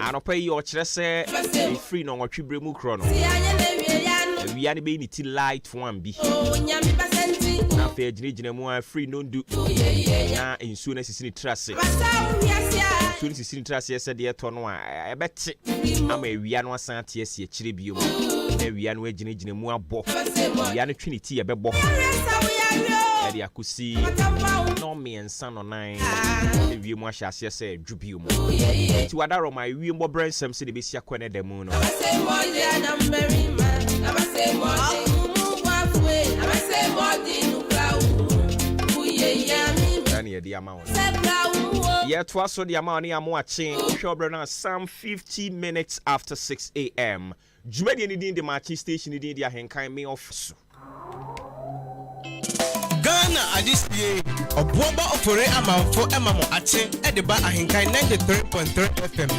Anopa yi ochire se free no nwotwebre mu kro no. We are be ni light one bi. Na fe gine mu free no do. Na ensuo na sisi ni trase. Ensuo ni sisi ni trase se de to no a ebete. Ama ewia no asan te ase akire bio mu. Na ewia no gine mu abo. Ewia no twiniti ebebo. Eri akusi no me ensa no nan. Ewie mu ahya ase se dwubio mu. Ti wadaro my wie mbo brensem se de be sia kwene da mu no. Yeah, twice the amount I'm watching. Some 50 minutes after 6 a.m. Jumedi ni the marching station ni the Ahenkan me off. Ghana adisye obuoba ofore amanfo emamo ache edeba Ahenkan 93.3 FM.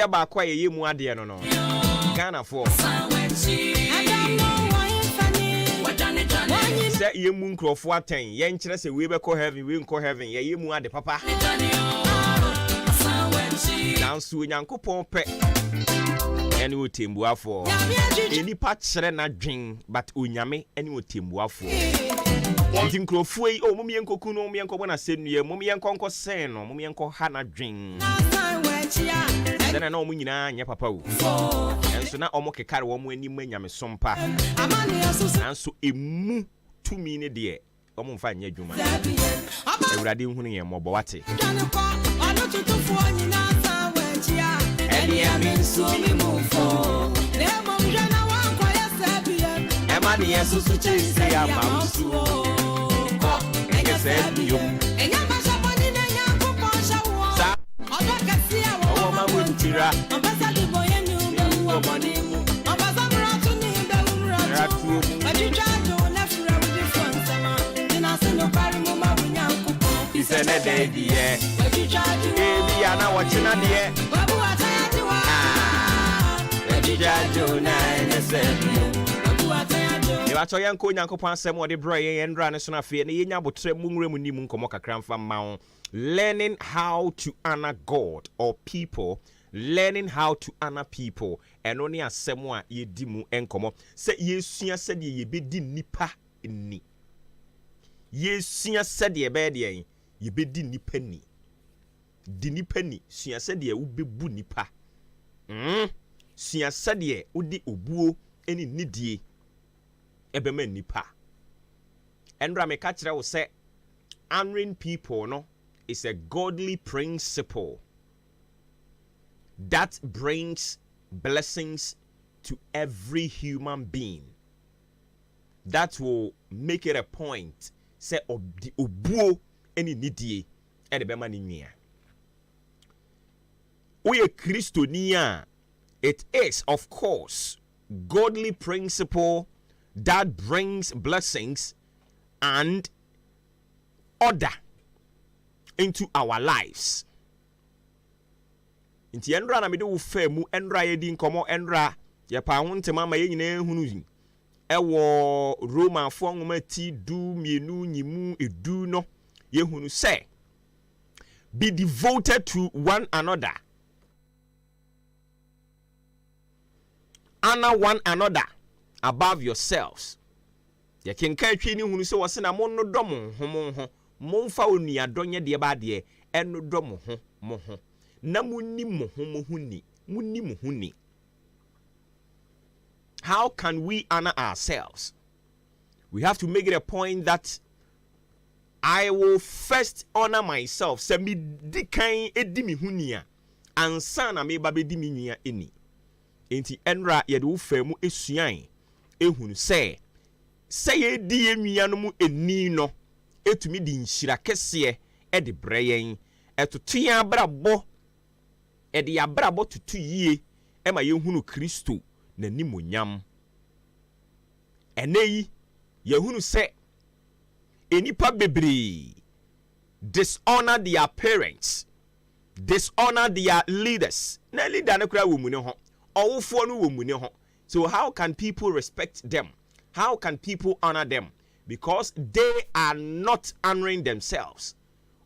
Ba kwa ye mu ade no no Ghana for say ye mu nkrofo aten ye nkire se we be call heaven we nko heaven ye mu ade papa nanso nyankopon pe ene otembuafo eni pa kire na dwen but onyame ene otembuafo nti nkrofo yi o mumye nkoku no mumye nkobɔ na senue mumye nkonko sen no mumye nko ha na dwen dana na omu nyina nya papa wo enso na omo kekare wo mu ani manyame sompa anso emu tumi ne de omo mfa nya dwuma ewurade hunu ye mobɔ wate eni aminsu mi mufo lemo mjana wanko yesebie emani yesu suchisi ya mamsu ko engesebio enyama shaboni ne nyakuponsha wo sa odakasia wo mamutira ambassador boyenu wo monimu ambassador tuni ndawuratu ajijajo na fura with different sama dinasino pari mu mawunyankupo isene dedie ajijajo ebi ana wachina de babu atayatiwa ajijajo na enesebio Iwacho yanko nyankopon asem ode bro ye ndra ne so na fe ne yenya botre mu nwura mu ni mu nkomo kakra mfa mma learning how to honor God or people, learning how to honor people and only asem a ye di mu enkomo se yesua se de ye bedi nipa ni yesua se de be de ye bedi nipa ni di nipa ni sua se de wo bebu nipa sua se de wo di obuo eni nidie ebema nipa endra me ka kire wo se honoring people no is a godly principle that brings blessings to every human being, that will make it a point say obuo eni nidie ebema ni nwia oye Kristonia. It is of course godly principle that brings blessings and order into our lives. Inti endra na mede wo fa mu endra ye di nkomo endra ye pa ho ntema ma ye nyina hunu ewo Roma fo nwoma ti du mienu nyimu edu no ye hunu say be devoted to one another, honor one another above yourselves. Ye kenka twi ni hunu se wose na mo no dom ho mo mfa onua donye de ba de eno dom ho mo ho na munni mo ho mo huni munni mo huni. How can we honor ourselves? We have to make it a point that I will first honor myself. Se mi di kan edi mi hunia. Ansa na me ba be di mi nia eni. Enti enra ye de wo fa mu esuan. Ehunu se ye di enua no mu eni no etumi di nhira kese e de breyen etotua brabo e de abrabo tutu yie e ma ye hunu Kristo na nimonyam eneyi ye hunu se enipa bebre dishonor their parents, dishonor their leaders. Na leader na kura wo mu ne ho owofo no wo mu ne ho. So how can people respect them? How can people honor them? Because they are not honoring themselves.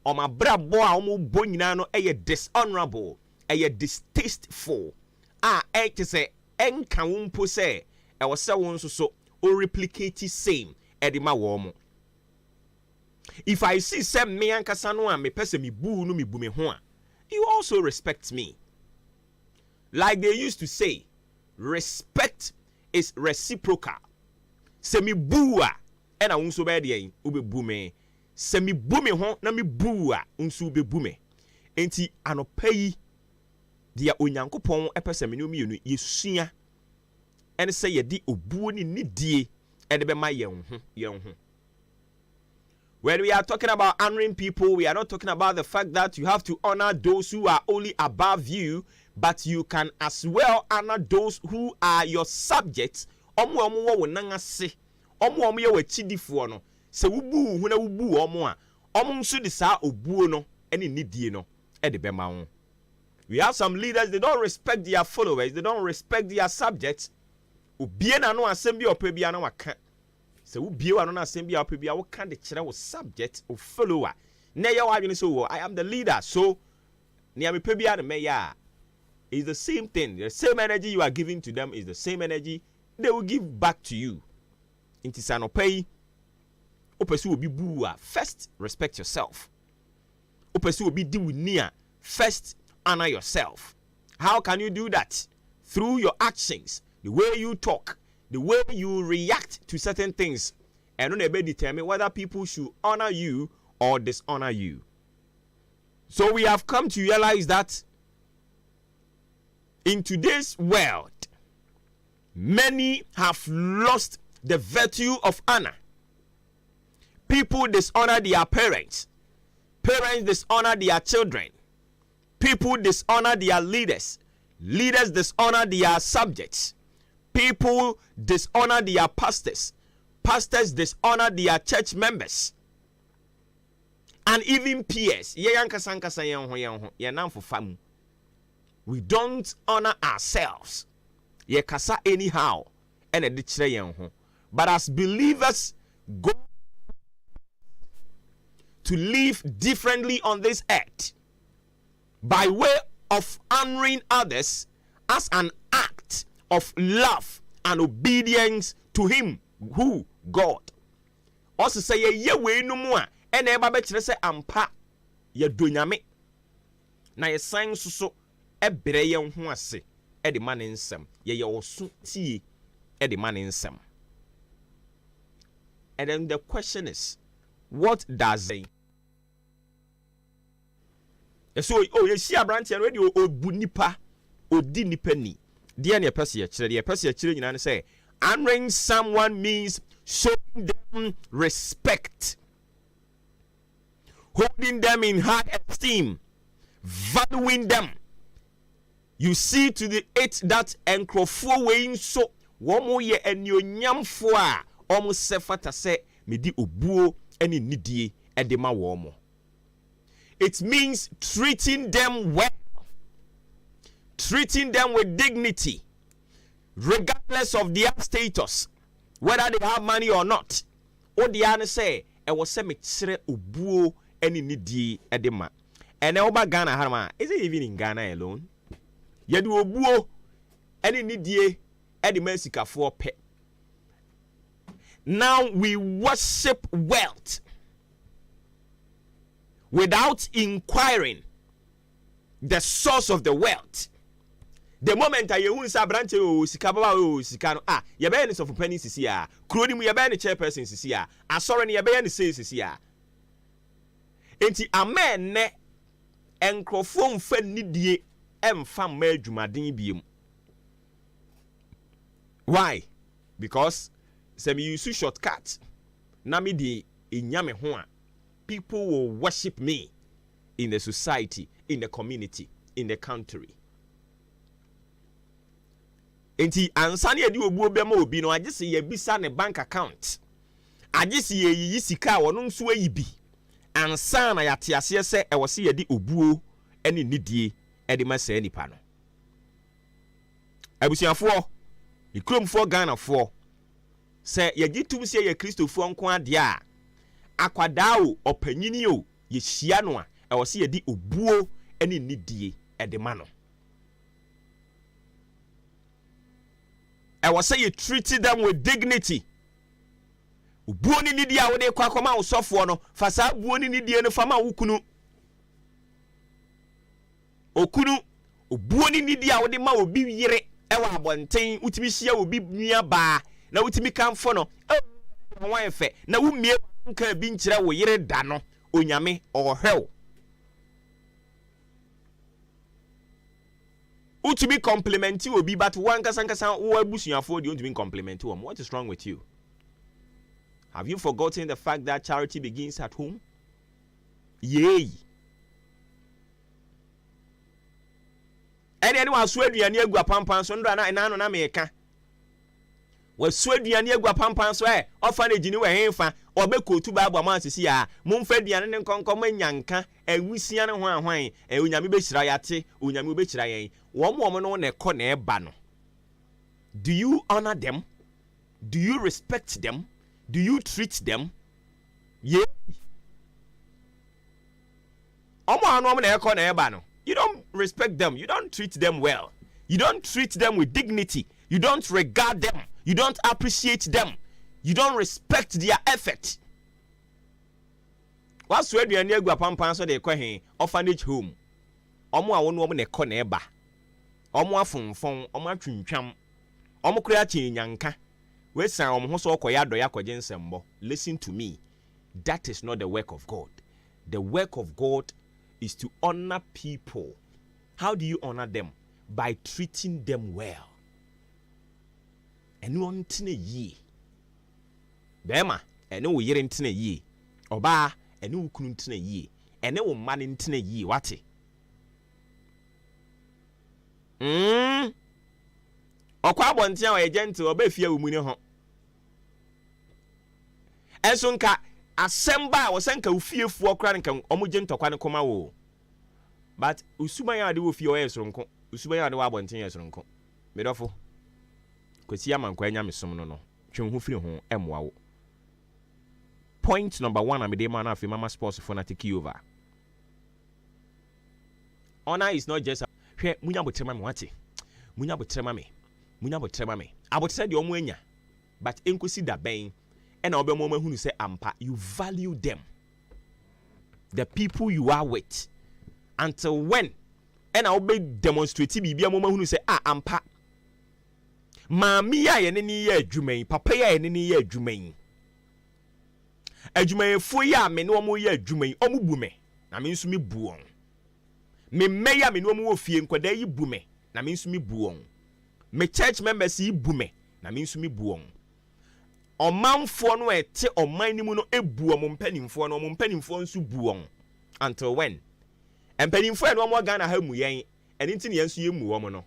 Oma brabo a omo bo nyina no eye dishonorable, eye distasteful. Te say enka wumpo say e wo se won so o replicate same edima wo mo. If I see some me ankasa no a me pese me bu no me bu me ho a, you also respect me. Like they used to say, respect is reciprocal. Se mi bu a e na unso be de ube bu me. Se mi bu me ho na mi bu a unso ube bu me. Enti anopai dia onyankopon epese me no mienu yesua ene se ye di obuo ni nidie e de be ma yen ho. When we are talking about honoring people, we are not talking about the fact that you have to honor those who are only above you, but you can as well honor those who are your subjects. Omo wo nangase. Omo ye wachidifo no. Se wubu hu na wubu omo a. Omo nso di sa obuo no ene nidie no e de bema ho. We have some leaders, they don't respect their followers, they don't respect their subjects. Obie na no asem bi opebia na waka. Se wubie wa no na asem bia opebia wo kan de kire wo subject o follower. Na ye wa adwene so I am the leader, so near me pebia na me ya. It's the same thing. The same energy you are giving to them is the same energy they will give back to you. Inti sanopai opesu obi buwa, first respect yourself. Opesu obi di wunia, first honor yourself. How can you do that? Through your actions, the way you talk, the way you react to certain things, and on ebe determine whether people should honor you or dishonor you. So we have come to realize that in today's world, many have lost the virtue of honor. People dishonor their parents. Parents dishonor their children. People dishonor their leaders. Leaders dishonor their subjects. People dishonor their pastors. Pastors dishonor their church members. And even peers. We don't honor ourselves. Ye kasa anyhow. But as believers go to live differently on this earth by way of honoring others as an act of love and obedience to Him, who? God. Also say ye we no mo a ene eba be kire se ampa ye donyame na ye san so ebre ye ho ase e de man nsem ye oso tie e de man nsem. And then the question is, what does it? So you see a branch and radio o bunipa o di nipa ni. Dear near person children say honoring someone means showing them respect, holding them in high esteem, valuing them. You see to the eight that enkrofo weighing so one more year and your nyam for almost sefata say me di obuo any nidie edema womo. It means treating them well, treating them with dignity, regardless of their status, whether they have money or not. Or the answer say, "I was say me tire obuo any nidie edema." And over Ghana, harma is it even in Ghana alone? Yedu obuo any nidie edema sika for pe. Now we worship wealth without inquiring the source of the wealth. The moment I use a branch o sikababa o sikano ye be ni so for penny sisi a kroni mu ye be ni chairperson sisi a asore ni ye be ni say sisi a enti amen ne enkrofo mfa nidie emfa ma adwumaden biem. Why? Because some use shortcut na me de enyame ho a people will worship me in the society, in the community, in the country. Enti ansane edi obuo be ma obi no agye se ye bisa ne bank account. Agye se ye yi sika wono nso ayibi. Ansa na yate ase se e wo se ye di obuo ene nidie e de ma sa nipa no. Abusiafo, ikromfo Ghana-fo se ye gitum se ye Kristofo nko ade a akwada o opanyini o ye hia no a e wo se ye di obuo ene nidie e de ma no. I was say you treated them with dignity. Ubuoni ni dia wode kwa koma usofo no fasa buoni ni die no fama ukunu. Okunu ubuoni ni dia wode ma obi yire ewa abonten utimi hia obi nua ba na utimi kamfo no wan fe na wumie nka bi nkire wo yire da no onyame ohwew. Utimi compliment you obi but one kasankasa wo abusuafo de utimi compliment you. What is wrong with you? Have you forgotten the fact that charity begins at home? Yay. Anyone sweduani agua pampan so ndra na enano na meka. We sweduani agua pampan so orphanage ni we henfa obekotu Bible ma sisi a momfa duane ne nkonkom anyanka awusia ne ho ahwan onyame behira yate onyame behira yen wo no na ekọ na eba no. Do you honor them? Do you respect them? Do you treat them? Yeah. Omo na ekọ na eba no. You don't respect them. You don't treat them well. You don't treat them with dignity. You don't regard them. You don't appreciate them. You don't respect their effort. What's where you are pampan so they call orphanage home. Omo a wonu omo na ekọ na eba. Omo afonfon, omo atwintwam. Omo kura chinyanka. We san omo ho so okoya doya kwaje nsembo. Listen to me. That is not the work of God. The work of God is to honor people. How do you honor them? By treating them well. Anyone ntine yi. Bema, ene wo yire ntine yi. Oba, ene wo kunu ntine yi. Ene wo mane ntine yi, wate? Okwa abontia wa agent oba fie wo mu ne ho. Enso nka asemba wo senka wo fiefuo kra nka omugye ntokwa ne koma wo. But usuban ya de wo fie o yesoronko. Usuban ya de wo abontia yesoronko. Medofo. Kwesi amankwa nya mesom no. Twen ho firi ho emwa wo. Point number 1 amede ma na afi mama sports for na take over. Honor is not just hwe munya botrema me wate. Munya botrema me. Munya botrema me. Abotre de omo anya. But enkosi da ben and obe mo mahunu say ampa, you value them, the people you are with, until when and obe demonstrate bibia mo mahunu say ampa maami ya ye ni ye adwuman, papa ya ye ni ye adwuman, adwuman fo ya me no omo ye adwuman omo bu me na me nso me bu on, me meya me no omo wo fie nkwada yi bu me na me nso me bu on, me church members yi bu me na me nso me bu on. Omanfo no ete oman ni mu no ebu omo mpanimfo no omo mpanimfo nso bu on. Until when? Mpanimfo no omo Ghana ha mu yen eni nti ne yenso ye mu omo no.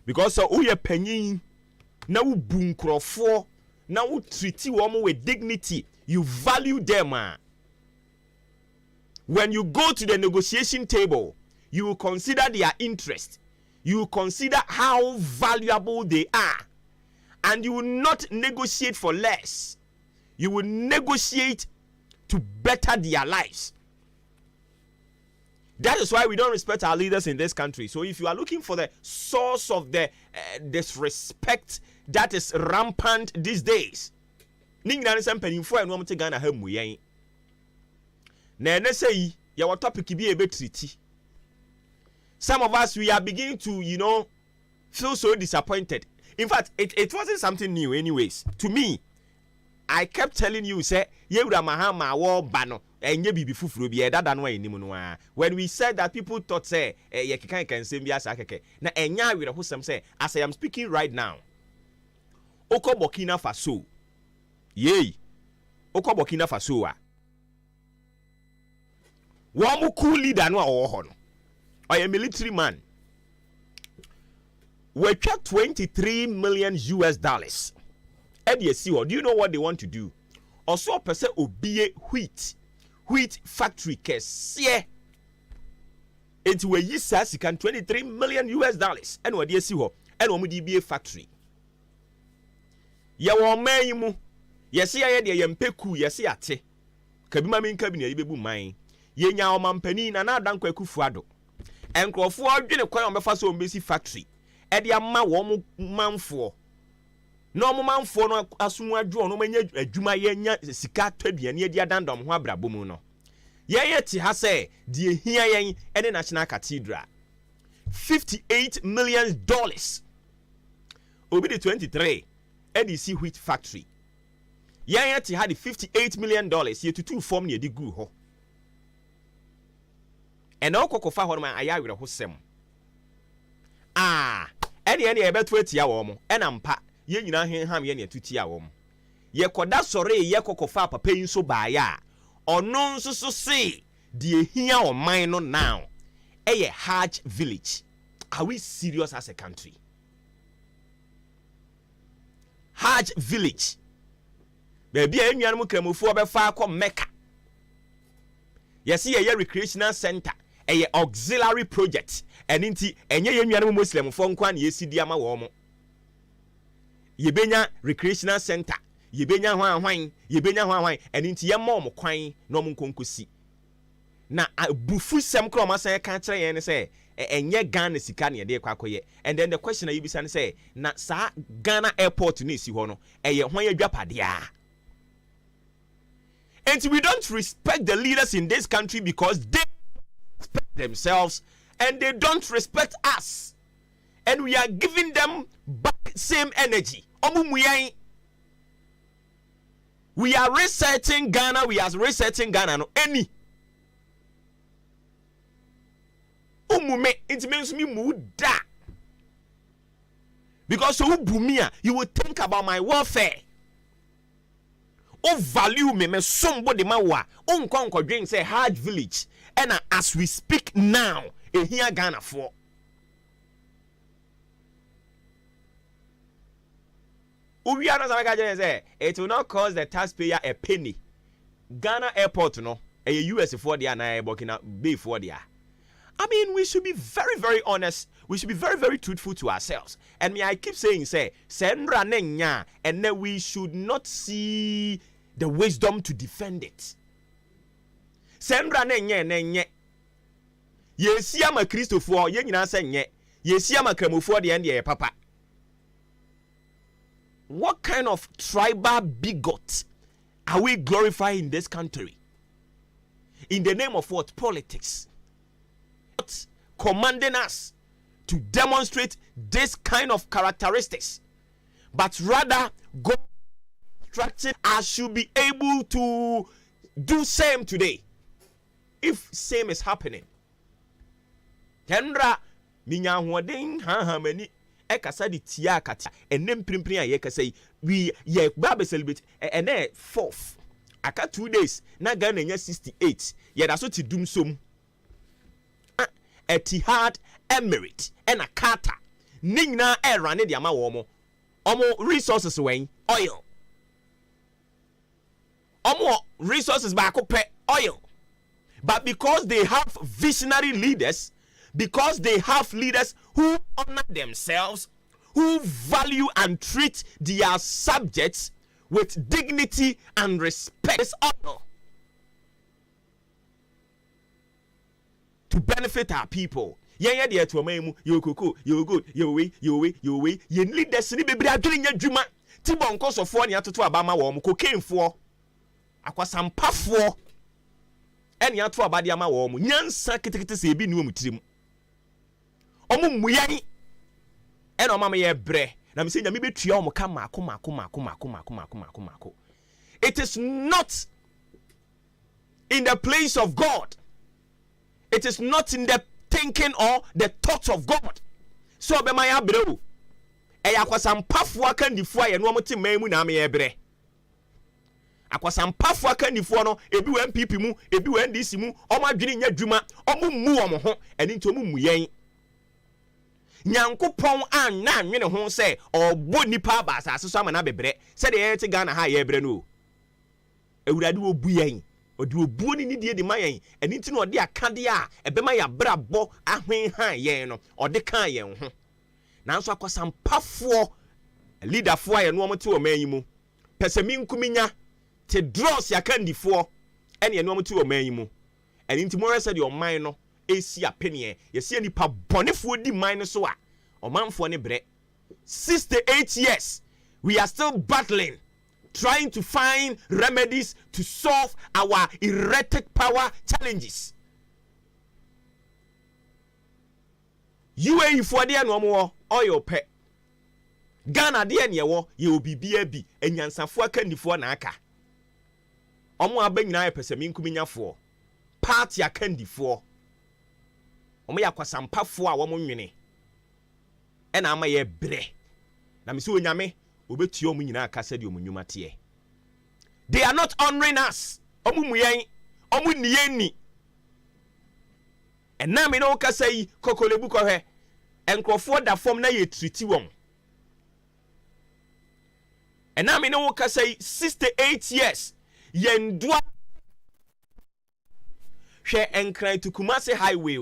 Because so uye panyin na wo bu nkrofo na wo treat omo with dignity, you value them. When you go to the negotiation table, you will consider their interest. You will consider how valuable they are. And you will not negotiate for less. You will negotiate to better their lives. That is why we don't respect our leaders in this country. So if you are looking for the source of the disrespect that is rampant these days, na say your topic be a bit treaty. Some of us, we are beginning to, feel so disappointed. In fact, it wasn't something new anyways. To me, I kept telling you, say, Yewura Mahama war bano, and ye be fufru be that than way nimunwa. When we said that, people thought, say, ye can say, Biasake. Na enya with a wholesome say, as I am speaking right now, Oko Burkina Faso, yea, Oko Burkina Faso, Wamu cool leader no or a military man. We check 23 million US dollars. Do you know what they want to do? Also, person obie wheat factory case. Yeah, it will use us 23 million US dollars. And what do you see? And what do you factory? Ya wa mayimu. Yes, ya de yempeku. Yes, ya te. Kabima min kabine yibebu mai. Ye nya o mampani na na dan kwaku fuado. Enkrofo adwene kwan o mefa so mbesi factory. E de ama wo manfo. No manfo no asumu adwo no manya adwuma ye nya sika twaduane e dia dandom ho abrabo mu no. Ye ti ha se de hia yen e National Cathedral. $58 million. Obi the 23 EDC wheat factory. Ye ti ha the $58 million ye tutu form ne di gu ho. And all kokofa ho man aya were ho sem. Ene e beto atia wo mo enampa ye nyina henham ye ne tutia wo mo ye koda sore ye kokofa papa yin so baaya ono nso so se de ehia o man no now eye Hajj village. Are we serious as a country? Hajj village baby enwan mu kramofo obefa akọ Mecca. Yes ye recreational center eye auxiliary project eninti enye yenwan mu Muslim fo nkwa na yesidi ama wo mo. Yebenya recreational center, yebenya hwan, eninti ye mo kwan no mo nkonkosi. Na bufu sem kro ma san ka kire yen say enye Ghana sika na ye de kwakoye. And then the question you be say na sa Ghana airport ni si ho no eye hwan adwapade a. And we don't respect the leaders in this country because they respect themselves and they don't respect us. And we are giving them back same energy. We are resetting Ghana. No any. It means me muda. Because so bumia, you will think about my welfare. Value me somebody mawa. Konko drink say Hajj village. And as we speak now, here Ghana for. It will not cost the taxpayer a penny. Ghana airport no, a US for the na Burkina Bay for the. I mean, we should be very, very honest. We should be very, very truthful to ourselves. And me, I keep saying, Sendra nenya, and then we should not see the wisdom to defend it. Sendra nenya. Yes, I'm a Christopher. You know, say yes, I'm a Cremofo the end, papa. What kind of tribal bigot are we glorifying in this country? In the name of what? Politics. What commanding us to demonstrate this kind of characteristics, but rather God instructed us should be able to do same today. If same is happening. Kendra minya huodin many ekasa di tia kata enem primprin a yekasa we ye ba be celebrate and 4th aka 2 days na Ghana nya 68 ye da so ti dum som Etihad Emirate and a Qatar ningna run de ama wo mo omo resources wen oil omo resources ba ko pe oil, but because they have visionary leaders, because they have leaders who honor themselves, who value and treat their subjects with dignity and respect, this honor to benefit our people. Yeah, dear to a you kuku, you good, you way, you leaders ni be doing your juma. Tibon cost of 4 years to Abama warm cocaine for Aquasampa for any atu abadiama warm, Yan Sakit se be new mutrim. Muyani and o mama ye bre. Na me say maybe trio mo kama kuma. It is not in the place of God. It is not in the thinking or the thoughts of God. So be my abrew. Eya kwasampafo aka ndifo aye no omote memu na me ebre. Akwasampafo aka ndifo no ebi wa MPP mu, ebi wa NDC mu, omo adwene nya dwuma, omo mu omo ho, eni nti omo mu yen. Nyankopon anna anwene ho se obo nipa ba asase so amana bebre. Se de ye te Ghana ha ye ebre no. Ewurade obu yen. Odi obuo ni die de mayen eni nti no ode akade a ebema ya brabo ahwen han yen no ode kan yen ho nanso akwasampafo leaderfo aye no omote o man yi mu pesemi nkuminya te draws ya kandifo ene no omote o man yi mu eni nti mo rese de o man no esi apene yesi nipa bonefo di man no so a omanfo ne bre 68 years we are still battling, trying to find remedies to solve our erratic power challenges. UAE for the no oil pet. Ghana de ne wo ye obi bia bi enyansafo akandifo na aka. Omo abanyina epesemi nkuminyafo. Party akandifo. Omo yakwasampafo a wo mo nwene. E na ama ye bre. Na me se onyame obetuo mu nyina aka sɛ de omunyuma te. They are not honoring us. Omu muyen, omu niyen. And now me no ka say kokolebu ko he. Enkrofo da form na ye treaty won. And now me no ka say 68 years. Yendwa hwe enkran to Kumasi highway.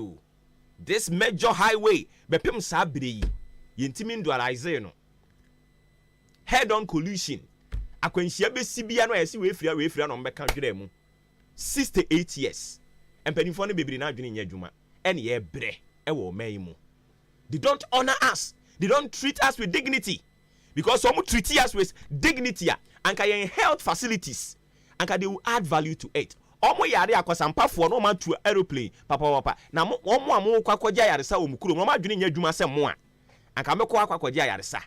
This major highway bepem sa bere yi. Yentimi ndualize no. Head on collision. Akwanhia besibia no yesi we fira no mbeka dwere mu 68 years. Empanifo no bebiri na adwene nya adwuma ene ye bre e wo man mu. They don't honor us. They don't treat us with dignity. Because some treat us with dignity anka yen health facilities anka they will add value to it. Omo yare akwasampafo no ma to aeroplane papa na omo amo kwakwaja yaresa omukuro no ma adwene nya adwuma se mo a anka mekọ akwakwaja yaresa.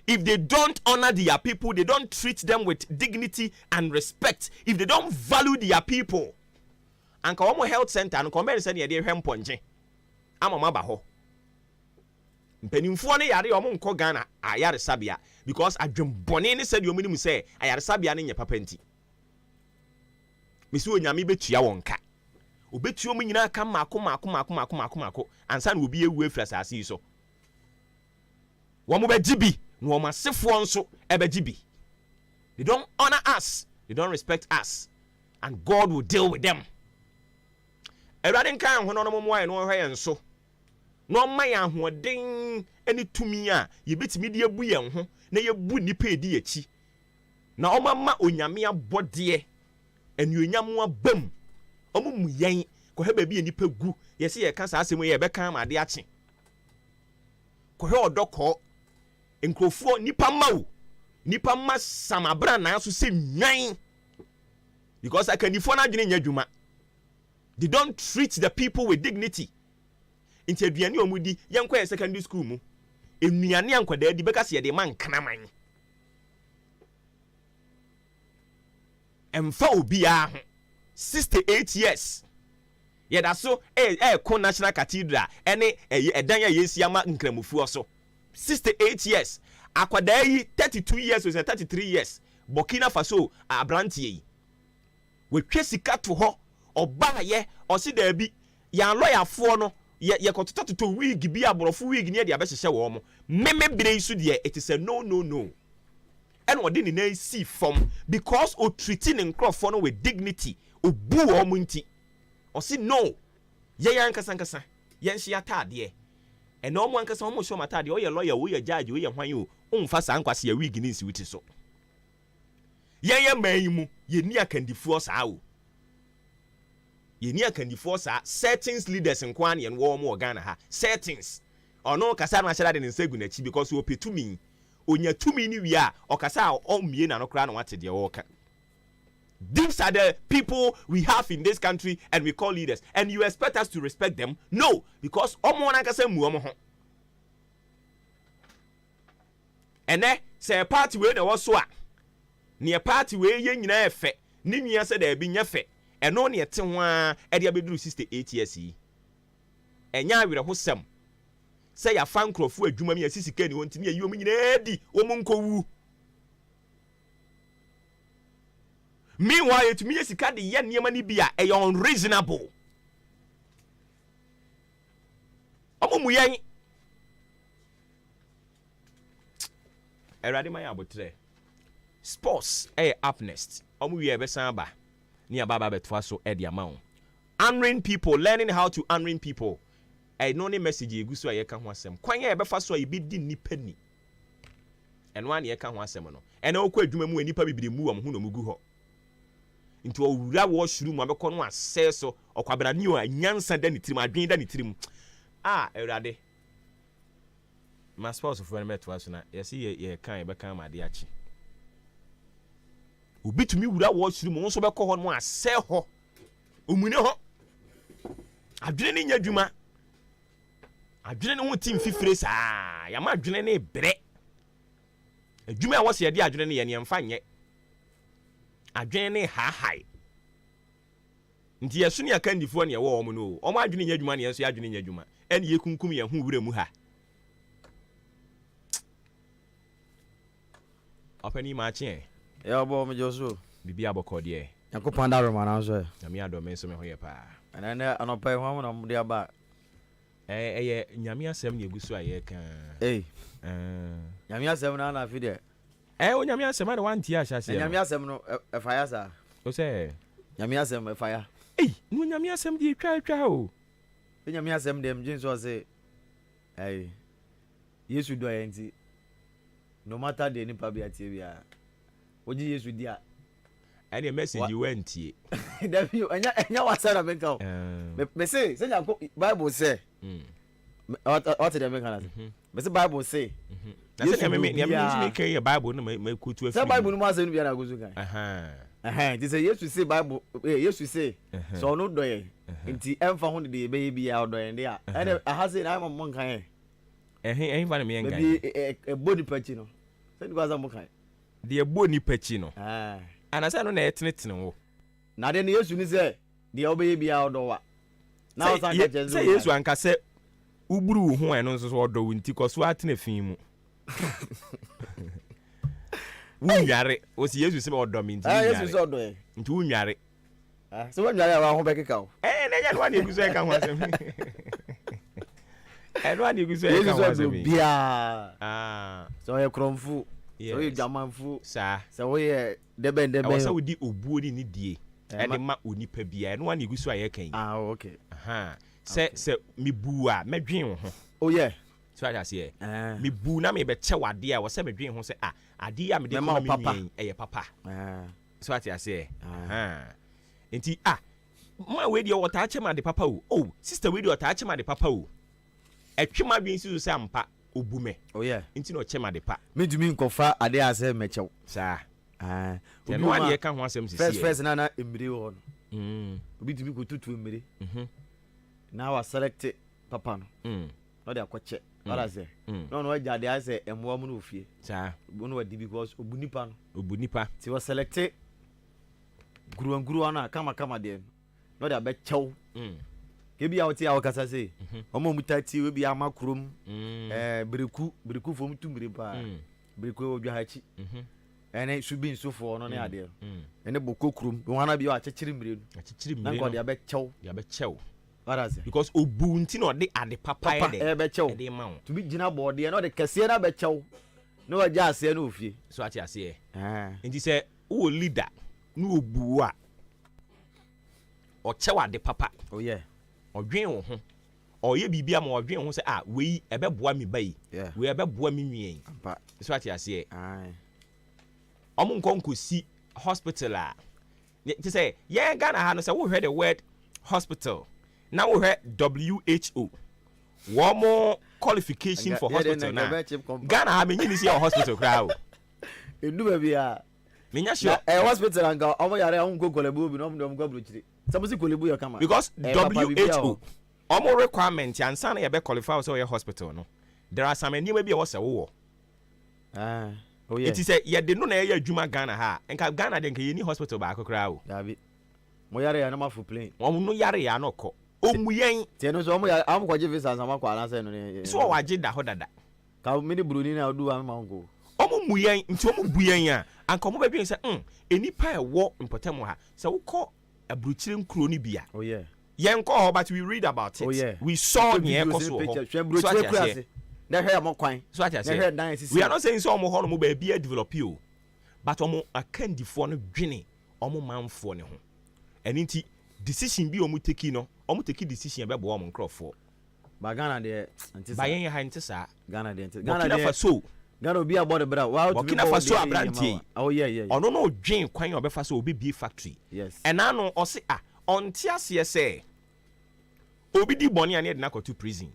If they don't honor their people, they don't treat them with dignity and respect. If they don't value their people, and come health center and come say near their hemponje, I'm a mabaho. Penimfo ne yare omo nko Ghana ayare sabia because adwembone ne said you say ayare sabia ne nya papenti. Misu onyame betua wonka. Obetuo mu nyina ka mako ansa na obi ewu afra asase so. Wo mo be gibi no masefo nso ebegibi. They don't honor us, they don't respect us, and God will deal with them. Erade nkan ho no mo moye no hwe enso no maye ahoden eni tumi a ye betimi de abu ye ho na ye bu nipa edi echi na omama onyame abode enuonyam abam omumu yen ko he ba bi nipa gu ye se ye ka sa asem ye be kan ma de ache ko he odoko enkrofo nipa ma samabra na so se nwan because akanifo na dwene nya dwuma. They don't treat the people with dignity. Inti aduane omudi yenkwa secondary school mu enuane ankwada di beka se ye de man kanaman emfa obi a 68 years ye da so ko national cathedral ene edan ya yesi ama nkramufu so 68 years akwada yi 32 years or 33 years Burkina Faso abrantie yi we twesika to ho oba ye osi da bi ya lawyer fo no ye kotototo wig bi aborofo wig ne de abehye wo mo meme bire isu de it is a no and what didn't they see from because o treating in crofo no with dignity obu o mo nti o si no ye yankasa ye nhia taade and no one kasa mo show matade o ye lawyer o ye judge o ye hwan o umfa sa nkwase ya wig ni nsi wuti so ye man mu ye ni akandifo sa o ye ni akandifo sa settings leaders nkwan ye no mo Ghana ha settings ono kasa na hyira de nsegu na chi because o petumi onya tumi ni wi a okasa o mie na no kra na wate de woka. These are the people we have in this country and we call leaders, and you expect us to respect them? No, because omo na kasa mu omo ho. Ene say party we na wo so a near party where ye nyina efe ni nua se da bi nya fe eno ne yete ho a e de abeduru 68 years yi enya awere ho sem se ya fan krofo adwuma mi asisika ni wontimi ayi om nyina di om nkowu meanwhile etumi yesika de ye niema ni bia e unreasonable omo yen erade man abotre sports up next omo wie be san ba ni ababa betwa so e de amount honoring people, learning how to honoring people. No any message you go so I can wasem. Kwanya e be fa so e be di nipa ni. And one ye kan wasem no. And o kwa adwuma mu nipa bibire mu am hu no mugu ho. Into owura washroom abekọ no asɛ so okwabra ni o anyansa da ni tirim adwen da ni tirim. Ewrade. My spouse for me to us na yes ye kan e be kan ma de achi. Obi tumi wura washroom won so bekọ ho no asɛ ho. Omune ho. Adwene ni nya adwuma. Adwene ne ho tim fifire saa. Ya ma adwene ne bre. Adwuma a wose ye de adwene ne ye ne mfa nye. Adwene ne ha. Nti yesu ne akandifo ne ye wo omo no. Omo adwene nya adwuma ne yesu adwene nya adwuma. Ene ye kunkum ye ho wura mu ha. Opani ma che. Ya obo me joso. Bibi abokọ de. Yakopon da roma na so. Na me adọ me so me ho ye pa. Ana anopa ho na mo de aba. Eye nyame asem ne egusu aye kan. Nyame asem na na fi de. O nyame asem na wan tie ahase. Nyame asem no e fire sa. O se nyame asem e fire. No nyame asem de twa o. Nyame asem dem jin so say Yesu do enti no matter the nipa bia tie bia. Oji Yesu dia. And a message you went here. That you enya wasara make out. Me say Bible say. What did make us? Me say Bible say. Na say me carry Bible no me kutu afi. Say Bible no ma say no bia na go so kan. This say Yesu say Bible Yesu say so no do ye. Nti emfa ho de be bia do ye dia. And aha say na mo kan e. Fa na me ngan. Be body pachi no. Say do go mo kan. De body pachi no. And I said, no, no. Now then, yes, you say, the obey be out of what? Now, say, yes, one can say, Ubru, who I know, so do in Ticos, what in a film. Yare was yes, you say, or domin. Yes, you saw doing. Into Yare. So when you are home back a cow. And I want you to say, come with me. And what you say, so a chrome fool. So you German fool, sir. So we deben. I saw di obudi ni die. And the ma onipa bia. No one you go so I can. Okay. Say me bua me dwen ho. Oh yeah. So I say me bu na me be che wade a wo say me dwen ho say ade a me de ma me eye papa. So I say enti ma we dey water che ma de papa o. Oh sister we dey water che ma de papa o. Etwe ma dwen si so say ampa obume. Oh yeah. Inti no chema de pa. Me do me nkofa ade ase mechew. Sa. Obi wan ye kan ho asem sisi. First na emire ho no. Obi tumi ko tutu emire. Now I select papa no. No dey akwache. Ora say. No waja de ase emwo mu no ofie. Sa. No wadi because obunipa no. Obunipa. Ti was select guru na kama de. No dey abechew. Kebi ya oti ya wakasa say omo mutati we bia makrum breku fom tumire pa breku odwa hachi ene subin so for no ne ade ene bokokrum wana bia achechiri mire na ko de abechew waraze because obu nti no de ade papa e de ma wo to bi gina board e no de kese na bechew no waja ase na ofie so ati ase nti say wo leader no obu a o chew ade papa oh yeah odwen wo ho oye bibia ma odwen ho se we ebeboa mi bai we ebeboa mi nwien ampa so ati ase omo nkonkosi hospital a ti say ye Ghana ha no say wo hwe the word hospital now we hwe WHO one more qualification for hospital na Ghana ha me nyini see hospital kra o edu ba bia me nya sure hospital anga omo yare ahun kokolebu bi no mo go brochire samusi kolebu yo kama because WHO omo requirement ansa na ye be qualify so your hospital no there are some anywhere be wo se wo Oh yeah. It is a ye de no na ye adwuma Ghana ha. Enka Ghana de nka ye ni hospital ba akokra o. Dabi. Mo yare ya na ma fu plane. Omo no yare ya no kɔ. Omuyen. Tie no so am ko je visa sama kwa na se no ne. So wa je da ho dada. Ka mini bruni na odu am ma ngo. Omo muyen nti omo buyen a anka omo ba bi say enipa e wo mpotem ha. Se wo kɔ abruchire nkuro ni bia. Oh yeah. Yen kɔ but we read about it. Oh yeah. We saw ne e kɔ so ho. Abruchire kurase. Na hwe am kwan. So what I say? We are not saying so omo ho no mo ba bia develop you. But omo akandifo no dwene omo manfo ne ho. Eni nti decision bi omo take no omo take decision be bo omo nkrofo. Ba Ghana de anti Ba yen ha nti sa. Ghana de Ghana de so. Ghana obi abode bra. Wow to be. Burkina Faso abrantie. Oh yeah. Ono no dwen kwan obefa so obi bie factory. Yes. Ena no o se onti ase se obi di boni ane de na to prison.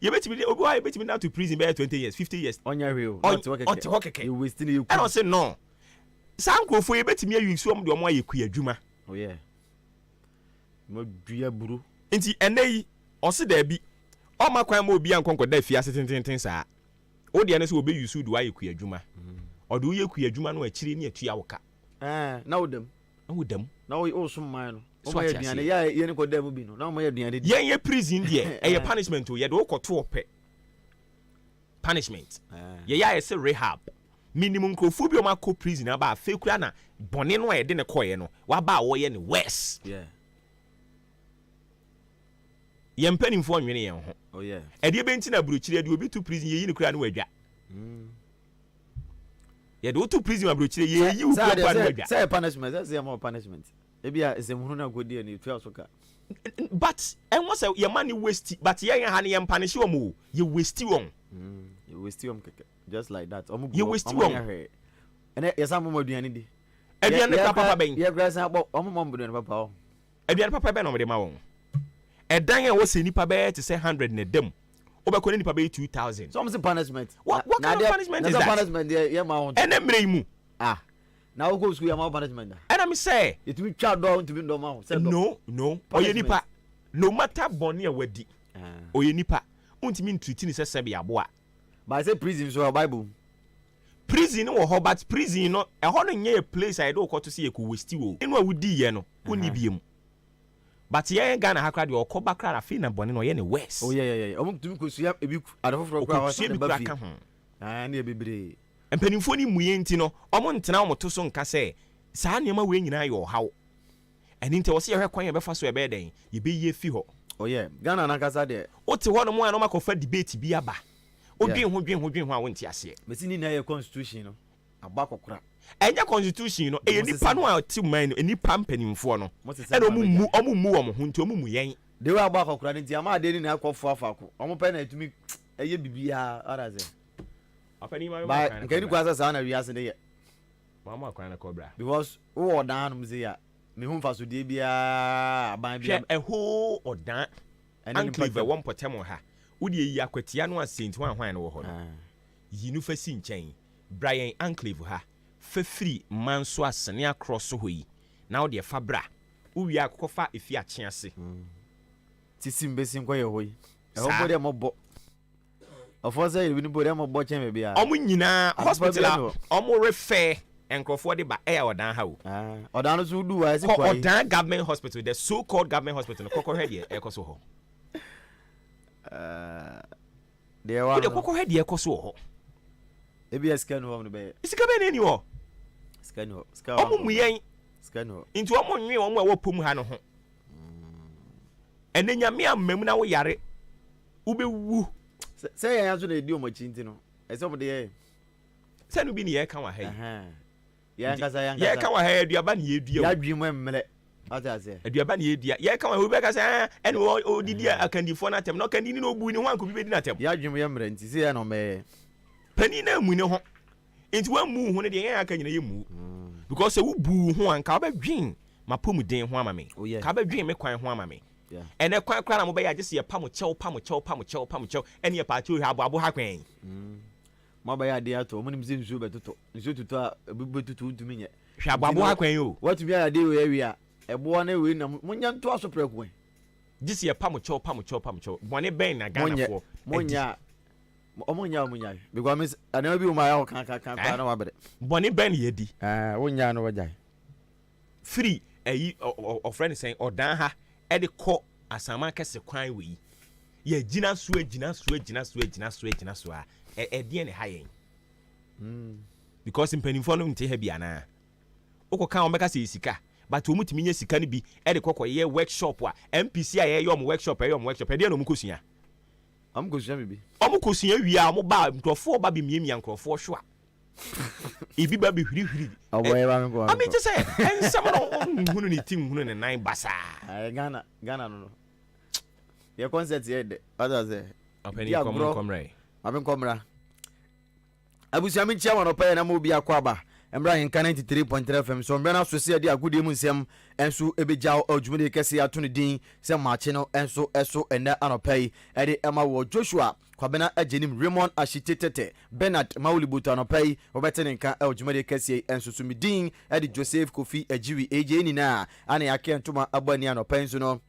You bet me obi why bet me now to prison by 20 years, 50 years. Onya real. Onti hokeke. You wasting you. And I say no. Sankrofo you bet me you so de omo ayeku adwuma. Oh yeah. Mo dua buru. Nti ene yi o se da bi o makwan ma obi ankonko da fia setententen saa. O de ene se obi yusu do ayeku adwuma. O de uyeku adwuma no akire ni atua woka. Na wodam. Na wodam. Na wo so man no. O ma aduane ya ye ne ko da mu bi no. Na o ma aduane di. Ye prison de e punishment o ye de okoto ope. Punishment. Ye ya say rehab. Minimum krofo bi o ma ko prison aba afekura na bone no e de ne koye no. Wa ba wo ye ne worse. Yeah. Ye mpanimfo nwene ye ho. Oh yeah. E de benti na buruchire de obi to prison ye yi ne kura no wadwa. Ye de to prison aburuchire ye yi u kura no wadwa. Say punishment, say more punishment. Ebia ezemhunu na godi ni tu asoka. But and was your money waste but ye han ye punish you you waste you You waste you just like that. You waste you and yesa mo aduane di. Aduane papa ben. Ye grass abo omo mo aduane papa o. Aduane papa ben no me de ma won. Edan wo se nipa be to say 100 na dem. Obekọ ni nipa be 2000. So say punishment. What kind of punishment is that? Punishment ye ma won. And emre mu. Now go school ya ma punishment. And I say it will child down to be no ma. No. Oye nipa no matter bone e wadi. Oye nipa untimi ntreat ni se sebe aboa. But I say prison so Bible. Prison wo ho but prison no e ho no nye a place I do to see e ko westi wo. Enu awudi ye no oni biem. But ye Ghana ha kra de okoba kra na fi na bone no ye ne west. Oh yeah. Omo tumi ko suya ebi adofofro kra wa se ba fi. Na e bebre. Empanimfo ni muye nti no omo ntena omo to so nka se saa niam we nyina ye ohaw. Eni nti wo se ye hwe kwan ye befa so e be den ye be ye fi ho. Oh yeah, Ghana na kasa de. O te ho no mo an o makofa debate bi aba. O dwen ho a wonti ase. Mesi ni na ye constitution no. Aba kokora. Enya constitution no e nipa no a ti man no nipa mpanimfo no. E no mu omo ho nti omu mu yen. De we aba kokora nti ama de ni na akofo afako. Omo pe na etumi eye bibia araze. Afani ma yo. Ba nkani kwasa sa na wiase de ye. Mama akwan na cobra. Because wo odan no mze ya. Me hu mfaso de bia aban bia. Eho odan. Enclave won potem ha. Wodi yi akwatia no asenti hwan no wo ho no. Yi nu fa si nchen. Brian Enclave ha. Fa free manso asene across ho yi. Na wo de fa bra. Uwi akofa efi ache ase. Tisi mbesi nkwa ye ho yi. Eho bode mobo. Ofo say ni bode mobo chen bia. Omo nyina hospital omo refer enkrofo de ba e odan ha o. Odan no so du wa ese kwai. Odan government hospital, the so called government hospital, kokko head e ekoso ho. They wa. The kokko head e ekoso ho. Ebi scan ho no be. Isika be ni ho. Scan ho. Omo muyen. Scan ho. Into omo nwe omo a wopom ha no ho. Ene nyame amam na wo yare. Ubewu. Say ya so na edi omo chinti no. Ese omo de ye. Say no bi ni ye kan wa ha yi. Ya nkasa ye kan wa ha aduaba ni edua. Ya dwim emmele. Ata ase. Aduaba ni edua. Ye kan wa obi ka say ene odidi akandifo na tem no kandini no bu ni ho anko bi bedi na tem. Ya dwim ye mmere nti say ya no me. Pani na mu ne ho. Enti wa mu ho ne de ye aka nyina ye mu. Because we bu ho anka ba dwin mapom den ho amame. Ka ba dwin me kwan ho amame. Yeah. Ene kwan kra na mo be ya gese ye pam chew. Ene ye pa chew abo ha kwan. Maba ya dia to omunim se nsu betoto nsu tutu a betutu ntumi nye hwa abo akwan yo watu bia ya de we awia ebo na we na munya nto aso preko gisi ye pam chew bone ben na Ghana fo munya omunya because miss ana bi uma ya kan na wa bere boni ben yedi wonya no wajai free o friend saying odan ha e de kɔ asama kese kwan we ye gina so a e ne ha yen because impanimfo no nte ha bia na okoka o meka se sika but o mutimi nya sika ne bi e de kokɔ ye workshop a MPC a ye yom workshop e de no mukosua am kosua bibi omukosua wi a mo ba nkrofo ba bi miemia nkrofo hwo a ibi ba bi hwiri oboye ba me ko ami je say ensam no hunu ni team hunu ne nan basa Ghana no your concert here de others there openi komre abin komra abusia mi chia wono pa na mo bi akwaba Emra Ahenkan 93.3 FM so mbena so se de agudie mu nsem enso ebeja odwumde kese ato ne din se maache no enso eso ene anopai ede ema wo Joshua kwabena ajenim Raymond Ashitetete Bernard Maulibuto anopai obetene nka odwumde kese enso so midin ede Joseph Kofi Ajiwi AJ ni na ana yake ntoma abani anopai nso no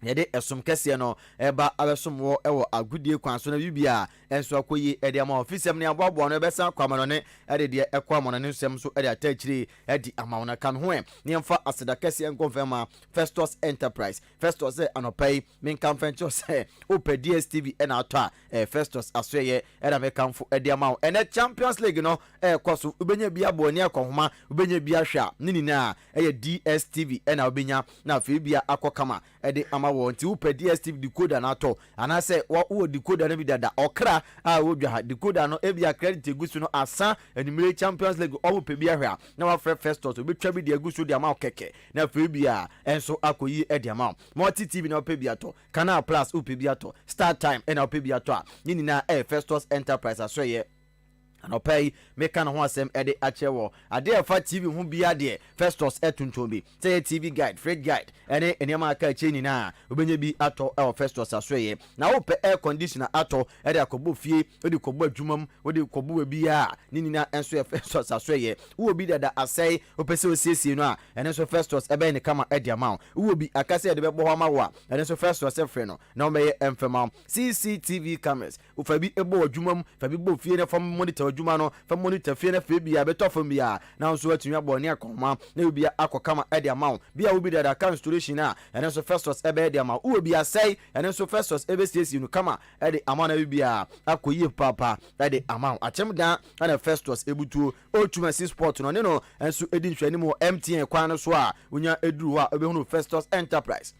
yede esom kese no eba abesom wo ewo agudie kwan so na bibia enso akoyi ede ama ofisem ne aboabo no ebesa kwamano ne ede de ekwamano ne nsem so ede atachiri ede amawona kan ho ne mfa aseda kese enkonfema Festus Enterprise Festus anopai menkan fencho se ope DSTV ena ato a Festus asoye ede mekanfo ede amawo ene Champions League no kwaso ubenya bia bo ne akohoma ubenya bia hwa ninina DSTV ena ubenya na afi bia akokama ede ama wonti upe DSTV decoder na to anase wo decoder na bi dada okra a wo dwa decoder no ebia credit egusu no asa animire Champions League o pe bia hwa na wa Festus obetwa bi de egusu de ama okeke na fe bia enso akoyi e de ama multi TV na pe bia to Canal Plus upe bia to Star Time e na pe bia to a nyina Festus Enterprise asoye anopai meka no ho asem ede achewo ade afa TV hu bia de Festus etuntombi say TV guide freight guide ene enema aka cheni na obenye bi ato Festus asoye na wo pe air conditioner ato ede akobo fie odi kobo adwumam odi kobo bia ninina enso Festus asoye wo bi dada asai opese osiesie no a ene so Festus ebe ne kama ede ama wo bi akase ede bebo ho ma wo ene so Festus efre no na o meye emfema CCTV cameras ufabi ebo adwumam fabi bo fie ne fam monitor adwuma no fa monitor fie na fe bia beto fam bia na nso atumi abone akoma na bia akokama ede ama bia wo bi dada kan installation na ene so Festus ebe ede ama wo bia sai ene so Festus ebe siesi no kama ede ama na bia akoyi papa ede ama achem dan na Festus ebutuo otuma si sport no ne no enso edi nhwani mu MTN kwan no so a unya eduru a obehunu Festus Enterprise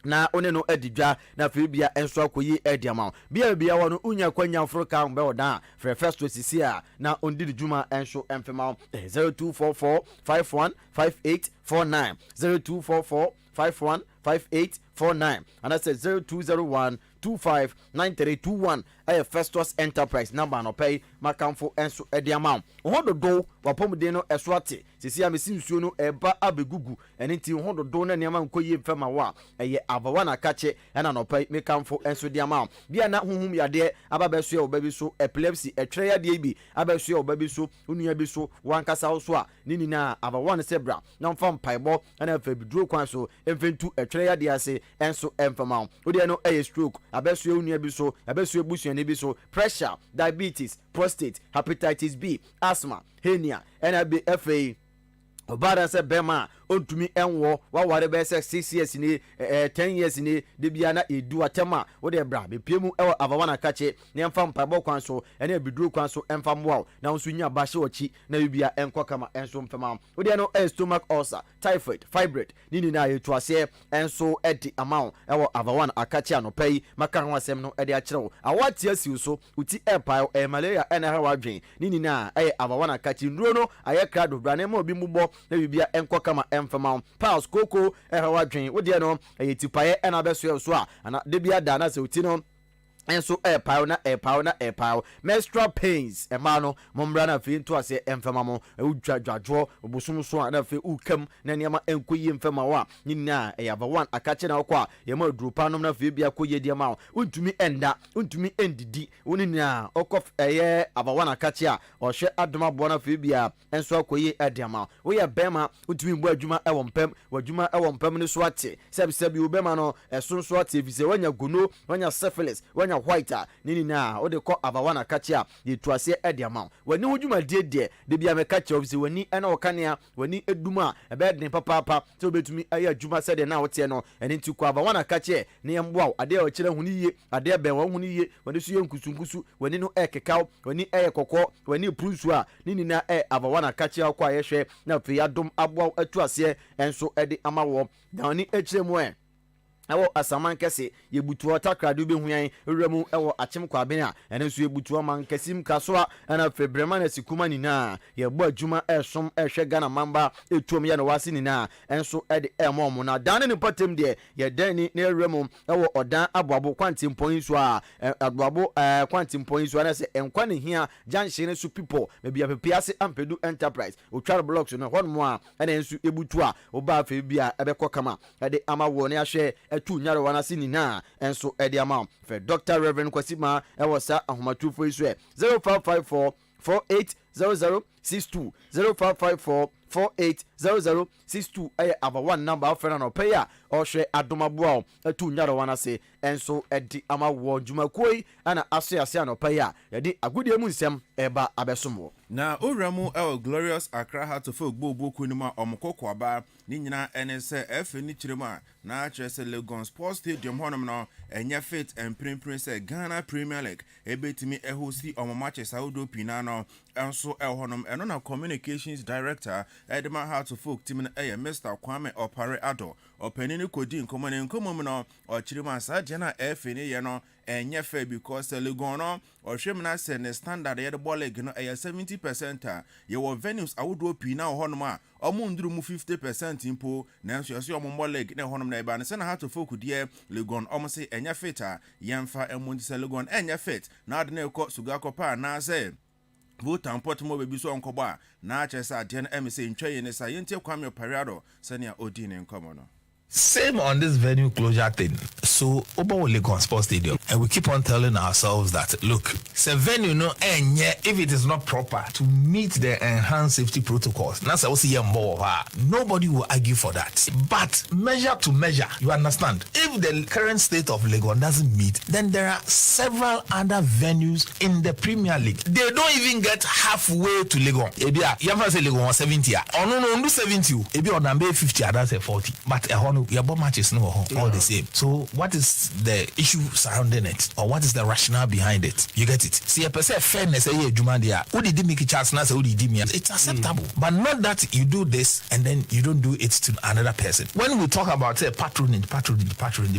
na one no edidwa na febia enso akoyi ediama bia wono unya kwanya afroka mbe odan fre Festus sisi a na ondi djuma enso emfema 0244515849 0244515849 and I said 0201259321 Festus Enterprise number no pay makamfo enso ediama hododo wapomde no eswate sisi amesi nsuo no eba abegugu enti hododo na niama nkoyi mfema wa abawa na kache ena no pay mekamfo enso diama bia na huhum yade ababeso obabi so epilepsy etre yade bi abeso obabi so unua bi so wankasa so a ninina abawa na sebra na mfam paibo ena fabiduro kwan so emfentu etre yade ase enso emfama odi no stroke abeso unua bi so abeso ebusu ne bi so pressure diabetes prostate hepatitis B asthma hernia NABFA obara se bema ontumi enwo waware be se 6 years ni 10 years ni de bia na edu atema wo de bra be piemu ewo avawana kache ne mfa mpabo kwan so ene abiduro kwan so emfa mwa na nso nya bahye ochi na bibia enko kama enso mfema wo de no stomach ulcer typhoid fibroid nini na yetu ase enso edi amount ewo avawana akache anopai maka ho asem no ede akyerewo awati asiu so uti epa malaria ene ha wadwen nini na avawana kache nduro no ayekra do bra na ma obi mubo na bibia enko kama emfama paus koko wadwen wo de no ayetipaye ena beso so a ana de bia da na se uti no enso airpower menstrual pains emano mombra na fe nto ase emfema mo udwadwadwo obusum so na fe ukam na niama enkoyi emfema wa nyina eyaba one akache na okwa yema drupa nom na fe bia koye die ma untumi enda untumi endidi wonina okof eye aba one akache a ohwe Adwuma-Adwuma na fe bia enso akoye ediama wo ye bema untumi bu adwuma ewo mpem wadwuma ewo mpem ne so ate sebi obema no eso so ate vise wanya gono wanya syphilis wanya anya white nini na o de ko abawana kacha de tuase e de ama wani hujuma de de bia me kacha obisi wani ena o kanea wani eduma e be den papa so betumi aye adwuma se de na wote no ene nti ko abawana kacha ne yemboa ade o kire huni ye ade be won huni ye wani so ye nkusunkusu wani no ekekaw wani kokko wani prusu a nini na abawana kacha kwa yehwe na fe adom aboa atuase enso de ama wo da oni ekire mu ewo asaman kese yebutuo takrado be huyan ewramu ewo achim kwaben a ene nso yebutuo man kesim kasoa na febrema na sikuma nina yebo adwuma esom ehwe Ghana mamba etuom ya na wase nina enso ede emom na dan ne patem de ye dan ni na ewramu ewo odan aboabo kwantimpon so a aboabo kwantimpon so na se enkwa ne hia junction so people me bia pepiase ampedu enterprise otwar blocks no honmo a ene enso ebutu a oba fe bia ebekọ kama ede ama wo ne ahwe etu nyare wana sini na enso edi ama fe Dr. Reverend Kwasima ewosa ahomatufo iso 0554 480062 0554 480062 aya aba one number afena no pay a ohwe adomabo etu nyare wana se enso edi ama wo dwumakoi ana ase no pay a yedi agudie mu nsem eba abesomo na owramu glorious Accra Heart of Oak bobo kunima omkoko aba ni nyina ene se efe ni chirema na achese Legon Sports Stadium honom no enya fit and prince Ghana Premier League ebetimi ehosi omomache saudo pinano enso honom eno na communications director Edema Heart of Oak team na Mr. Kwame Opare Ado openini kodi nkomo no ochirema saje na efe ni ye no enya fe because Legon no ohwem na se ne standard ye the ball league no 70% ye wo venues awodo pina honom a omunduru mu 50% impo nanso yose omombo league na honom na eba ne se na Heart of Oak die Legon omse enya fita yemfa emundi se Legon enya fit na ade na ekọ sugako pa na se Votan Portmo bebi so onkoba na achesa ade na emse ntwaye ne sa yente Kwame Opare senia odine nkomo no. Same on this venue closure thing. So, Oba Legon Sports Stadium, and we keep on telling ourselves that look, it's a venue no if it is not proper to meet the enhanced safety protocols. That's also more. Nobody will argue for that. But measure to measure, you understand? If the current state of Legon doesn't meet, then there are several other venues in the Premier League. They don't even get halfway to Legon. Ebia, you have to say Legon 70. Oh no, 70. Ebi on number 50, that's a 40. But your ball matches no all the same. So what is the issue surrounding it, or what is the rationale behind it? You get it? See, a person fairness say Jumandia. Who did make a chance? Now say who did me? It's acceptable, but not that you do this and then you don't do it to another person. When we talk about say patronage,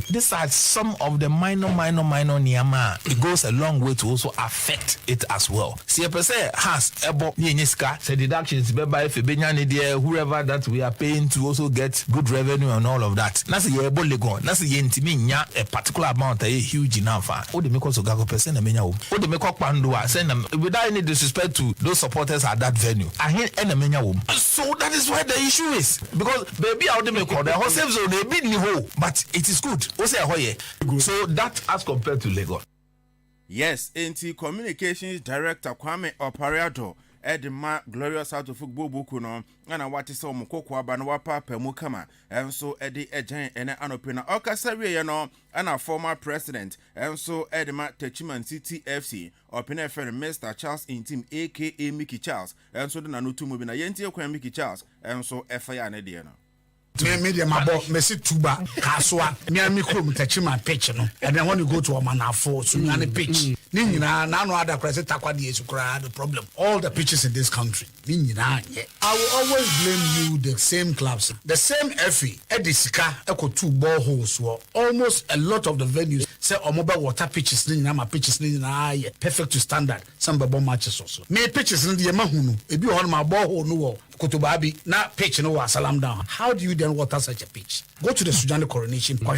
these are some of the minor niyama. It goes a long way to also affect it as well. See, a person has ebo niska say deductions by whoever that we are paying to also get good revenue and all of that. That's a Legon. That's a yentimi a particular amount a huge enough. What they make us go percent menya. What they make up pandua send them without any disrespect to those supporters at that venue. I hear any menya. So that is why the issue is because baby out they make all the whole save zone they be ni ho, but it is good. So that as compared to Legon. Yes, NT Communications Director Kwame Opare Edema Glorious Heart of Oak bobo no ana wate se omkoko aba no wapa pamu kama enso ede ejan ene anopena okasawie ye no ana former president enso Edema Techiman City FC opena friend Mr. Charles Intim aka Mickey Charles enso de nanotu mu bi na yentie kwa Mickey Charles enso efa ne de no media mabo mesi tuba kaswa miami krom Techiman pitch no and then when you go to Omanafo so miani pitch ni nyina na no other president takwade yesu kra the problem all the pitches in this country ni nyina I will always blame you the same clubs the same FE edisika eko two boreholes wo almost a lot of the venues say omoba water pitches ni nyina ma pitches ni nyina perfect to standard some babo matches also me pitches ni de mahunu ebi ho ma borehole no wo Kotobabi na pitch no was salam down. How do you then water such a pitch? Go to the Sujani Coronation, go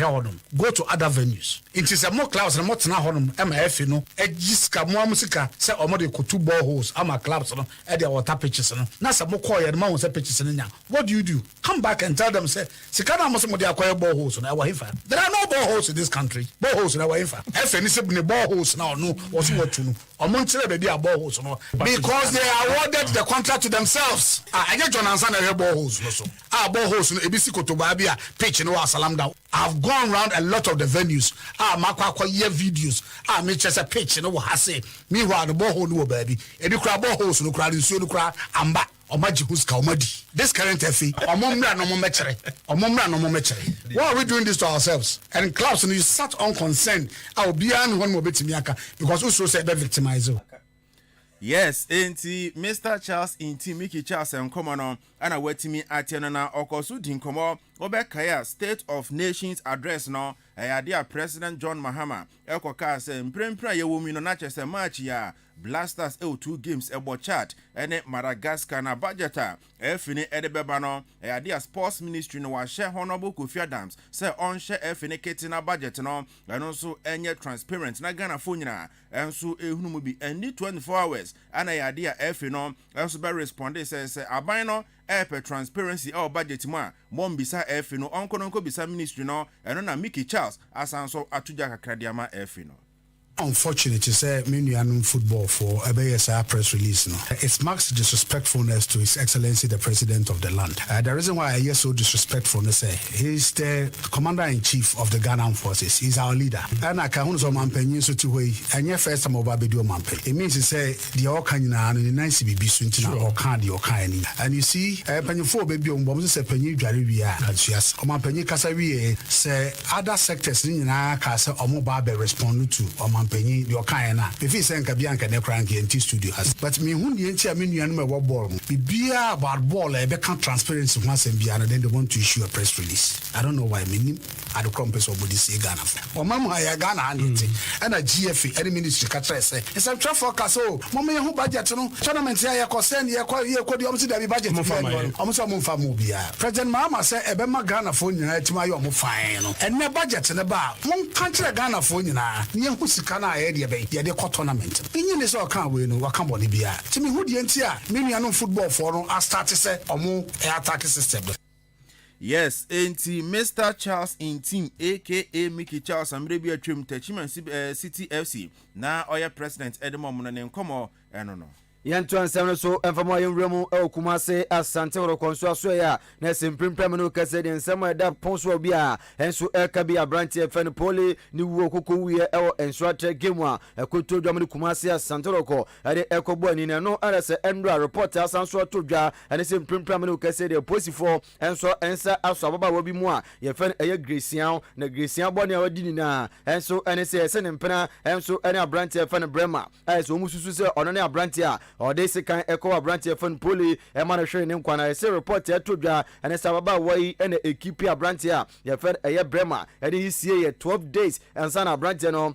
to other venues. It is a more clubs and more than MF, you know, a jiska more musica, say omode two boreholes, ama clubs, and their water pitches. Now some more quiet mounts and pitches in what do? Come back and tell them, say, Sikana must acquire boreholes on our hifa. There are no boreholes in this country, boreholes in our hifa. FNC boreholes now, no, what's what to know. Or Montreal, they are boreholes, because they awarded the contract to themselves. I John Ansan na boreholes no so. Boreholes no ebisi kotoba bia pitch no asalam down. I've gone around a lot of the venues. Makwa year videos. Me just a pitch no ha say. Meanwhile the borehole no baby. Ebi kra boreholes no kra nsuo no kra amba. Omaji huska omadi. This current FE, omomra no momechere. Why are we doing this to ourselves? And clubs, you sat unconcerned. I'll be on one more bit because also said be victimized. Yes, enti Mr. Charles inti Mickey Charles and common on and I wait me at Yanana Okosu Dinkomo Obekaya State of Nations address no dear President John Mahama Ekoka say Prempra ye woman no natches a match ya Blasters 2 games ebo chat ene Madagascar na budgeta efini edebeba no dear Sports Ministry no wa share Honorable Kofi Adams say on share efini ketina budget no and also enye transparent na Ghana phone nyina enso ehunu mu bi eni 24 hours ana ya dear efi no enso be respond say aban no per transparency or budget ma mom bisa efi no onko bisa ministry no eno na Mickey Charles asanso atuja kakradiama efi no. Unfortunate to say Minian football for a BSR press release. No, it marks disrespectfulness to His Excellency the President of the land. The reason why I hear so disrespectful is he's the Commander-in-Chief of the Ghana Forces. He's our leader. And I can't so mampenyin so to way. And your first time over bedo mampen. It means to say the Okanyina and the nice be suntina or candy or kind. And you see, penny four baby on bombs say penny jaribia. Yes, Commander Kasawi say other sectors in Casa or mobile respond to or penny your kind if he send Kabianka ne cranky and studio has but me who the entire menu and my ball be about ball a become transparency once and beyond then they want to issue a press release. I don't know why meaning at the compass of this Ghana or Mama Ghana and a GFA any ministry catch say it's a traffic so Mama who budget no tournament here concern here the opposite budget almost President Mama say Ebema Ghana phone to my fine and no budget in the bar one country Ghana phone near who's na area be de tournament inye ne so kan we no waka body bia timi hu de ntia me nuanom football for no a start say omo attack system. Yes, enti Mr. Charles Intim aka Mickey Charles amrebi atwem Tachiman City FC na oya president Edmond ne nkomo eno no Yanto ansem so enfamo yemremu Kumase Asante Rokonso so ya na semprempem no kase de nsem da ponso obi a enso elkabi abranti efen poli ni wo kokko wiye ewo ensuatre game a ekoto dwam ni Kumase Asante Roko ade ekobo ani no arase endra report asanso todwa ane semprempem no kase de posifo enso ensa aso ababa wo bi mu a ye fen eye Grecian na Grecian boni a wadi ni na enso ane se ne mpena enso ane abranti efen Brema aso mususu se ono ne abranti a Odesi kan eko abranti efon poli e ma na hwe ne nkwana ese report e todwa ene sababa wai ene equipe abranti a ye fer eye Brema ene hisie ye 12 days ensa na abranti no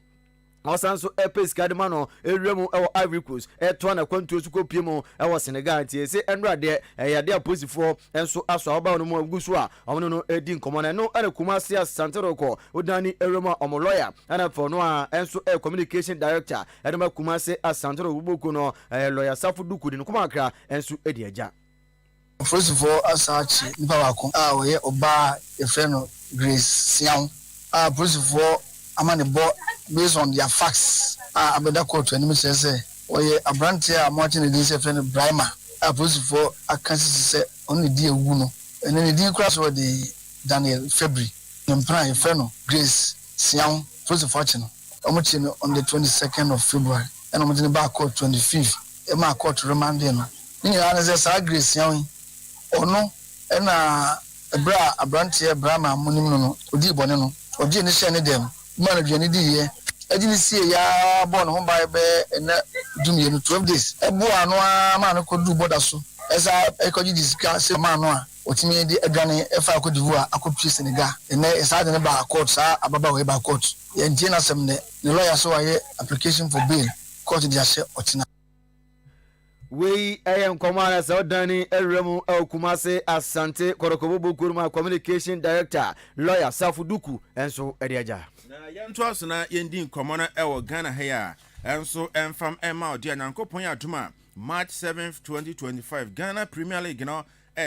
Osanso Epes Kadimano Eremu ewo Ivory Coast eto na kwantu osuko piemo ewo Senegal tie se enra de yade aposifo enso aso aba no mo agusu a omo no edi nkomo na no ene Kumase Asante Roko odani Eremu omo lawyer ana for no a enso communication director edema Kumase Asante Roko boko no lawyer Safu Duku de no kuma akra enso edi aja. First of all, asachi nipa wako oye oba efreno Grace Siam first of all amani bo based on their facts abeda court and me say oye abrantia amwati ne say friend Brima first of all akansi say only di ewu no and then di cross for the Daniel February mpran efreno Grace Siam first of all omochi no on the 22nd of February and omochi ba court 25th e ma court remand no ni ya say sa Grace Siam ono na ebra abrantia Brima munim no odi bone no odi ne share ne dem man dwani di ye agini sie ya bon ho ba be na dumie no 12 days ebo anu ma no kodu border so esa ekoji disika se ma no a otimi di adwane efa akodivu a akopie Senegal ene esa de ne ba court sa ababa we ba court ye ntie na sem ne lawyer so aye application for bail court di ase otina we ayem komana sa odani Eremu Kumase Asante Korokobo Kuruma communication director lawyer Safu Duku enso ediaja na yanto asona yendi nkomo na ewo Ghana heya enso enfam ema odi anyankopon Adwuma March 7th 2025 Ghana Premier League no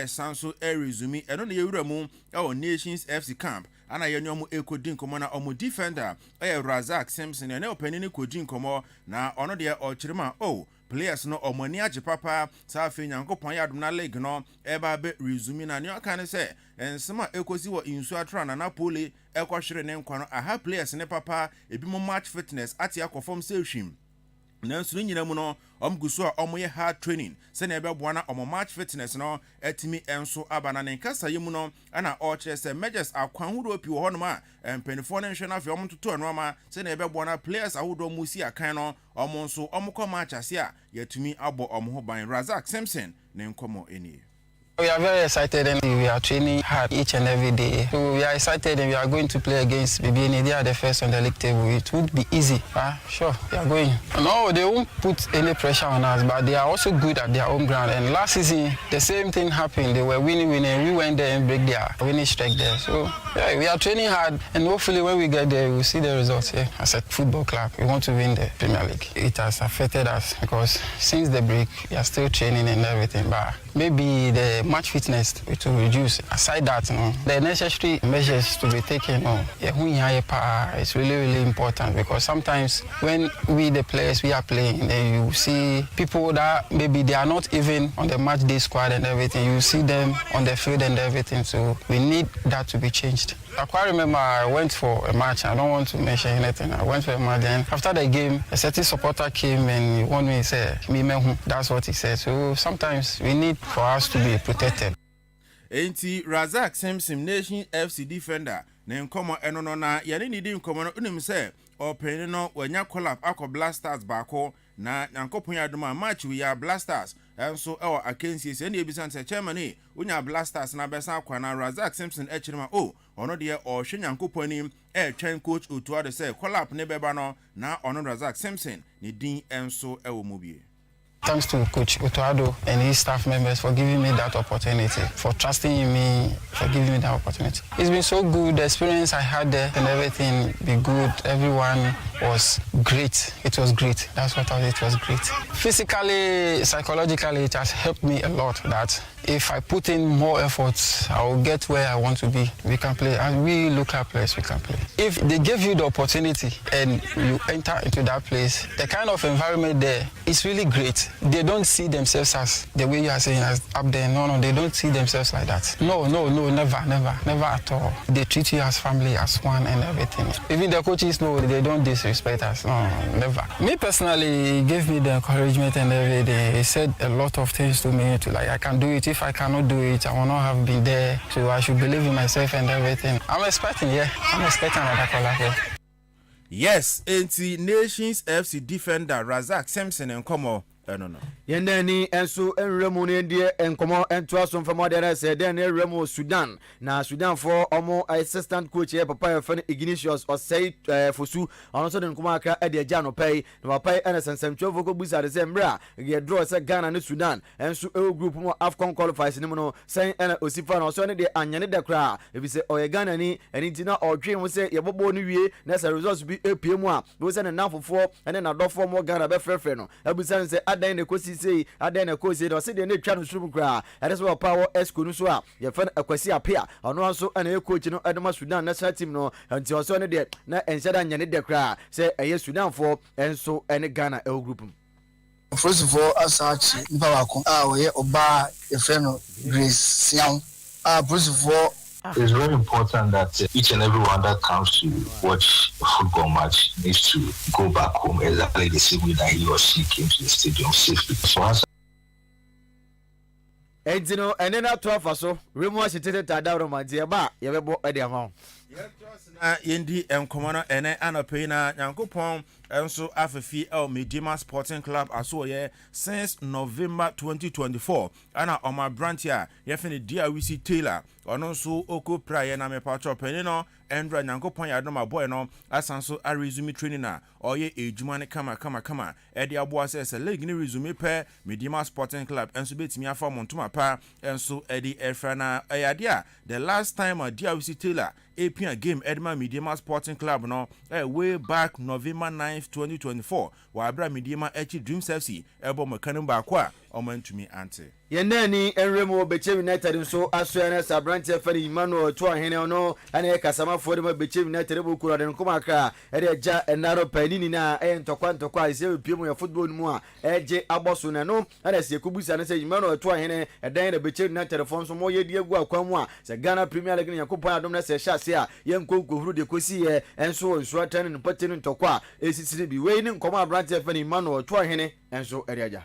san so resume eno na yewura mu Nations FC camp ana ye nyomo ekodin komo na omo defender Razak Simpson ene opanini kodin komo na ono de ochirima players no omani age papa sa afi Nyankopon ya adom na league no eba be resume na ne aka ne se ensema ekosi wo insu atra na Napoli ekohwere ne nkwa no aha players ne papa ebi mo match fitness ati akofom se hwim nanso nyina mu no omguso a omoye hard training se na ebe boa na omo match fitness no atimi enso abana ne nkasa yemu no ana ochire se measures akwan hudo opi wo hono ma empenifo ne nhwe na afi omtoto no ma se na ebe boa na players ahudo musi akan no omo nso omkọ match ase a yatumi abo omo ho ban Razak Simpson ne nkomo eni. We are very excited and we are training hard each and every day. So we are excited and we are going to play against BBN. They are the first on the league table. It would be easy. Sure, we are going. No, they won't put any pressure on us, but they are also good at their home ground. And last season, the same thing happened. They were winning. We went there and break their winning streak there. So yeah, we are training hard and hopefully when we get there, we'll see the results here. As a football club, we want to win the Premier League. It has affected us because since the break, we are still training and everything, but maybe the match fitness it will reduce. Aside that, the necessary measures to be taken, it's really important because sometimes when we the players we are playing, then you see people that maybe they are not even on the match day squad and everything. You see them on the field and everything. So we need that to be changed. I quite remember I went for a match. I don't want to mention anything. I went for a match, and after the game, a certain supporter came and he wanted me to say, that's what he said. So sometimes we need for us to be protected. Enti Razak Simpson Nation FC defender ne nkomo eno no na yane nidi nkomo no unim se openi no wanya collab akọ Blasters bako na Nyankopon ya doma match we are Blasters enso ewo akensi se na ebisan se chairman unya Blasters na besa akwa na Razak Simpson echirima ono de o hwe Nyankopon ni twen coach Otuade se collab ne beba no na ono Razak Simpson ne din enso ewo mobie. Thanks to Coach Otuado and his staff members for giving me that opportunity, for trusting in me, for giving me that opportunity. It's been so good. The experience I had there and everything be good. Everyone was great. It was great. That's what it was great. Physically, psychologically, it has helped me a lot that if I put in more efforts, I will get where I want to be. We can play. And we local players, we can play. If they give you the opportunity and you enter into that place, the kind of environment there is really great. They don't see themselves as the way you are saying as up there. No, they don't see themselves like that. No, never at all. They treat you as family, as one and everything. Even the coaches know they don't disrespect us. No, never. Me personally, he gave me the encouragement and everything. He said a lot of things to me to like, I can do it. If I cannot do it, I will not have been there. So I should believe in myself and everything. I'm expecting another call here. Yes, enti Nations FC defender Razak Simpson and Komo. No. Yendani enso enremu ne die enkomo ento aso mfamo de na se den enremu Sudan na Sudan for omo assistant coach e papa e fan Ignatius Osei Fosu ono so de nkomo aka e de agya no pai na papa e na sensemtwo voko busa de se mbra ye draw se Ghana ne Sudan enso e group mo AFCON qualifiers ni mo no sen na osifa na so ne de anyane de kra e bi se o Ghana ni eni ntina odwe mo se ye bobo no wie na se results bi epie mu a bo se ne nafofo ene na dofo mo Ghana be frefre no e bi se adan ne kosi say adan na kosi do se de ne twa no suru kra ade so power esco no so a ye fa akwasi apia ono anso ana e coach no edema Sudan national team no anti oso ne de na enshada nyane de kra se eye Sudan for enso ene Ghana e group. First of all, asachi nipa wako we oba e friend Grace Siam first of all, it's very important that each and everyone that comes to watch a football match needs to go back home exactly the same way that he or she came to the stadium safely. So as Enzino enena 12 so remu ashitete tadawro madzie ba yebebo ede ama na yendi enkomano ene anope na Nyankopon enso afefi el Medima Sporting Club aso ye since November 2024 ana oma branch ya yefene dia wisi Taylor ono nso oko praye na mepacho penino Endra Nyankopon ya doma boy no asanso a resume training na oye ejuma ne kama ede aboa se league ni resume pe Medima Sporting Club enso betimi afa montoma pa enso ede efra na ayade a the last time a dia wisi Taylor APN game Edma Medima Sporting Club no way back November 9th 2024 wa abra Medima Dreams FC ebo mekanim ba kwa ɔmantumi ante Yenani Enremo Beche United nso asoya Sabrante Fani Emmanuel to ahene no ane kasama for dem Beche United bu kura den kuma aka e ja enaro panini na ntokwa ise piem ya football mu a eje aboso na no ane se kubusa na se Emmanuel to ahene edan na Beche United fo nso mo ye die gu akwamu a se Ghana Premier League yakopon adom na se hya se a ye nkonkohuru de kosi ye enso nso atan no pateni ntokwa esisiri bi we ni nkoma Sabrante Fani Emmanuel to ahene enso ereja.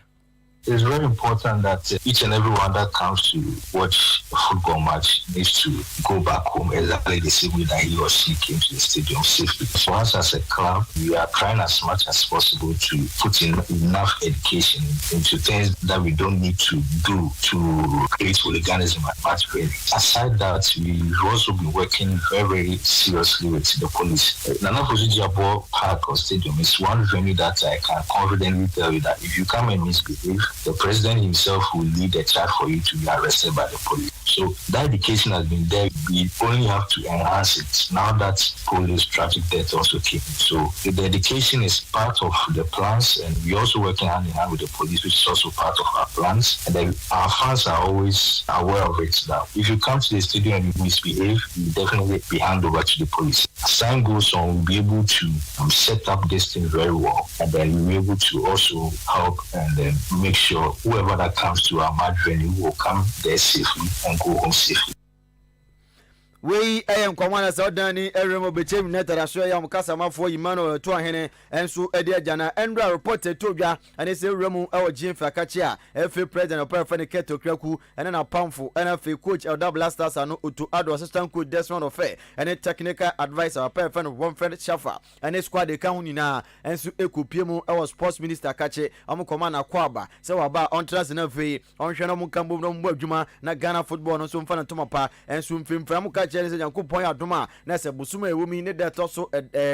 It's very important that each and everyone that comes to watch a football match needs to go back home exactly the same way that he or she came to the stadium safely. For us as a club, we are trying as much as possible to put in enough education into things that we don't need to do to create hooliganism at match play. Aside that, we've also been working very, very seriously with the police. Nana Fujijabo Park or Stadium is one venue that I can confidently tell you that if you come and misbehave, the president himself will lead a charge for you to be arrested by the police. So that education has been there. We only have to enhance it now that police traffic death also came. So the education is part of the plans, and we're also working hand in hand with the police, which is also part of our plans. And then our fans are always aware of it now. If you come to the stadium and you misbehave, you definitely be handed over to the police. As time goes on, we'll be able to set up this thing very well, and then we'll be able to also help and then make sure whoever that comes to our match venue will come there safely and go home safely. We am Commander Saudani, Eremo Bechem Neta, Australia, Mukasama for Emmanuel Tuahene, and so Edia Jana, Andra reported to ya, and it's a Remo, our Jim Fakachia, FA President of Perfect Keto Kraku, and then a poundful NFA coach, our double blasters, and to add assistant coach Desmond of Fair, and a technical advisor, Perfect of one friend Shafa, and a squad account now, and so Eku Piemo, our sports minister Kache, Amu Commander Kwaba, so about on trust and FA, on Shanamu Kambu, no Juma, na Ghana football, no soon fan Tomapa, and soon film from Jensen Adwuma na se busuma ewumi ne de toso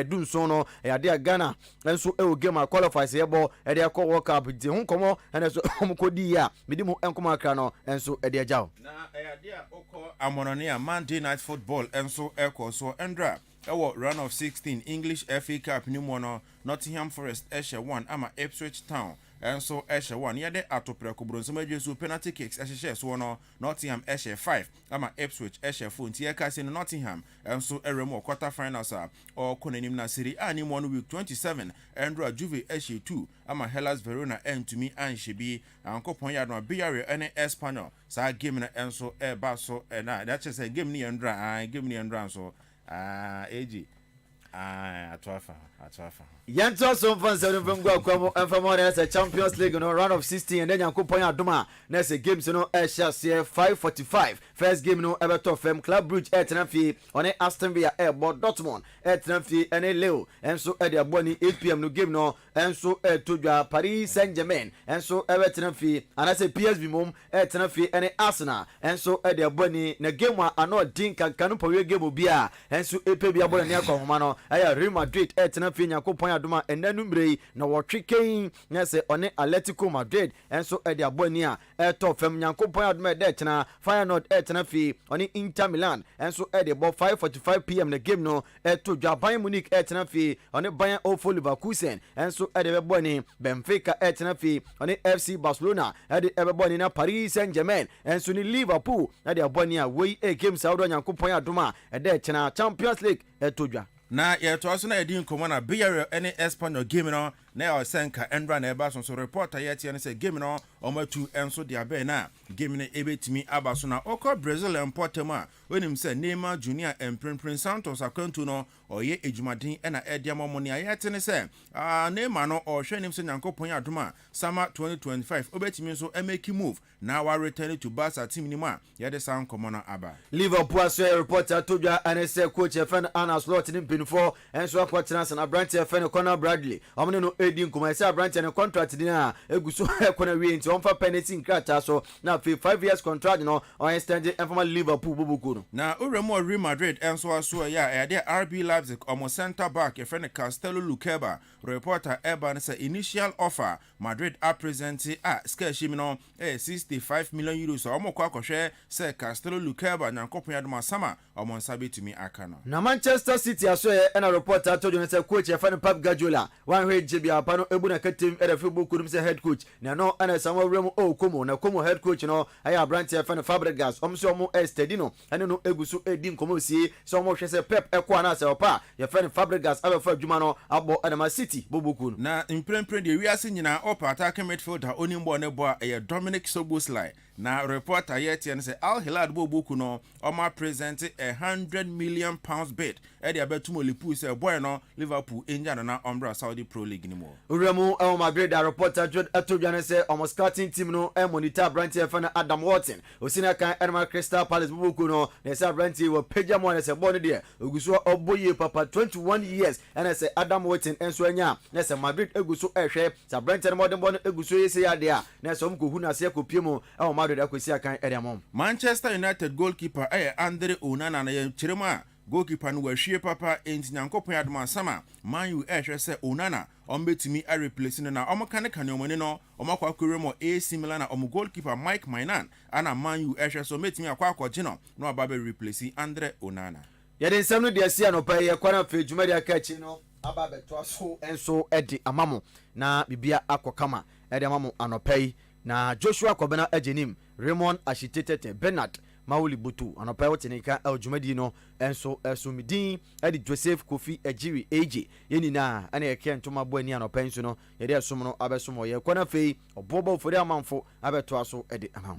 du nso no ya de Ghana enso e o game qualify se ebo e de akọ World Cup di hu komo ene so omkodi ya midimu enkomo akra no enso e de agyaw na ya de okọ amonone a Monday Night Football enso ekọ so endra ewo round of 16 English FA Cup ni mo no Nottingham Forest Eshe 1 ama Ipswich Town enso Eshe 1 ye de atopreko bronzoma jesu penalty kicks Eshe so no Nottingham Eshe 5 ama Ipswich Eshe 4 ntie ka se no Nottingham enso eremo quarter finals a o konanim na Serie A ni mo no week 27 Andra Juve Eshe 2 ama Hellas Verona entumi anshebi ankopon ya no Villarreal ene Espanyol sa game na enso eba so na that say game ni Andra game ni Andra so AG atwafa Yanto so fun se no go akwamo enfamo na se Champions League no round of 16 and then Yankopon Adwuma na se games no Asia 5:45 first game no Everton FM Club Brugge Etnafi on Aston Villa Airport Dortmund Etnafi and Leo enso e de aboni 8 PM no game no enso todwa Paris Saint-Germain enso Everton fi anase PSV mom Etnafi and Arsenal enso e de aboni na game ano din kankanu powe game obi a enso epe bi aboni na akwahoma no aya Real Madrid Etnafi Yankopon Adwuma enanumbrei na wotweken na se one Atletico Madrid enso e de aboni a top fam Yankopon Adwuma de tena Feyenoord tena fi on Inter Milan enso e de 5:45 PM na game no to Bayern Munich tena fi on Bayern of Leverkusen enso e de beboni Benfica tena fi on FC Barcelona e de beboni na Paris Saint-Germain enso ni Liverpool e de aboni a we game Saudi Yankopon Adwuma e de tena Champions League to na ye to aso na yedi nkomo na Villarreal ene Espanyol game no na o senka endra na eba so reporter yeti ne say game no omatu enso dia be na game ne ebetimi abaso na okọ Brazil importem a onim say Neymar Junior Prince Santos akwantu no oye ejumaden na ediamomo ne ayete ne say Neymar no o hwenim say Yankopon Adwuma summer 2025 obetimi nso make move na wa return to Barca team ni ma ye de san komo na aba Liverpool aso reporter todwa ane say coach Fan Anna Slot ni pinfo enso akwatena na Brant Fan Conor Bradley omne no edi nkoma say Brant ne contract din a eguso ekona wie nti onfa penalty nkrata so na 5 years contract no on extend informal Liverpool bubuku no na uremo Real Madrid enso aso ya de RB Leipzig omo center back efene Castello Lukeba reporter Eban say initial offer Madrid are present skeshim no 65 million euros omo kwa kohwe say Castello Lukeba Yankopon Adwuma sama omo nsabetumi aka no na Manchester City aso na reporter told you say coach efene Pep Guardiola wan hwe jibia Tia Pano Ebuna Katim Erefu Kurum say head coach. No ana Samuel Remo o Komo na Komo head coach no aya Brantia fan Fabregas omso Estedino ane no egusu edim komo sie so mo hwese Pep ekwa na se opa ye fan Fabregas abefa adwuma no abo Adama City boboku na imprempre de wiase nyina opa attack midfielder onimbo ne bo a Dominic Soboslai na reporter yet and say Al Hilal boboku no oma present £100 million bid e de abetumo Liverpool say boy no Liverpool inja na Umbra Saudi Pro League ni mo Uremu El Madrid reporter atodwane say almost scouting team no e monitor Brantia fan Adam Watson osina kan Erma Crystal Palace boboku no na say Brantia wo pagya mo na say boy no de oguso oboye papa 21 years and say Adam Watson enso anya na say Madrid eguso ehwe say Brantia no modern boy eguso yesi ya de a na say omkohu na say kopie mu e Madrid akosi akan Eriamom Manchester United goalkeeper Andre Onana na ye chirema goalkeeper no wahwie papa entinyankopon adoma sama Man U ehwe say Onana ombetimi a replace no na omokane kanomoni no omakwa kuremo AC Milan na goalkeeper Mike Mainan ana Man U ehwe so metimi akwa akwaje no ababe replace Andre Onana yede nsem no de asia no pa ye kwana fe dwuma de akachi no ababe to so enso edi amamo na bibia akokama edi amamo anopai na Joshua Kobena Ejenim Raymond Ashitete Bernard Mauli Butu anopai wotenika aljumadi no enso esumidin edi Joseph Kofi Ejiri AJ yenina ana yeke ntoma bo ani anopai nso no yede asom no abesom ye kwana fe obobo ofori amanfo abeto aso edi amamo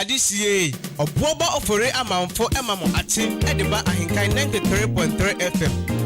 Adisiye obuoba ofore amanfo emamo ate Ediba Ahenkan 93.3 FM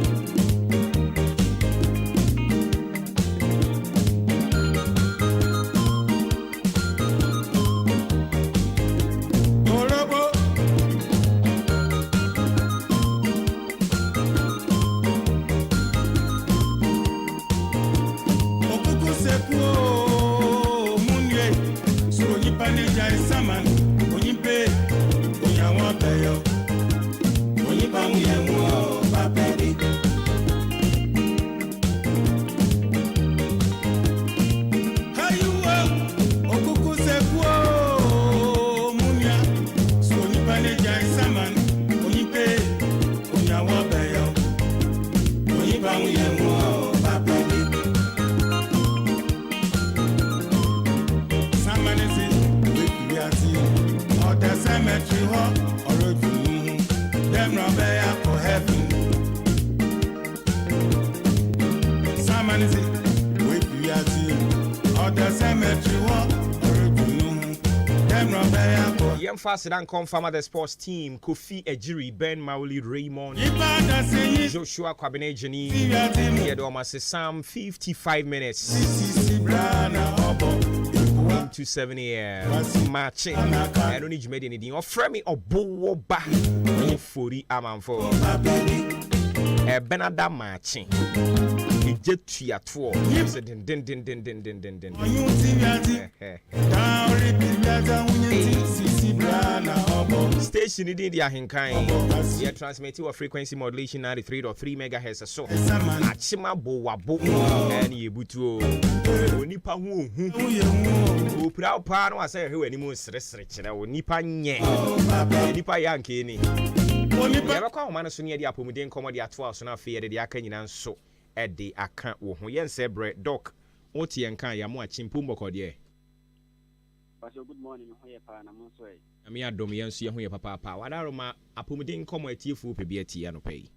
Onyipa mu ye mu o, Papa Yem fast and confirm the sports team Kofi Ejiri, Ben Mauli, Raymond, Joshua Kwabene Jenny, Yedomase Sam 55 minutes into 7 a.m. matching. I don't need to make anything. Or Fremi or Boba 40 Amanfo. Benada matching. Jet to your tour. Station in India Hinkai. Yeah, transmitting of frequency modulation 93.3 megahertz or so. Achima Boabo and Yebutu. Nipa who proud pan was a who any most restriction. Nipa nye. Nipa Yankee. Never call Manasunia the Apomidin comedy at 12 so now fear the Akan so. Eddie account wo ho yen se bre doc oti yen kan ya mo achimpumbo kodie. Good morning ho ye pa na mo so e. Ami adom yen so ye ho ye papa pa wadaro ma apomidin komo atiefu pebi atie no pai.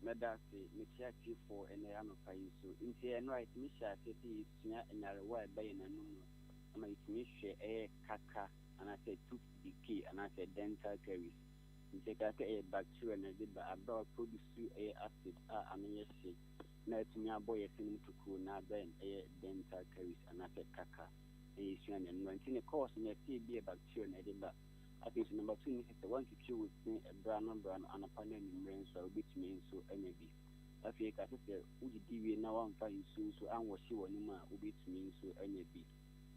Meda se me tia tifo ene ya no pai so nti en right me sha se ti sua enare wa e baye nanu ama itimi hwe kaka ana se tooth decay ana se dental caries. Ntekake bacteria na diba about produce acid amiyesi na etumi aboye sinu tuku na ben dental caries and affect kaka issue and no cause na TB bacteria na diba. I think number 2 is the one to chew with a brown and a panel membrane so which means so energy. I feel like I said uji diwi na one fine so and washi wanima which means so energy.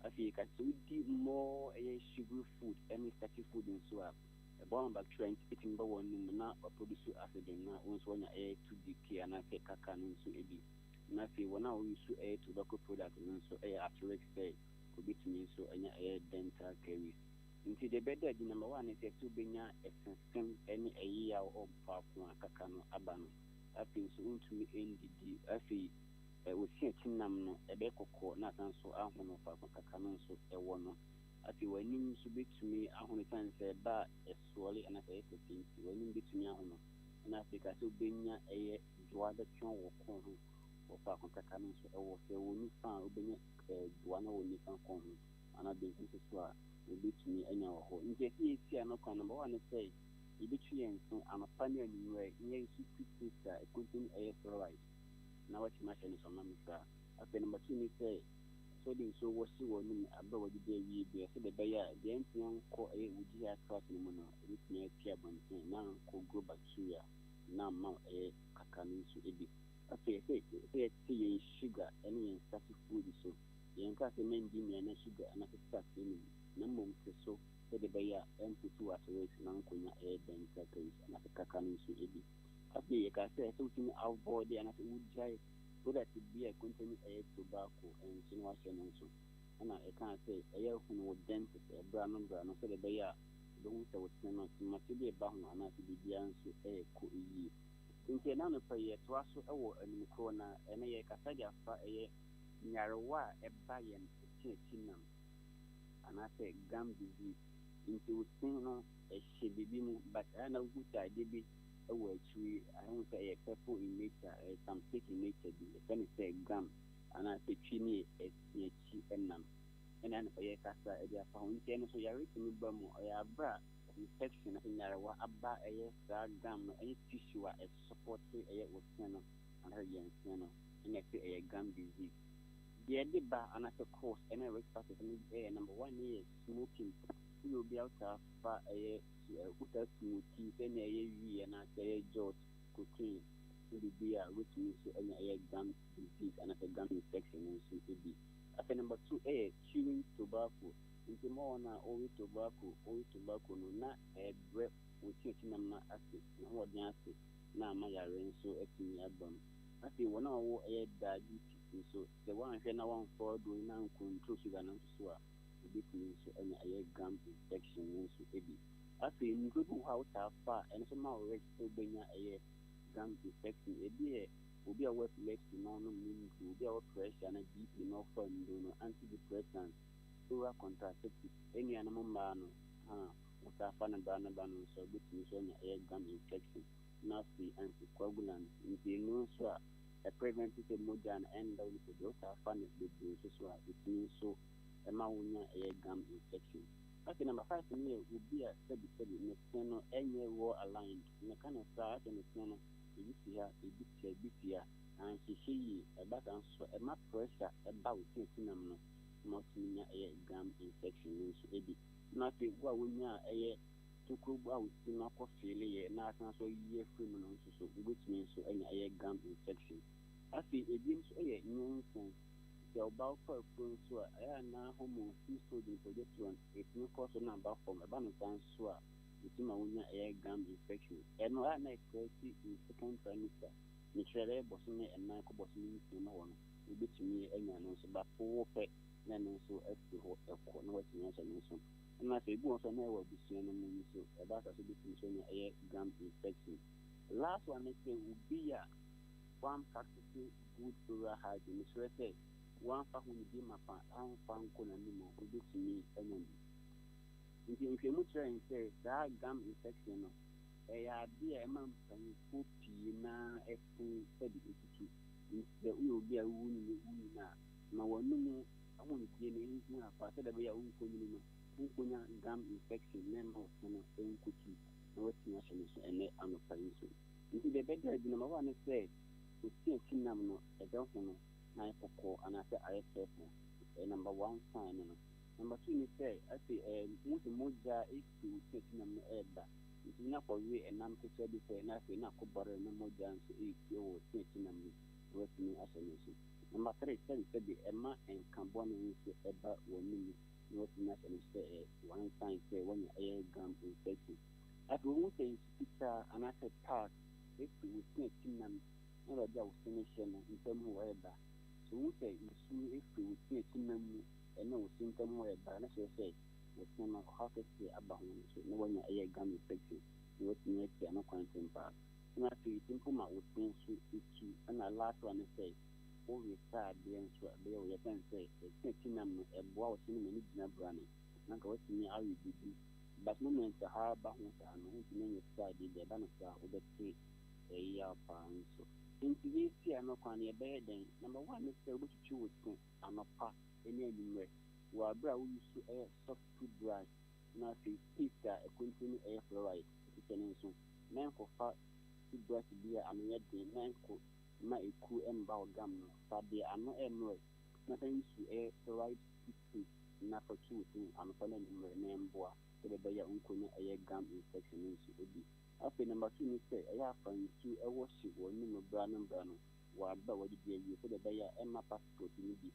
I feel like I do more sugar food any fatty food and so up. A bomb bacteria eating the one na or produce acid na once one air to decay and I take cacan so ebi. Nothing when I use tobacco product and so at risk say could be to me so any dental caries. Into the better the number 1 is a two benya a system any a year or parkwa cacano abano. I think so to me in the FE we see a tinam a beco not so I don't know cacano so a one. At the when you submit to me, I want to say, but a swally and a thing when you get to me, and I think I should be near a Duada Chon or Con or Park on Cacanos or say, when you found Duana or Nissan Con, and I've been to Swa, will be to me any hour. In case you see, I'm not number 1 and say, you be trained, so I'm a funny anyway, near you sister, a cooking air fluoride. Now, what's my sense on Mamma? After number 2, you say, so the so was so on about the day we be so the bayer the young call a would you have trust in mono with me carbon now could grow bacteria now mount a cacanin so ebi. Okay, say sugar any fatty food so the encash men dimmy and sugar and a start in number so the bayer empty to at rate now could a dental case and a cacanin so ebi. Okay, you can say something out body and I would try. So that it be a continue tobacco and sinuation and so. And I can't say a year who would dentist a brown and so the bayer don't say what's not much to be about and I to be the answer a cool ye. In the none of a year to us and corner and a casadia for a narrow a bayan chinam. And I say gum disease into single a shibibino, but I know good idea. Tree, I don't say a purple in nature, some thick in nature, when it's a gum, and I say chini, a chi and num. And then a cassa, a found so you're written bum or a bra, infection in Yarawa, abba, a gum, any tissue, a support a was piano, and her young piano, and a gum disease. The Ediba, and as a course, and a risk factor, number 1 is smoking. You will be out of a uta smoothie, any a and I say George cooking to be a which means any gum disease and a gum infection and so to be. After number 2, chewing tobacco. Into more on old tobacco, no not a breath with chitinum acid, no acid. Now my arrange so at me album. I think 1 hour a diabetes, so the one here now for doing now control sugar and so. So any gum infection and so ebi. I feel you could how far and somehow rest to bring a gum infection. Ebi will be a work less to normal meaning to be our pressure and a deep enough for antidepressants, oral contraceptives, any animal man, with a fan and banana so which is only a gum infection, nasty anticoagulant, in the no prevent the modern and the those are funny so it means so a maunya a gum infection. Okay, number 5 to me would be a steady no any war aligned in the kind of start and it's no a bit here and she a back and so a map pressure about cinnamon not mean a gum infection means a not what we are a to cook out in a coffee, not so year criminal, so which means so any a gum infection. I see it means a nonsense. The about for so I am now home few students for this one. If you cost a number from a banner so it's my a gum infection. And I make crazy in second trimester. Michelle Bossini and Michael Bossini, you know, will be to me any announce about 4 pet, then also as to what a corner was in answer. And I say, go on, will be seen so about a bit a gum infection. Last one I say would be a one practicing good oral hygiene. So I say, one for whom you my fan, I'm found Conanimo, who did to me, and if you try and say that gum infection, a idea a man can put na a full study the will be a wound now. No one knew I won't get anything apart of a wound gum infection, member of same cookie, no national and I'm a price. You see, the better number one is said, we see a cinnamon, a dozen, 9 for call, and I say I careful. Number 1 sign. Number 2 is say, I say, most moja is to take them air. It's enough for you and I'm to say, and I say, not to borrow no more than to eat your taking them with me as a nation. Number 3 said the Emma and Cambona is about 1 minute. Not national say, one sign say, 1 air gum infection. As we won't say, picture and I said, part, if we snake them, never doubt finishing in terms of weather. So we say, if we snake them. No symptom where Barnes say, with some of half a day about no one a gum infection, what makes no quantum part. Not to simple with things and a last one say, all we start the answer, they will then say, taking them a bow cinnamon in a brownie. Not what me I will be, but no means a hard balance and who many study the banner with the tree a year pound. So, in this year, no quan a bed, number 1 is the which you would think I'm a part. Any anywhere, while brow used to air soft food dry, now see pizza a continue air fluoride, it's an insult. Man for fat, food dry to be a amyadi, man cook, my cool and bow gum, but they are no anyway. Nothing used to air fluoride, not for 2 I'm following name boa, to the bay uncle a gum infection would be. After number 2 is say, I have found 2 hours or no brown and brown, while bow would be you for the bay and my passport in the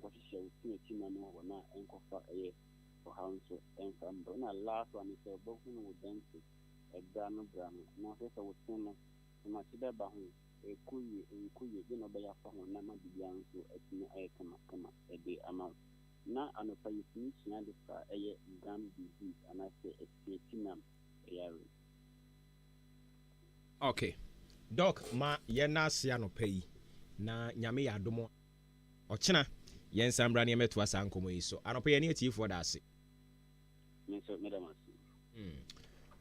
what shall see a cinnamon or not and for for hounds and from the last one is a broken with dentist, a brown, not as I was saying, much better a coolie and coolie, you know, by a phone, Nama begins to a come a day amount. Now, I'm a place a gum disease, and I say a cinnamon. Okay, Doc, ma yena siano pay na nyame ya domo. Ochina. Yen sambra ne meto asa nkomo yi so anope ye ne atiefo da ase so madam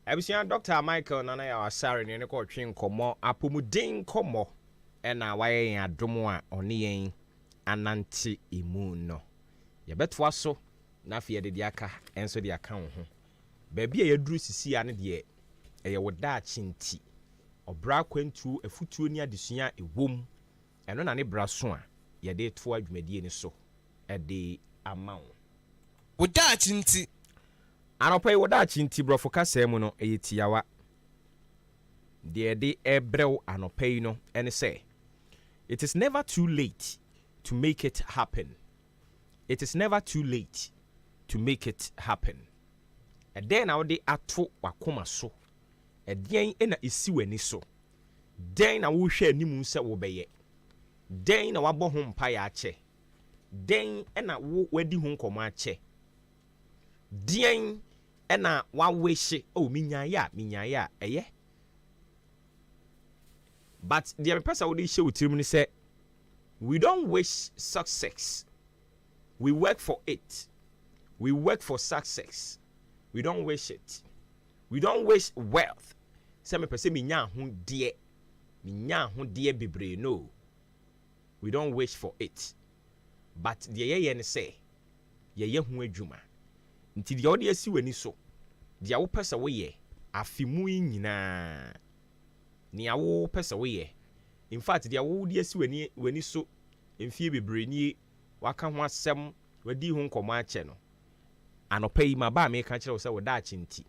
Abisia Dr. Michael nana ya wasare ne ko twe nkomo apomuden komo e na waye yen adomo a one yen anante emu no ye beto aso na afie de aka enso de aka wo ho ba bia ye duru sisi ya ne de ye woda achinti obra kwantu afutuo ni adesua ewom eno na ne braso a ye de to adwumadie ni so the amount. Would that chinti? I don't pay what that chinti bro for Casemuno a tiawa. Dear de ebrel and pay no and say it is never too late to make it happen. It is never too late to make it happen. And then I would ato wakoma so. A den ena isiwe so. Den I will share ni munsa wobeye. Den I wabo home paya che. Den ena wo wadi ho nkoma ache den ena wa wehye o minyaya eye but the person would show to me say we don't wish success, we work for it. We work for success, we don't wish it. We don't wish wealth. Say me person minya ho de bebre no we don't wish for it, but the ye ne say ye hu adwuma nti de odi asi wani so de awo pesa wo ye afimu nyina ni awo pesa wo ye in fact de awo di asi wani so mfie bebre ni waka ho asem wadi hu nkomo ache no anopa yi ma ba me ka kire wo se wo da ache nti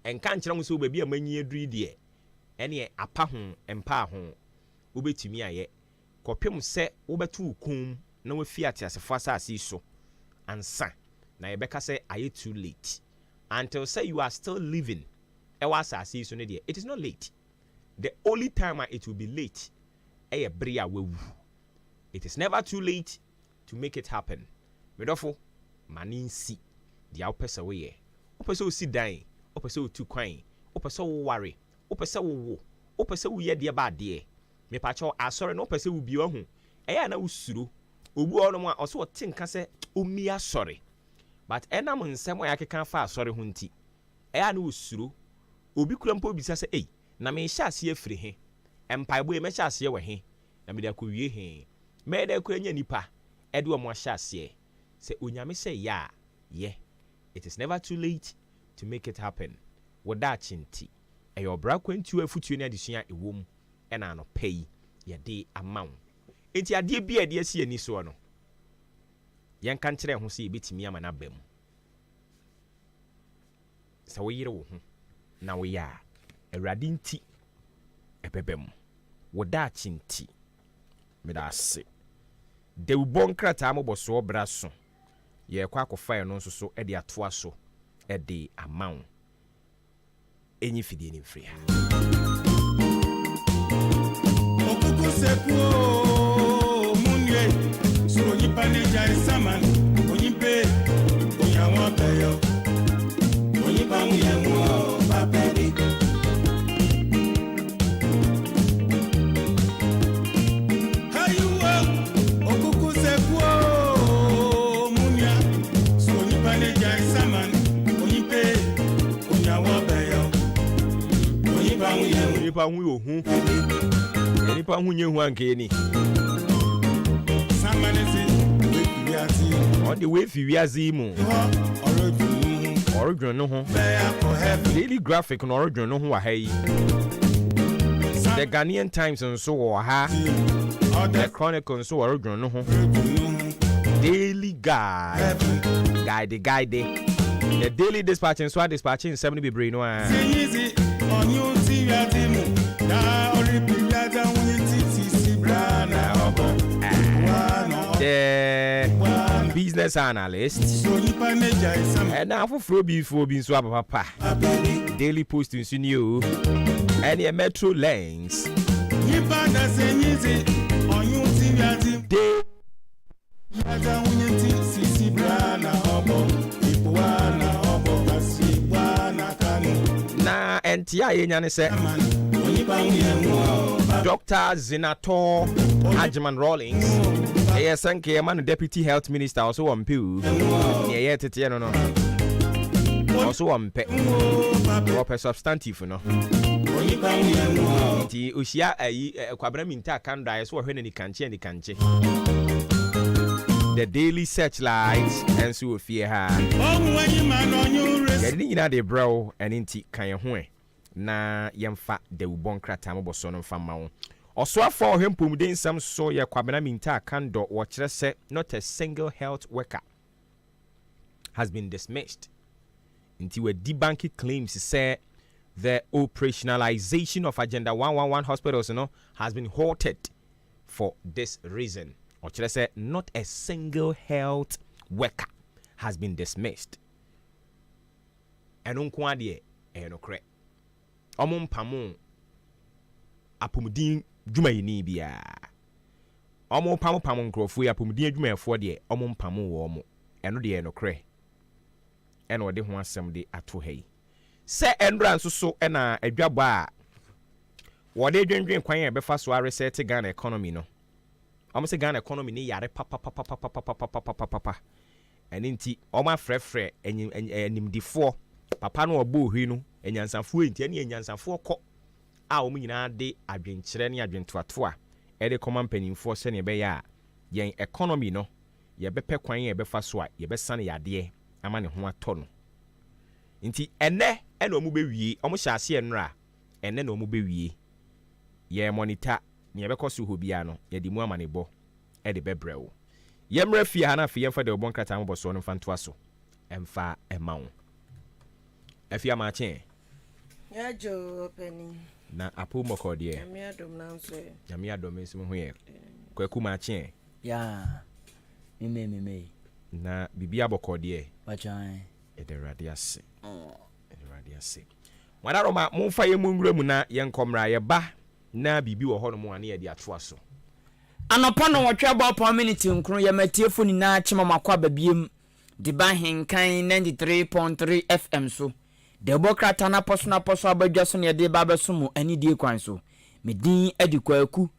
enka nkire wo se wo baby amanyi aduri de ene apa ho empa ho wo betumi aye kopem se wo betu kum na wo fi atiasefo asase so ansa na yebeka say are too late until say you are still living ewa asase so ne de it is not late. The only time it will be late bria wewu. It is never too late to make it happen. Medofo manin si dia opesa we ye opesa o si dan opesa o tu kwan opesa wo ware opesa wo opesa wo ye de ba de me pa cho asore no opesa wo bi ohu eya na usuro obu ono mu a oso tinka se omi asore but enam nsem ya keka fa asore ho nti eya na usuro obi kura mpo bisa se na me hya ase afiri he empaibo e me hya ase we he na me da ko wie he me da ko nya nipa ede o mo hya ase se onyame se ya ye it is never too late to make it happen woda chinti eyo bra kwantu afutu na adesua ewom ena no pay ye de amaw enti ade bia de asi ani so no yen kan kire ho se e betimi ama na bam se wo yire wo ho na wo ya awrade nti ebebem woda chinti medase de ubon krata amboso braso ye kwa akofa no nso so e de atoa so e de amaw enyi fidie ni mfria okuku sepuo munye so nipa ne jai saman onyipe onyawo peyo onyipa muyamu papebi hayuwa okuku sepuo munya so nipa ne jai saman onyipe onyawo peyo onyipa muyamu nipa hu ohun nipa hu nye hu anke ni on the way fi wiazi mu origin no ho daily graphic no origin no ho wa hayi the Ghanaian Times nso wo ha the Chronicle nso origin no ho daily guide the daily dispatch so dispatching 70 be no a the business analyst and now for before being so papa daily post in new and a metro lanes na entia yenyane se Dr. Zinator Ajman Rawlings sanke man deputy health minister also on pew yeah tete no also on pe proper substantive no ti osia ayi kwabra minta kanda so hwe ni kanche the daily searchlight and so fear ha yedi nyina de bro aninti kan ho na yemfa de ubon krata moboso no mfa mawo Oswafo hempumden sam so ye kwabena minta kando wo kire se not a single health worker has been dismissed. Until we debunking claims say the operationalization of Agenda 111 hospitals has been halted for this reason. Or kire se not a single health worker has been dismissed. Enonko ade enokre. Omompamu apumudin Jumayini bia omo pam nkrofo ya pomudin adwumayefo de omo mpam wo omo eno de enokre eno de ho asem de ato hai se endra nso so na adwabo a wo de dwendwen kwan ya befa so reset Ghana economy no omo se Ghana economy ni yare papa eninti omo afrefre enimdifo papa no obo hwi no enyansafo enti ene enyansafo kɔ a wo nyina de adwenkyerɛ ne adwentoatoa ɛde kɔma mpanimfoɔ sɛnea ɛbɛyɛ a yɛn economy no yɛbɛpɛ kwan yɛbɛfa so a yɛbɛsane yadeɛ ama ne ho atɔ no nti ɛnɛ ɛna ɔmo bɛwie ɔmo hyɛ aseɛ nnora ɛnɛ na ɔmo bɛwie yɛ monitor ne yɛbɛkɔ so hɔ biara no yɛde mu ama ne bɔ ɛde bɛbrɛ wo yɛmmra fie ha na afei yɛmfa de ɔbɔ nkrataa mobɔsoɔ no mfa ntoa so ɛmfa ɛma wo afie amaakye yɛgyo pani na apo mmɔkɔ deɛ nyame adom nso ho yɛ kwaku maakye meme na biribi abɔkɔ deɛ bachan ɛde awurade ase wadaroma momfa yɛ mu nwura mu na yɛnkɔmmra yɛba na biribi wɔ hɔ no mu a ne yɛde atoa so anɔpa no wɔtwa bɔ pɔ minute nkro yɛmatiefo nyinaa kyema makɔ ababiem de ba henkan 93.3 FM so de bɔ krata na pɔso abadwa so ne yɛde ba bɛso mu ani die kwan so medin adi kwaku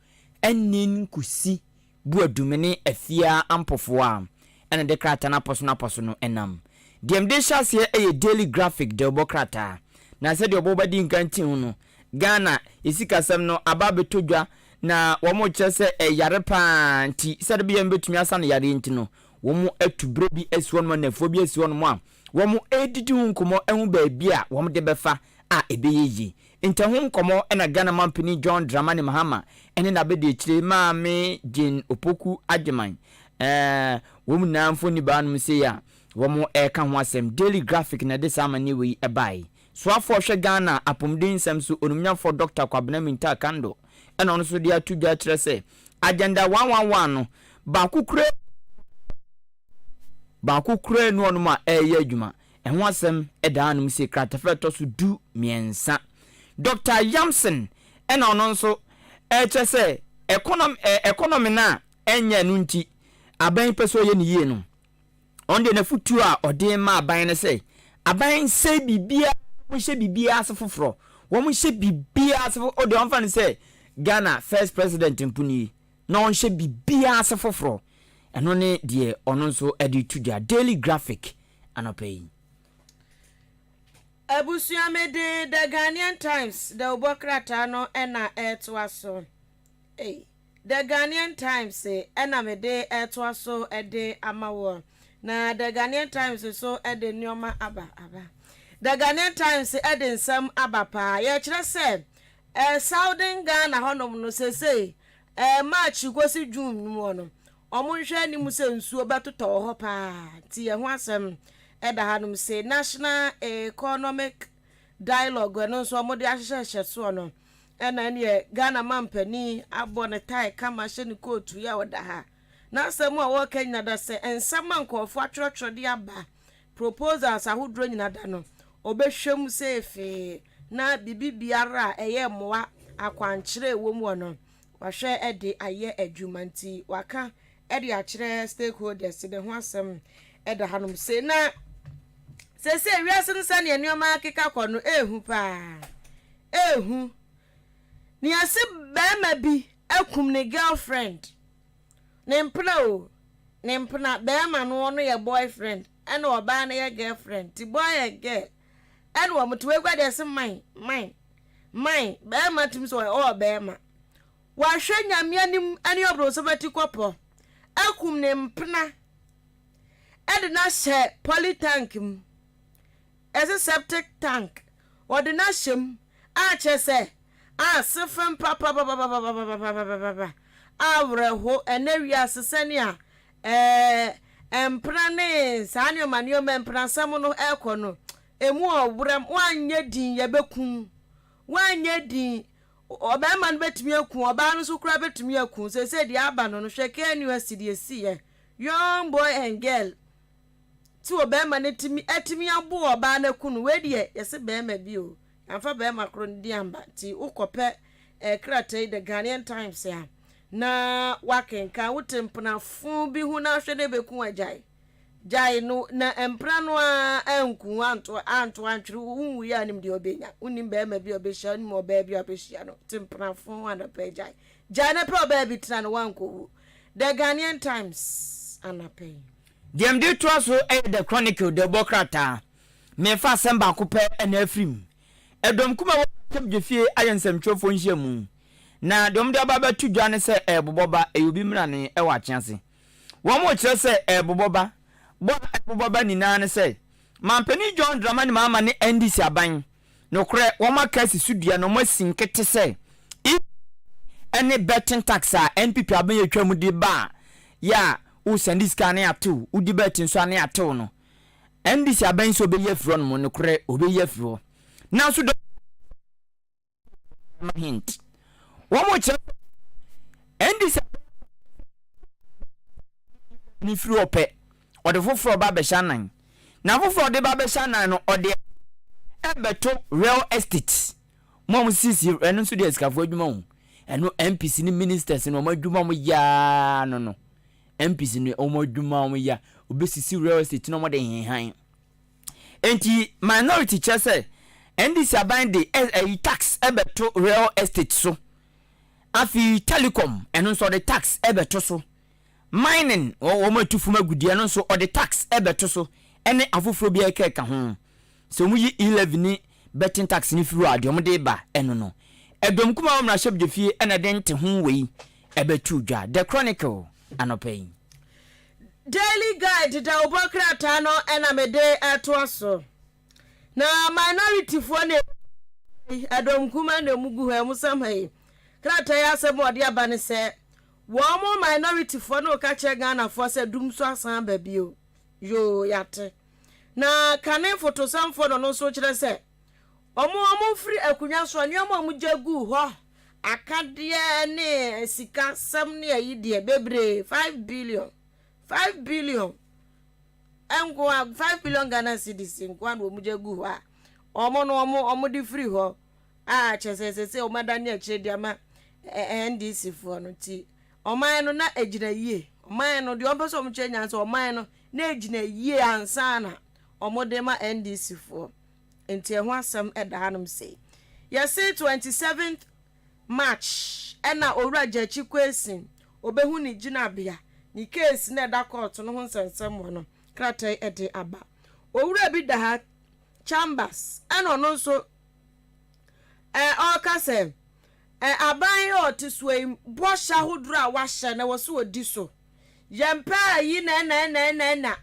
ɛnin kusi bu adumene afia ampofoɔ a ɛna de krata na pɔso no ɛnam deɛm de hyɛseɛ ɛyɛ daily graphic de bɔ krata na sɛ deɛ ɔbɔ bɛdi nkanti ho no Ghana esikasɛm no aba beto dwa na wɔn kyerɛ sɛ ɛyare paa nti sɛ de bi yɛn betumi asa no yare nti no wɔn atubre bi asiwɔ no na afɔ bi asiwɔ no a wɔn edidi ho nkɔmɔ ɛho baabi a wɔn de bɛfa a ɛbɛyɛ yie nti ho nkɔmɔ ɛna Ghana mampani John Dramani Mahama ɛne na bɛde akyire maame Jane Opoku Agyeman wɔn nyinaa mfoni baa no sɛ ya wɔn ɛka ho asɛm daily graphic na de saa amane wei ɛbae so afɔ hwɛ Ghana apomden nsɛm so onumnyafo Dr. Kwabena Minta Kando ɛna ɔno so de atu dwa kyerɛ sɛ agenda 111 no baako kure no ɔnom a ɛyɛ adwuma ɛho asɛm ɛdaa nom sɛ kratafa ɛtɔ so du miɛnsa Dr. Yamson ɛna ɔno nso ɛkyerɛ sɛ economy na ɛnyɛ no nti aban pɛ so yɛ ne yie no ɔno de nafutuo a ɔde ma aban no sɛ aban sɛ bibia mo hyɛ bibia ase foforɔ wɔn hyɛ bibia ase foforɔ ɔde ɔmfa no sɛ Ghana first president mpuni na on hye bibia ase foforo eno ne de ono nso edi tudwa daily graphic anopai Abusuamede the Ghanaian Times the obokrata no ena etwaso the Ghanaian Times ena mede etwaso ede amawo na the Ghanaian Times so ede nyoma aba the Ghanaian Times ede nsam aba pa ye kire se Southern Ghana honom no sese March gosi June no no omonhwe ni mu se nsuo betoto ho pa ti ye ho asem eda hanom se National Economic Dialogue no so omode ahyehye so no ena ne Ghana mampani abone tai kama hye ne kotu ya oda ha na asem a wo Kenya da se ensama nkofo atwerɛtwerɛ de aba proposals ahodro nyina da no obehwem se efe na bibi biara eye moa akwankyere wo mu no wahwe ede aye adwuma nti waka ede akyere stakeholders de ho asem ede hanom se na se wiase no sane anuoma akeka kɔ no ehu pa ehu ni ase bema bi akum ne girlfriend ne mpna bema no no ye boyfriend ene oba na ye girlfriend ti boy and girl and wo mtu we gwade se mine bema tim so o bema wa hwe nyame anim ani obro so bati kopo akum ne mpna ede na hye polytank m ese septic tank ode na hyem a chese a sefem papa awreho enewi asesane a empra ne sanyo manyo empra sam no ekono emu obrem wanye din yebekun wanye din obema no betumi akun oba no so kura betumi akun se di aba no hweke anniversary esi ye young boy and girl ti obema ne atimi abo oba na kunu we de yese bema bi o amfa bema kro ndi amba ti ukope krata the Ghanaian Times ya na wakenka wutempna fu bi hu na hwe ne bekun ajai no na empra no a enku anto antwere wu ya nim de obenya unim bema bi obehia nim oba bi obehia no tempna fu ana pe jai na pe oba bi tira no wanko the Ghanaian Times anape dem de to so the Chronicle the bokrata me fa semba ko pe na afrim edom kuma wo tebje fie ayensem twofo nhia mu na dom de baba tu dwane se eboboba eyobi mra ne e wa chiase wo mo kire se eboboba eboboba ni na ne se mampani John Dramani mama ne NDC aban no kure wo makasi sudua no mo sinkete se any betting tax a NPP aban yetwa mu de ba ya u send scan ne ato u di betting so ane ato no NDC aban so be yefro no no kure obe yefro na so do hint wo mo kire NDC ni firi ope ode foforo ba be shanan na foforo de ba be shanan no ode ebeto real estate mom sisi enu so de escafo adwuma hu enu MPC ni ministers no madwuma mo ya no MPC ni o madwuma mo ya obesisi real estate no mo de henhan enti minority chese NDC aban de tax ebeto real estate so afi telecom enu so de tax ebeto so mining o ma tufu magudie no so o de tax ebeto so ene afoforo bia ka ho so mu yi 11 ni betting tax ni firu ade om de ba eno no edom kuma omra shebje fie ene de nte ho wei ebetu dwa the chronicle anopay daily guide da obokrata no ena mede eto so na minority fo ne edom kuma na mugu ha musamai krata ya asem ode aba ne se wo mo minority fo no ka che Ghana fo se dum so asan ba bio yo yate na kane fotosamfo no so kire se omo free akunya so ne omo jagu ho akade ne sika sam ne ayide bebre 5 billion engo 5 billion Ghana cedis nkwa no omo jagu ho a omo no omo di free ho a chesese o madani a chire dia ma NDC fo no ti oman no na ejina yie oman no de omo so mo chenya so oman no na ejina yie ansana omodema NDC for enti ehwo asem edahanum say yes 27th March ena owura jachi kwesin obehu ni gina bia ni case na da court no ho nsensem no kratai ede aba owura bi da ha chambers ena no so okase aban yo tiswe bosha hodura wa hye na wo so odi so yempa yi na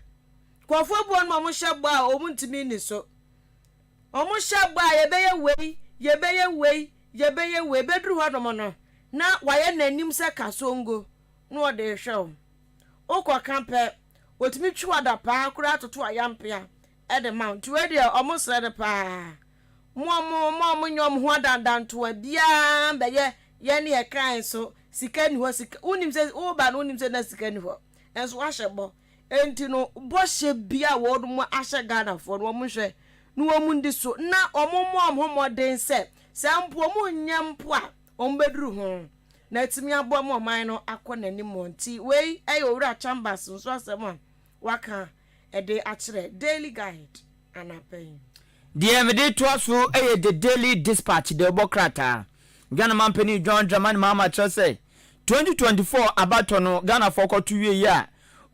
kwafo bon mo hyegba a omuntimi ni so omu hyegba yebeye wei bedru ho no na waye nanim se kasongo no ode hwe okwa kampe otimi twada pa kura toto ayampia e de mount we de omu sre pa mo nyom ho dandan to bia beye ye ne kan so sika ni ho sika unim se o ba no unim se na sika ni ho enso ahyebo enti no boshe bia wodum ahye Ghana for no mohwe no omundi so na omomden se sampo mu nyampo a ombedru ho na timi abo mo man no akona ni monti wei owura chambers nso asem waka ede akire daily guide anapen the emede to aso the daily dispatch the bokrata Ghana mampani John Dramani mama say 2024 abato no Ghana fokotu wie ya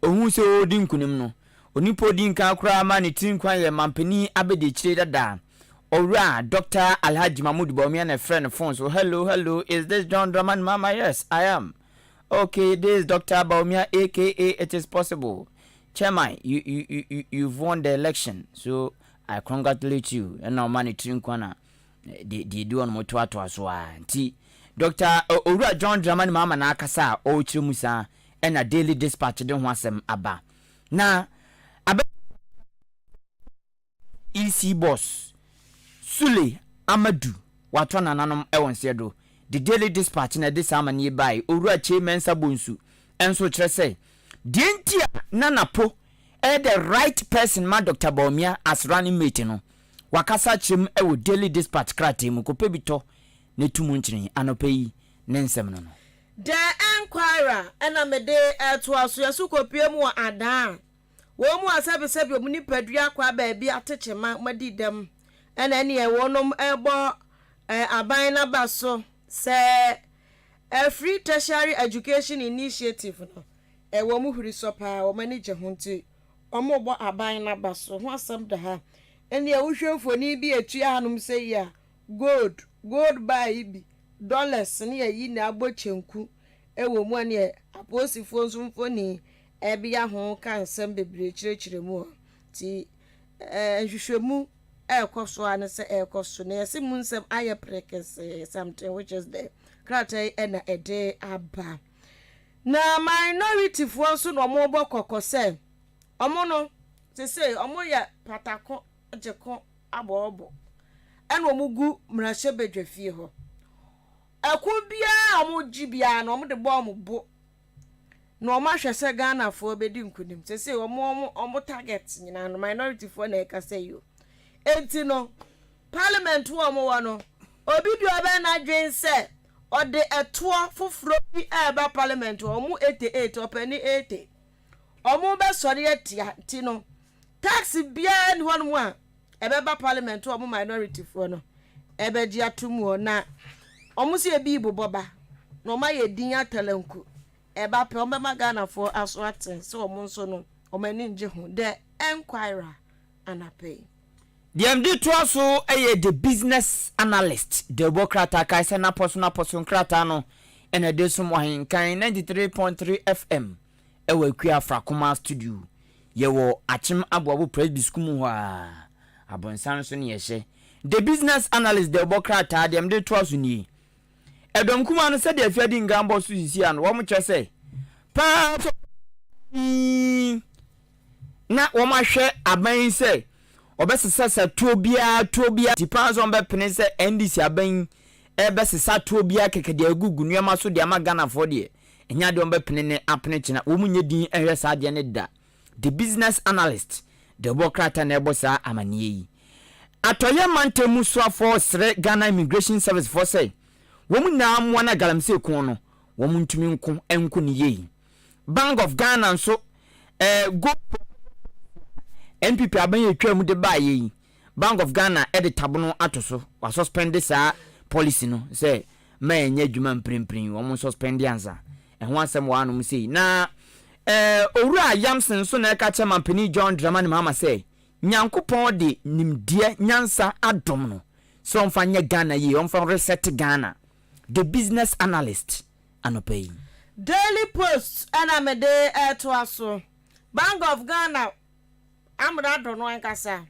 ohun se odi nkunim no onipo di nka akura ma ne tinkwan ye mampani abede chire dada owura Dr. Alhaji Mahmoud Bawumia na friend phone so hello is this John Dramani mama? Yes I am. Okay, this is Dr. Bawumia aka it is possible chairman you've won the election so I congratulate you and now money tinkwana they do on moto aso anti Dr. owura John Dramani mama na akasa o chimusa and a daily dispatch de ho asem aba na aba EC boss Sule Amadu watona nanom ewonse do the daily dispatch na this amani bai owura chemensa bonsu enso kire se de ntia nanapo the right person ma Dr. Bawumia as running mate no wakasa chim ewo daily dispatch krate mu kopebito ne tumu nchiri anopeyi nensem no the enquirer ena mede to aso yaso kopie mu ada wo mu asabesabe mu ni padua kwa ba bi atechema madidam ena ne wonom ebo aban na baso se a free tertiary education initiative no wo mu huri sopa wo manage hunti omobo aban na baso ho asem da ha ene wohwemfoni bi atua hanum se ya gold buy bi dollars ne yi na abochenku ewo mu ne aposifo nso mfoni ebia ho kan sem bebre chirechire mu ti nhwehwemu ekoso ane se ekoso na yesi mu nsem aye prekese something which is the kratai na ede aba na minority fo nso no mo bo kokose omo no se say omo ya patako jeko abobo ena omo gu mrahye bedwafie ho akubia omo jibia na omo de bo omo bo no ma hwese Ghana fo bedi nkunim se say omo target nyina no minority fo na eka say yo enti no parliament wo omo wa no obi bi oba na dwen se ode eto foforo bi eba parliament omo 88 opani 80 omo be sori atia ti no tax bia ni hono mu a ebeba parliament omo minority fo no ebe ji atumu na omo se ebi boboba no ma ye din atalanku eba pe omo ma Ghana fo aso aten se omo nso no omo ani nje ho the enquirer anape DMD Twaso the business analyst Democrat akaise na poso krata no ene de so Ahenkan 93.3 FM ewe akua Frakoma studio yewo achim aboabo press school ho a abonsan so ne yehye the business analyst Democrat DMD Twaso ni edom kuma no se de afiadi ngambo so sisi an wo mo kyese pa na wo ma hwe aban se obesesa tuobia tipa zo mbe pene se NDC aban ebesesa tuobia kekede agugu nuama so de ama Ghana for de enya de mbe pene ne apene china wo munye din ehwe sa de ne da the business analyst the Democrat na ebosa amanie yi atoye mantemu so for sre Ghana immigration service for say wo munna amwa na galamse kun no wo muntumi enku ne yi Bank of Ghana so go NPP aban yetwa mu de baye Bank of Ghana editable atoso wa suspend sa policy no say ma enye adwuma mprimprin wo mo suspend ansa ho asem wa no mu sei na owura Yamson so na ka chairman Penny John Dramani Mama say nyankopon de nimdie nyansa adom no so mfanye Ghana yi mfa reset Ghana the business analyst anopay Daily Post ana mede to aso Bank of Ghana amra do no nkasa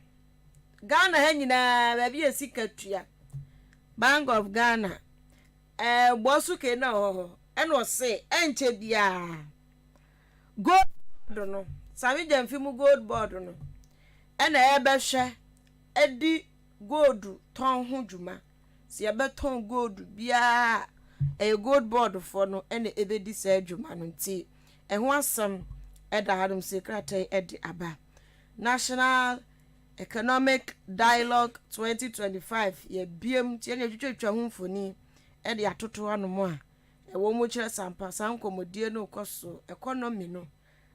Ghana ha nyina ba bi esikatua Bank of Ghana bosu ke na ho eno se enche bia gold no sami jamfi mu gold board no ena ebe hwe edi gold ton ho dwuma si ebe ton gold bia gold board for no ena ebe di sa dwuma no nti ho asam eda hadum secretary edi aba National Economic Dialogue 2025 ye biem tie ne twetwa ho mfoni e de atoto anomo a e wo mo kire sampa sankomodie no koso economy no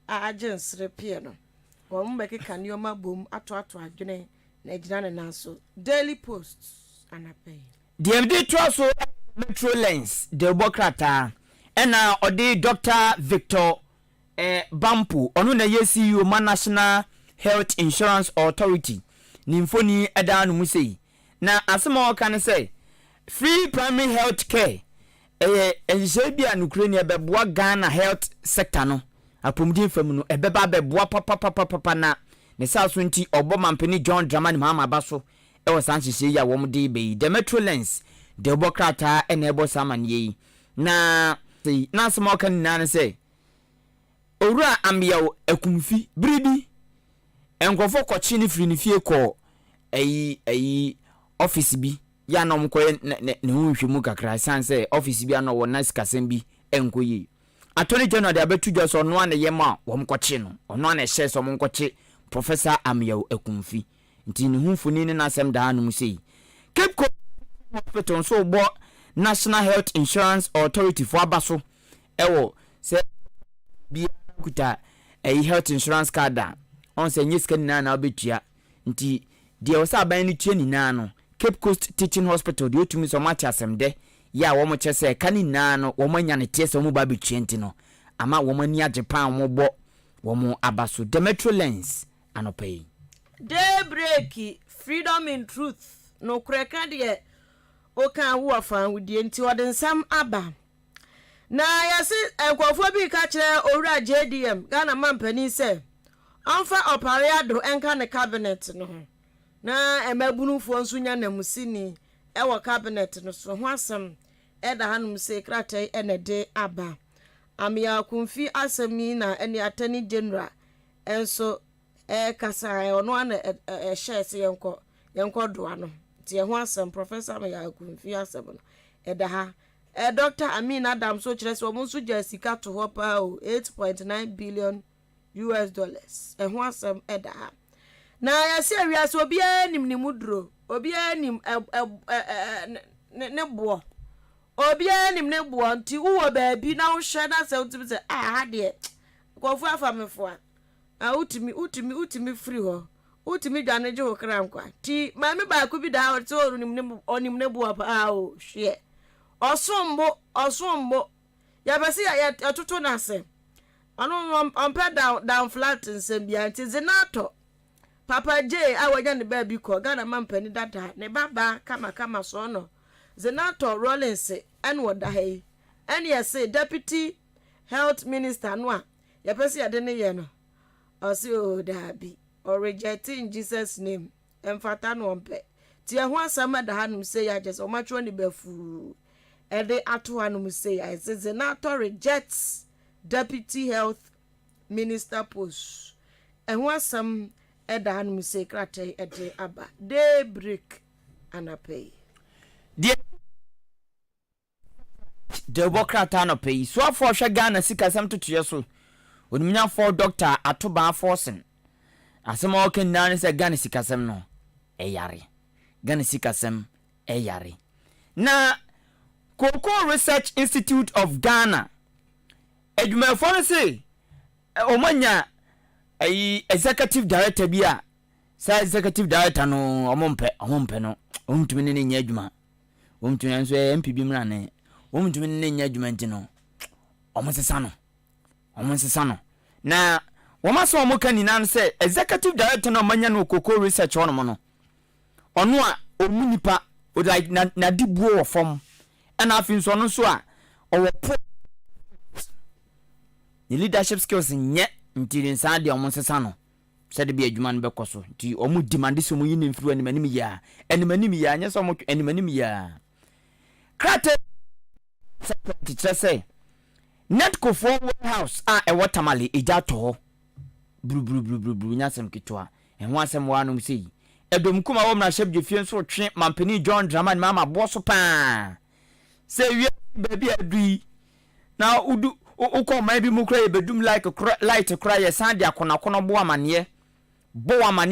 a agensre pie no wo mo bekeka nioma bom ato adwene na gina ne nanso Daily Post anape DMD Twaso Metro Lens the Democrat ena odi Dr. Victor Bampo onu na yesiu National Health Insurance Authority nimfoni edanu musei na asema kan say free primary health care bia nukure ne beboa Ghana health sector no apomdin fam no ebeba beboa papa na ne saso nti obomampeni John Dramani Mahama baso ewo sanchise ya wo mde be the Metro Lens the Democrat ena ebo samanye na asema kan nan say owura ambia akumfi bribi enkofo kochi ni firi ni fie ko office bi ya na mkoye ne hunhwemu kakra sanse office bi ana wo nice kasem bi enkoyi attorney general de abetu jo no ane yema wo mkochi no ono ane hye so mkochi Professor Amyao Ekumfi nti ne hunfuni ne nasem da anu sei Cape Coast Hospital so bo National Health Insurance Authority for abaso ewo se bi kuta health insurance card on se nyiska ni na obetua nti de o sa ban ni tua ni na no Cape Coast Teaching Hospital de otumi so match asemde ya wo mo chese ka ni na no wo manya ne tie se mo ba betua nti no ama wo mani ajepan mo bo wo mo abaso the Metro Lens anopay Daybreak Freedom in Truth no kreka de o kan wo afa wudie nti ode nsam aba na yasi ekwofo bi ka kire owura JDM Ghana mampani se onfa opariado enka ne cabinet no ho na emabunufo nso nya na musini ewo cabinet no so ho asem eda hanum se kratai enede aba amia kumfi asemi na eni atani general enso kasa ono ana share se yenko doa no ti ho asem professor amia kumfi asem no eda ha Dr. Amin Adam so kire so mo so ja sika to ho pa o $8.9 billion ho asem eda ha na ya se awia so obi anim ni mudro obi anim ne bo obi anim ne bo nti wo baabi na wo hwe na se utimi se ha de kofu afamefo a utimi free ho utimi dwane je ho kra nkwa ti ma me ba ku bi da o to onim ne bo pa o hwe osombo ya besi ya atoto na se ono on pay down flat nsem bia nti zinato Papa J awanya ne baby ko Ghana mampani dada ne baba kama so no Zenato Rollins en woda hai en yese deputy health minister no a ya pese ya de ne ye no o si o da bi or reject in Jesus name emfata no ompe ti ho asama da hanum say ya just o matro ne bafu e de ato hanum say ya Zenato rejects deputy health minister post ho asam eda hanum say kratai ede aba daybreak anapay Democrat no pay so for hwe Ghana sika sam tutuye so onimnya for doctor atoba forcing asema o ken nan se Ghana sika sam no yare Ghana sika sam yare na Cocoa Research Institute of Ghana Adwuma for say omanya executive director bia sa executive director no omompe no omtumi ne nya adwuma omtumi nso MPB mra ne omtumi ne nya adwuma ntino omonsesa no na womaso omoka ni nan se executive director no manya no Cocoa Research ono no ono a omunipa o like na dibuo wo fom na afin so no so a owo ni leadership skills nye ntiri nsa de omonsesa no said be adwuma no bekoso nti omu demand so mu yini mfiri animanim ya nya so mo animanim ya krate say netco for warehouse e watermali ejato bru nya sem kitwa ho asem wa no sei edom kuma wo mra shebje fie so twe mampani John Draman mama boso pa say wi baby adui na udu ukọ ma bi mu kra e bedum like light kra ye san dia kona bo amane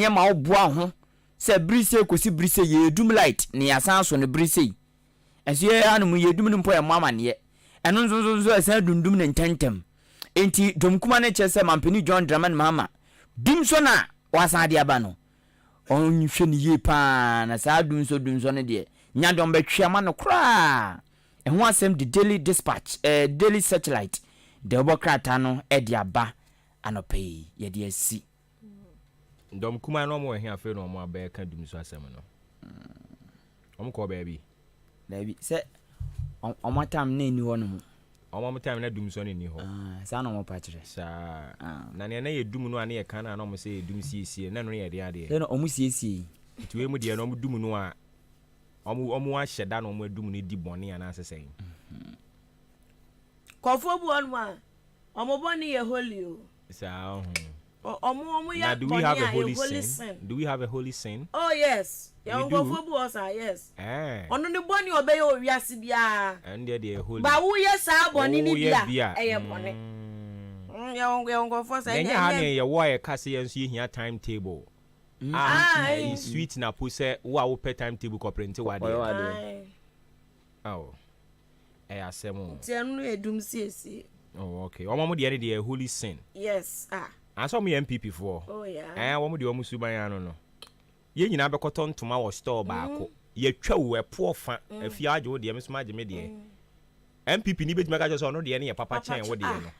ma obo aho se brise kosi brise ye dum light ne yasan so ne brise enso ye anu mu ye dum ne mpo e amane eno nzo asan dundum ne ntentem enti domkuma ne chese mampani John Draman mama dum so na wasan dia ba no on hwe ne ye pa na sa dum so ne de nya dom betwe ma no kra ho asem the Daily Dispatch Daily Satellite Democrat no ediaba anope ye de asi ndom kuma no mo he afi no mo aba ka dum so asem no ko baby se omatam na ni ho no omatam na dum so na ni ho sa no mo pa kire sa na ne na ye dum no ane ye kan na no mo se dum siesie na no ye de ade no omu siesie tuwe mu de no mo dum no a omu a hyeda no mo dum no di bone ana asesen Kofo bu on ma omo boni ye holy o sa omo ya do we have a holy sin? Do we have a holy sin? Oh yes. Ya kofo bu osa yes. Ono ni boni obey o wiase bia. And they holy. Ba wo ye sa boni ni bia. Eye boni. Ya kofo sa nya ha ne ye wo ye kase ye nso ye hia timetable. Sweet na po se wo pe timetable ko print wa de. Oh. Asemo. Ti anu edum siesie. Oh okay. Omo de de holy sin. Yes. Aso mo MPP for. Oh yeah. Omo de omo suban ano no. Ye nyina bekoto ntoma wo store baako. Ye twa wo epo fa afia age wo de me soma age me de. MPP ni betuma ka so no de ne ye papa chen wo de no.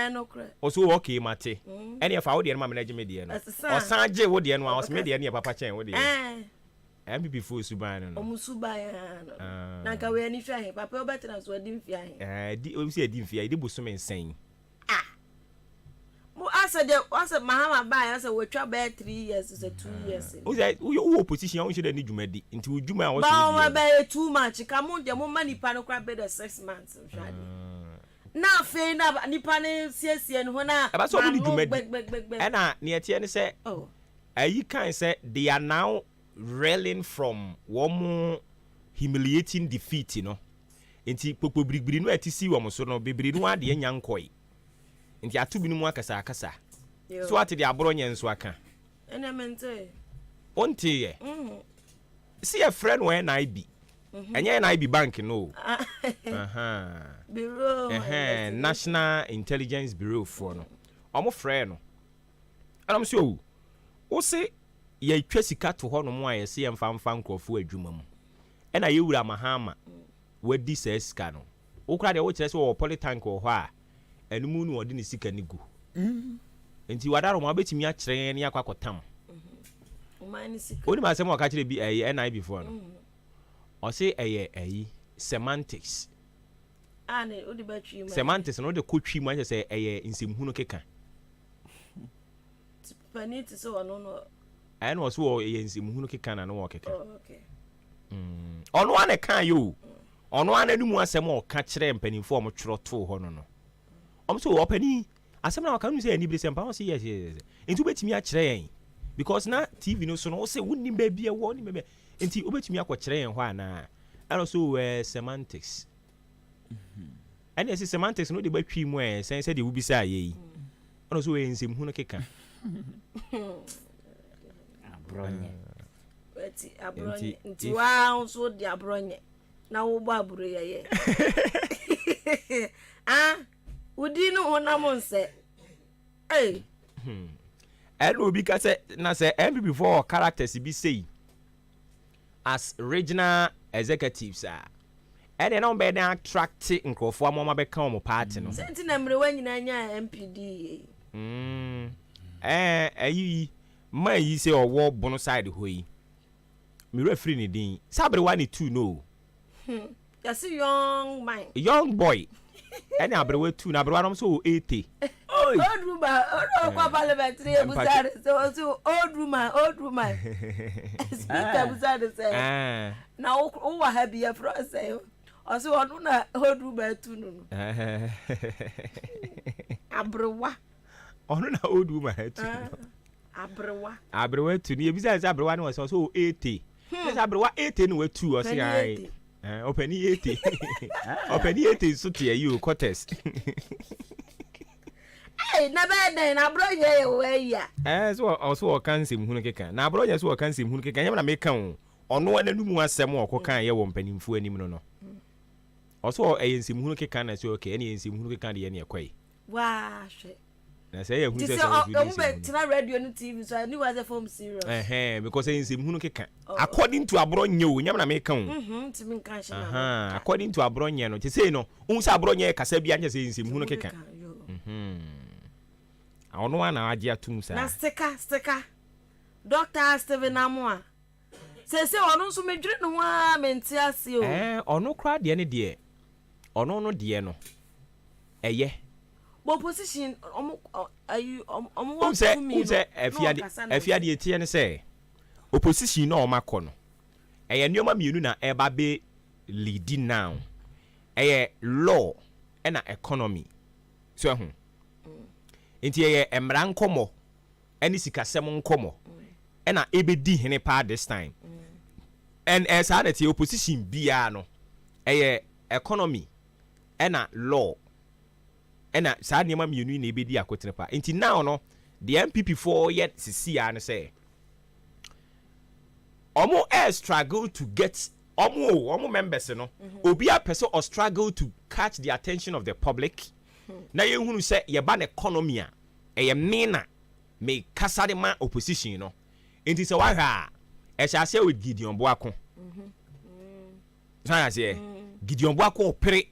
No kra. Oso okay mate. Ene fa wo de no ma me age me de no. O san age wo de no a o se me de ne ye papa chen wo de. MPP for Suban. Omusuban. Nanka we any fia papa obetena so adi mfia he. Di o si adi mfia, di bosom ensɛn. Mo asa Mahama buy asa we twa by 3 years so 2 years. O say wo opposition won hwe ni dwuma di. Nti wo dwuma a wo so. Ba be too much. Ka mo de mo mani pa no kra be the 6 months hwade. Na fe na nipa ne siesie no na. Aba so mo ni dwuma di. E na ne etie ne say ayi kan say they are now reeling from one humiliating defeat, you know. Nti popo brigbiri no atisi wo mo so no bebiri no ade nya nkoi. Nti atubi no mu akasa. So ate de aboro nya nso aka. Enemente. Onte ye. See a friend when I be. Enye na IB bank no. Bureau. National Intelligence Bureau for no. Omo friend no. Anam so o se ye twa sika to ho no mo aye se yemfa nkrofo adwuma mu. E na ye wura Mahama wadi se sika no. Wo kra de wo kire se wo polytank wo ho a enumu no odi ne sika ni gu. Enti wadaro mo abetimi a kire ne akwakotam. O mani sika. Oni ma se mo ka kire bi NI before no. O se semantics. Ne odi batwi mu. Semantics no de kotwi mu anye se nsemhu no keka. Paniti so ono no. I know so nsemhu no keka na no keka. Oh, okay. Ono ane kan yo. Ono ane nu mu asem o ka kire mpanimfo o mo tworo to ho no no. Om so opani asem na waka nu se ani bi se mpa o se yes. Enti obetimi a kire yen because na TV no so no o se wonni ba bia wo ni mebe. Enti obetimi akọ kire yen ho ana. And also semantics. And yes semantics no de batwi mu sen se de wubi sa ye. And also nsemhu no keka. Abronye. Weti abronye. Nti wa so de abronye. Na wo ba aburo ye. Udi no honam nse. And obi ka se na se MPP before characters be say as regional executives and then on be na attract nkrofo amoma be kan mo party no. Senti na mre wanyina nya MPD. Ayi ma yi se owo bono side ho yi. Me referee ni din. Sabre 1 and 2 no. Yes young man. Young boy. Any abrewe 2 na abrewa so 80. Old woman, old parliamentary busare so old woman. Speaker busare say. Na o wa ha bia fro say. O so onu na old woman 2 no. Abrewa. Onu na old woman 2. Abrewa 2 ni ebisa say abrewa no so 80. Say abrewa 80 no 2 o say ai. Openi 80. Openi 80 so tie you quarters. Na bad na bro ye we ya. So also kansem hunu keka. Na bro ye so kansem hunu keka. Nyam na me kan ono ananu mu asem okokan ye wo mpanimfu anim no no. Also ensem hunu keka na so okay, ene ensem hunu keka de ye ne ekwai. Wa hwe. Na say ye hunu say tina radio no TV so ni was a form serious. Because ensem hunu keka. According to abro nye o, nyam na me kan. Timi kan shina. According to abro nye no, te say no, unsa abro nye kasa bia nya say ensem hunu keka. Ono ana agi atum sa. Na sticker. Dr. Steven Amwa. Se ono nso medwiri no wa menti ase o. Ono kra de ne de. Ono no de no. Eye. Bo position omo wa to me. Unse afiade etie ne se. Opposition na o makọ no. Eye nioma mienu na eba be leading now. Eye law na economy. So ehun. Enti ye emra nkomo eni sikasem nkomo na ebedi hene pa this time. And as the opposition bia no economy na law na sa niam mienu na ebedi akotene pa. Enti now no the MPP for yet sisia no say omo struggle to get omo members no obi a person or struggle to catch the attention of the public. Na ye hunu se ye ba na economy a mena me kasa de ma opposition no enti se wa hwa e sha se with Gideon Boako say Gideon Boako opere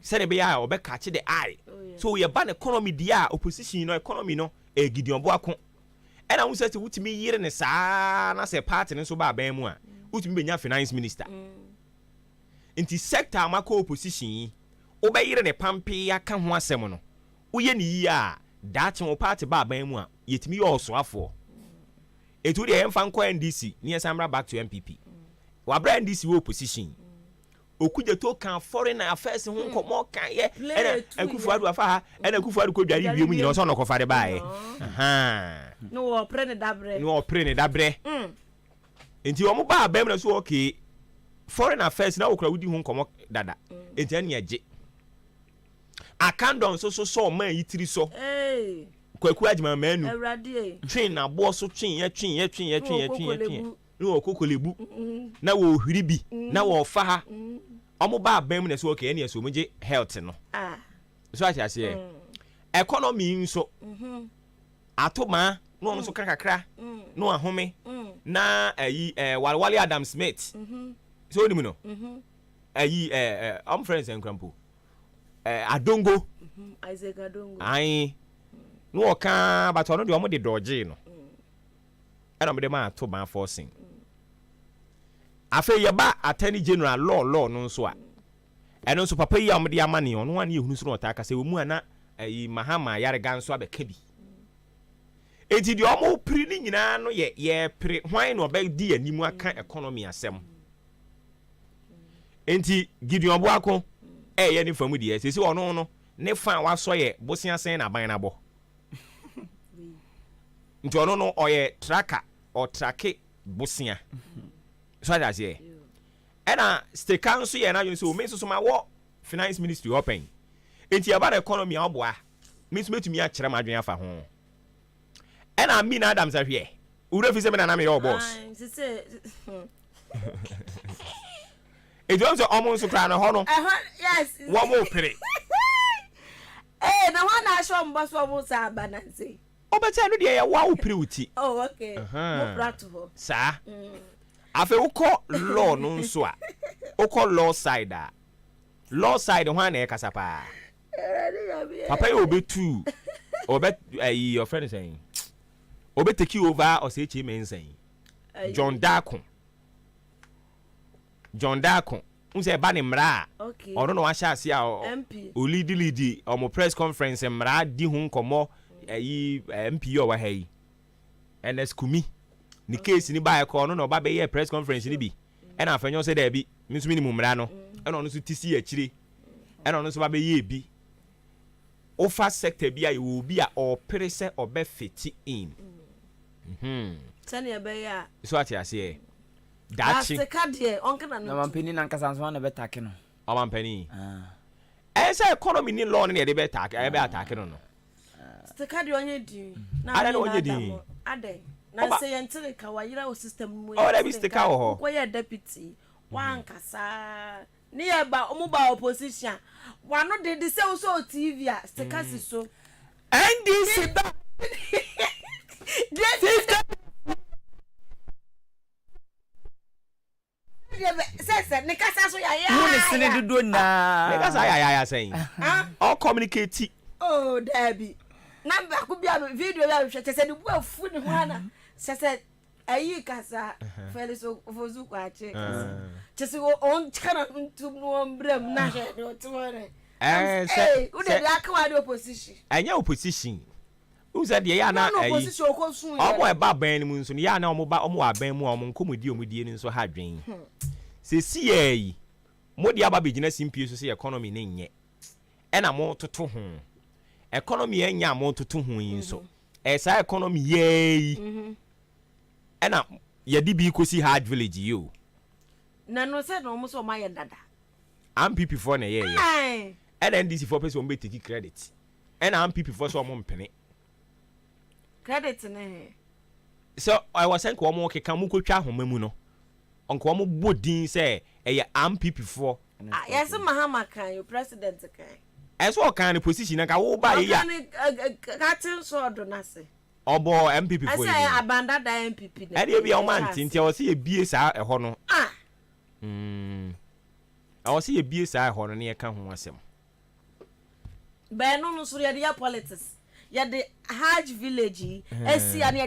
se de be ya obe catch the eye. So ye ba na economy dia opposition no economy no Gideon Boako e na hu se wutimi yire ne saa na se party no so ba ban mu a utumi benya finance minister nti sector amako opposition obeyire ne pampe aka ho asem no uye ne yi a dache mo party ba ban mu a yetimi yo so afo etu de emfa nko NDC ne samra back to MPP wa bra NDC wo opposition okuje to kan foreign affairs ho nkomo kan ye ena Akufo-Addo afa ha ena Akufo-Addo ko dware wiem nyina so no ko fare ba ye no wo pre ne dabre enti omo ba bam na so okay foreign affairs na okura wudi ho nkomo dada enti ene age akandon so man yitiri so kwaku ajima manu twin na bo so twin ye no okokolebu na wo hiribi na wo fa ha omo ba bam na so okay ene so moje health no so ati ase economy nso atoma no nso kakra no ahome na Wale Adam Smith so ni mu no am friends and crampo Adongo Isaac Adongo ai no ka but ono de omo de doje no era me de ma to ban forcing afa ye ba attorney general law no nso a eno nso papa yi am de amane ono ane ehunu so no ta ka se wo mu ana Mahama Yarega nso abeka bi enti de omo pri ni nyina no ye pri hwan no be di animu aka economy asem enti Gideon Boako ye ni famu de sesi ono no ne fa wa so ye bosia sen na ban na bo nti ono no oye tracker or tracke bosia so that ye ena steka nso ye na so me so ma wo finance ministry open enti about economy aboa me so metumi a kire madwen afa ho ena mi na Adams ahwe ure fi se me na me your boss ejo nso omo nso kra na ho no yes wo mo pere na wa na show mbo so mo sa bananse obeta no de ye wa wo pere uti oh okay mo prato ho sa afa uko law no nso a uko law side ho na e kasa pa papa you obetu obet your friend is saying obet take you over or say chi saying John Darko unse ba ne mra okay ono no wa sha ase a o lead o mo press conference mra di hu nkomo MP o wa hai NS Kumi ni case ni ba e ko ono no ba be ye press conference ni bi e na afanyo se da bi minsu minimum mra no e no so tisi akire e no so ba be ye bi offer sector bi a you bi a or perese or be fit in tani be ya so ati ase dachi na mampeni na nkasa nso na betake no o mampeni esa economy ni law ni de betake e be atake no stika de onye di na ade onye di ade na se yentere ka wa yira o system mu o de bi stika wo ho ko ye deputy wa nkasa ni e ba omu ba opposition wa no de se so TV a stika si so NDC ba sese ne kasa so ya mu ne sene dodo na ne kasa ya saying all communicate oh Debbie number ku bia video ya hwe sese ne bu afu ne ho ana sese ayi kasa Felix ofozu kwa che sese on kana ntum no mbram na hwe do tore u de aka wa de opposition anya opposition uza de ya na ayi omo e ba ban mu nso ya na omo ba omo wa ban mu omo nkomudi ni nso ha dwen se si yi mo de aba begina simpie so se economy ne nye e na mo toto ho economy enya mo toto ho yin so e sa economy yi e na ye di bi kosi hard village yo na no se no mo so ma ye dada am people for na ye e na NDC for person be take credit e na am people for so mo mpene credit ne so I was saying ko mo ke kan mu ko twa homa mu no onko mo bodin say e am people for yes Mahama kan you president kan eso kan position ka wo ba ya ka tin so do na se obo MPP for you say abanda da MPP ne e dey bia o man tinti o se e bie sa e ho no o se e bie sa e ho no ne e ka ho asem be no so ya politics ya the Hajj village esi ani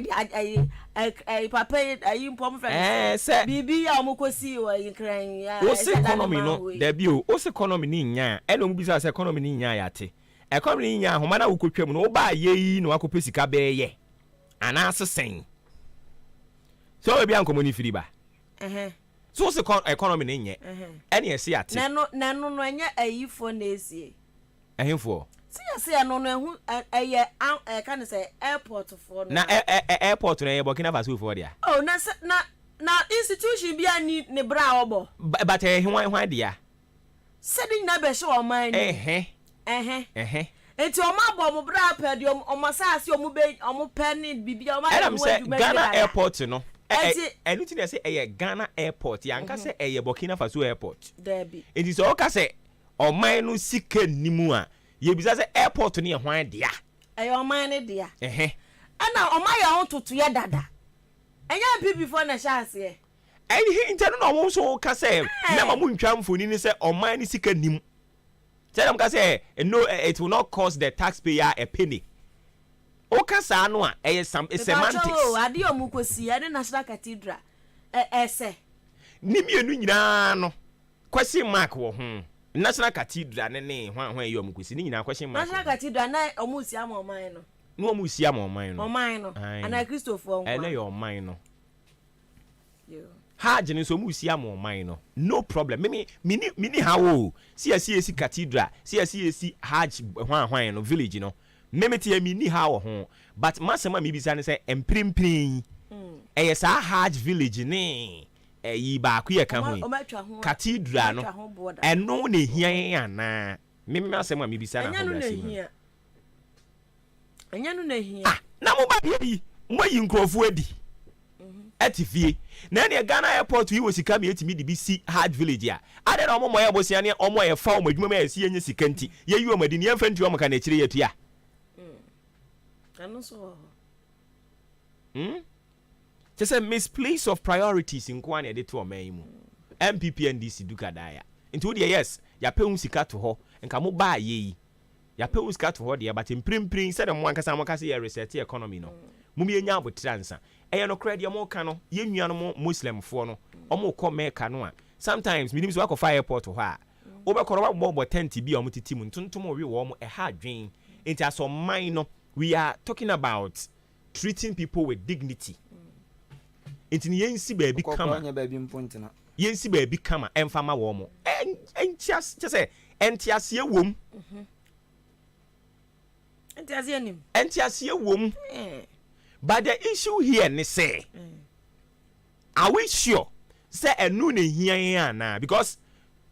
ai papa ai mpom friend se bibi ya omokosi wa yinkran ya o se economy no da bi o se economy ni nya e no mbisa se economy ni nya ya te economy ni nya homa na wokotwam no ba yeyi no akopesika be ye ana asesen so e bi ankomo ni firi ba so se economy ni nya ene ese ya te nano no nya ayifo na esie ehemfo see no no eye can say airport for na airport na Burkina Faso for there oh na institution bia ni ne bra obo but hwan dia sedi na be she o man enti o ma bo mo bra pa de o ma sa ase o mo be o mo pe ni bibia o ma Ghana airport no enu ti na say Ghana airport ya nka say Burkina Faso airport debi enti so o ka say o man no sika nimu a ye bisa say airport ni hwan dia o man ni dia ana o ma ya ho toto ye dada enya bi before na shaase intern no wo so ka say na ma mu ntwa mfoni ni say o man ni sika nim tell them ka say no it will not cost the taxpayer a penny o ka sa no a semantics oh ade o mu kosi ade National Cathedral ese ni mienu nyina no question mark wo ho National Cathedral ne hwan ye o mu kosi ni nyina question mark National Cathedral na o mu si ama oman no no o mu si ama oman no ana Christopher on ele yo oman no Hajj ni so mu si ama oman no no problem mini hawo si cathedral si Hajj hwan no village no memeti mini hawo ho but masema mi bisa ne say emprimprin sa Hajj village ni yi ba ku ye ka ho cathedral no eno ne hia ana masema mi bisa na ho brasi anya no na hia na mo ba bi mo yi nkrofo adi atifie na ne Ghana airport yi wo sika me etimi de bi si Hajj village a ade na omo ye bosia ne omo ye fa omo adwuma me asi enye sika nti ye yi omo adi ne yemfa nti omo ka na kire ye tua kanu so just a misplace of priorities in kwan e de to oman mu MPP NDC duka daya nti wo de yes ya pe hu sika to ho nka mo ba ye yi ya pe hu sika to ho de but imprimprin se de mo ankasa mo ka se ye reset economy no mum ye nya abotransa eya no credit mo ka no ye nua no muslim fo no omo ko meka no a sometimes minim so akọ fire airport ho a obekoro bo tent bi omo titi mu ntontom we wo mo ha adwen enti aso man no we are talking about treating people with dignity enti ni yensi ba bi kama yensi ba bi kama emfama wo mo entias se entiasie wom entiasie wom but the issue here ni say are we sure say enu na hia na because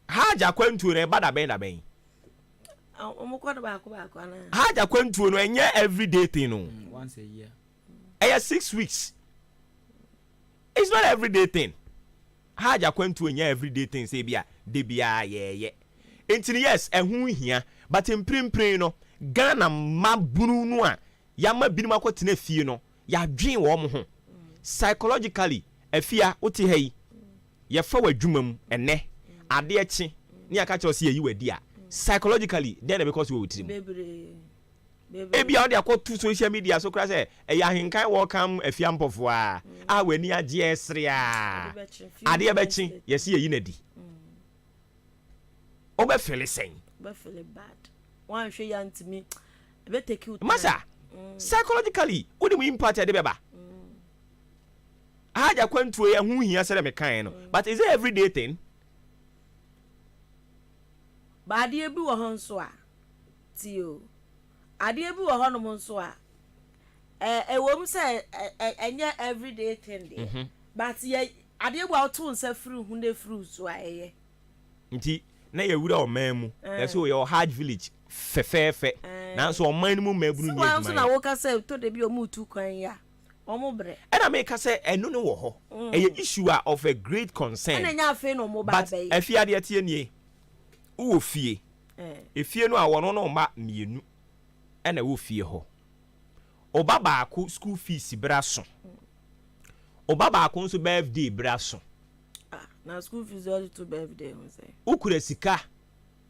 haja kwantu na bada ben da ben omukwado ba na haja kwantu no enye everyday thing no once a year 6 weeks it's not everyday thing haja kwantu enye everyday thing say bia de bia ye entini yes ehun hia but imprimprin no Ghana mabunu no a ya mabinu akotena fie no ya dwen wo mo ho psychologically afia oti hei ya fa wadwuma mu ene ade echi ni aka che o se yi wadi a psychologically then because we wotiri mu ebi a ode akotu social media so kra se ya ahenkan welcome afia mpofo a wani age esre a ade e bechi ye se yi nadi o be feel sen be feel bad one hwe ya ntimi be take you masa psychologically what do we impact ade beba haja kwantuo ya hu hia sere me kan no but is it everyday thing ba ade bi wo ho nso a tio ade bi wo ho no mo nso a wo say enye everyday thing dey but ye ade bi auto nsa free hu na free so a eye nti na ye wura o man mu so your hard village fefefe na so o man mu mabunu ni adwuma so na wo ka say to de bi o mu tu kwan ya o mu bre and I make say enu no wo ho e issue of a great concern and nya afi no mo ba bai but afia de tie nie wo fie efie no a wono no ma mienu e na wo fie ho oba ba ko school fees bra so oba ba ko nso birthday bra so na school fees all to birthday ho say ukura sika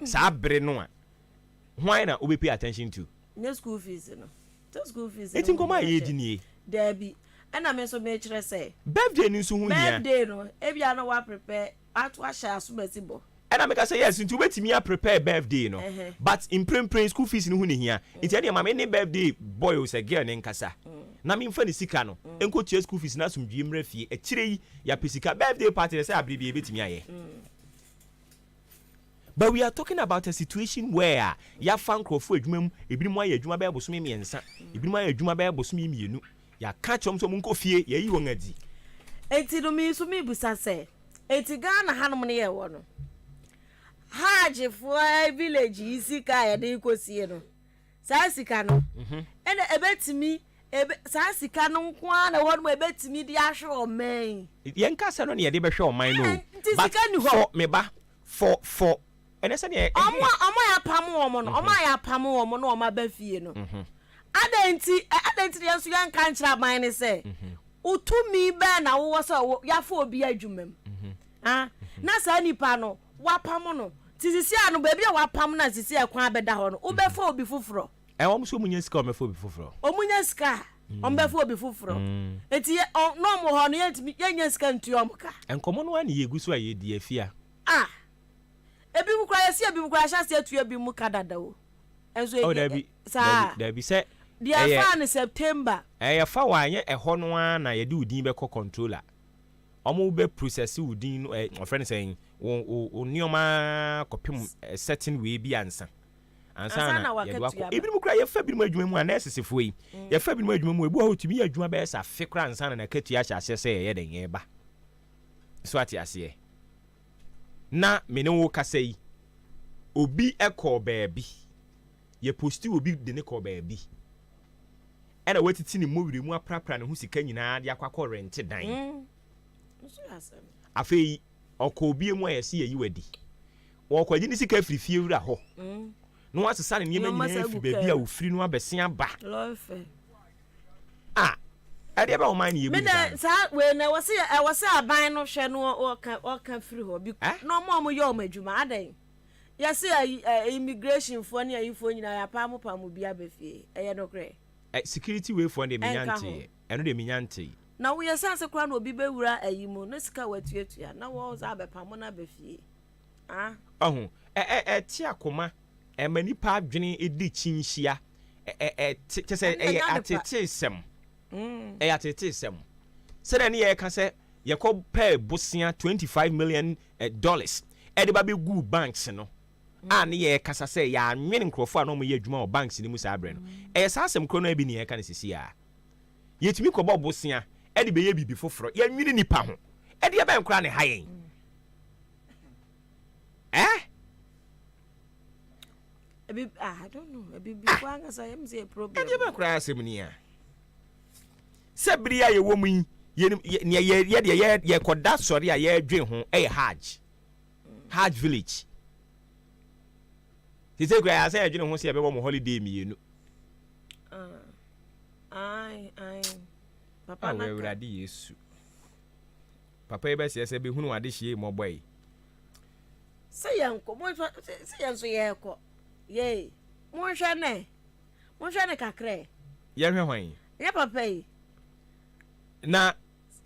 sa bre no a why na obe pay attention to na school fees no to school fees eti nkoma ye di nie Debbie ɛna me so me kyerɛ sɛ birthday ni so hu nia birthday no ebia no wa prepare ato ahya asomasibo ɛna meka sɛ yes nti wobɛtumi a prepare birthday no but in print school fees no hu ne hia nti ɛne ma me ne birthday boy o sɛ girl ne nkasa na me mfa ne sika no enko tua school fees na asomdwie mra fie ɛkyerɛ yi ya pesika birthday party sɛ abrebe ebetumi ayɛ. But we are talking about a situation where ya fan crofo adwuma mu ebinim ayɛ adwuma bɛɛ bosom miɛnsa ebinim ayɛ adwuma bɛɛ bosom mienu ya ka kyom so munko fie ya yi wɔn adi enti no mi so mi busa sɛ enti Ghana hanom ne yɛ wɔ no hajefo village isika yɛ de ikosie no saa sika no ɛna ebetimi saa sika no nko na wɔ no ebetimi de ahwe ɔman yɛn kasa no ne yɛde bɛhwɛ ɔman no but for me ba for ɛnɛ sɛ ne ɔmo ya pam wɔ no ɔmo ya pam wɔ no ɔmo ba fie no adenti yɛn so yɛn kan kyerɛ aban ne sɛ utumi bɛ na wo sɛ yafo obi adwuma mu na saa nipa no wapam no tisisi ano baabi a wapam na sisi ekwan abɛda hɔ no wobɛfa obi foforo wɔn so munya sika ɔmɛfa obi foforo ɔmunya sika ɔmbɛfa obi foforo eti no mo hɔ no yɛnya sika ntua ɔmo ka nkɔmɔ no ani yegu so a yɛdi afia ebi mu kura yɛsi ebi mu kura hyɛ atua bi mu ka dada o enso dabi sɛ deɛ fa ne September ɛyɛ fa wa anyɛ ɛhɔ no a na yɛde udin bɛkɔ controller ɔmo bɛ process udin no ɔfrɛ sɛ wo nneɛma kɔpem certain way bi ansa na yɛde wakɔ ebi mu kura yɛfa bi mu adwuma mu a na ɛsesefo yi yɛfa bi mu adwuma mu ebu a otumi yɛ adwuma bɛyɛ sa fe kura ansa na katua hyɛ ahyɛ sɛ yɛyɛ den yɛba so ate aseɛ na mene wo kasa yi obi ekɔ baabi ye posti obi de ne kɔ baabi ɛna watiti ne mowire mu aprapra ne ho sika nyinaa de akɔ rent dan afei ɔkɔ obi mu ayɛ se yi wadi wɔkɔ gye ne sika firi wura hɔ no asesa ne nneɛma nyinaa fi baabi a ofiri no abɛse aba ɛde ba o man ye bi na saa we na wɔse aban no hwɛ no ɔka firi hɔ bi no mo yɛ o madwuma adan yɛse immigration fo ne ayifo nyina ya pa mo bi abafie ɛyɛ no korɛ security way for the minyante ɛno de minyante na wo yɛse ase kora na obi bewura ayi mu no sika watuatua na wo za abepa mo na abafie ti akoma mani pa adwene edi chinhia kyese atete sem atete sem sɛ ne yɛ ka sɛ yɛkɔ pɛ bosia $25 million ɛde ba be gu banks no ne yɛ kasa sɛ yɛ anwene nkrofo a no mo yɛ adwuma wɔ banks ni mu saa brɛ no ɛyɛ saa asɛm kro no abi ne yɛ ka ne sisi a yɛtumi kɔbɔ bosia ɛde bɛyɛ bibi foforo yɛ nwene nipa ho ɛde yɛ bɛn kra ne ha yɛn I don't know before I say a problem ɛde yɛ bɛn kra asɛm ni a sɛ biri a yɛwɔ mu yi yɛ kɔda sɔre a yɛdwe ho ɛyɛ hajj village sise kura ya sɛ yɛdwene ho sɛ yɛbɛbɔ mo holiday mienu papa na wurade yesu papa yi bɛsɛ sɛ bɛhunu wade hye mmɔbɔ yi sɛ yɛnkɔ sɛ yɛn so yɛkɔ yɛ monhwɛ ne kakra yɛhwɛ hwan yɛ papa yi na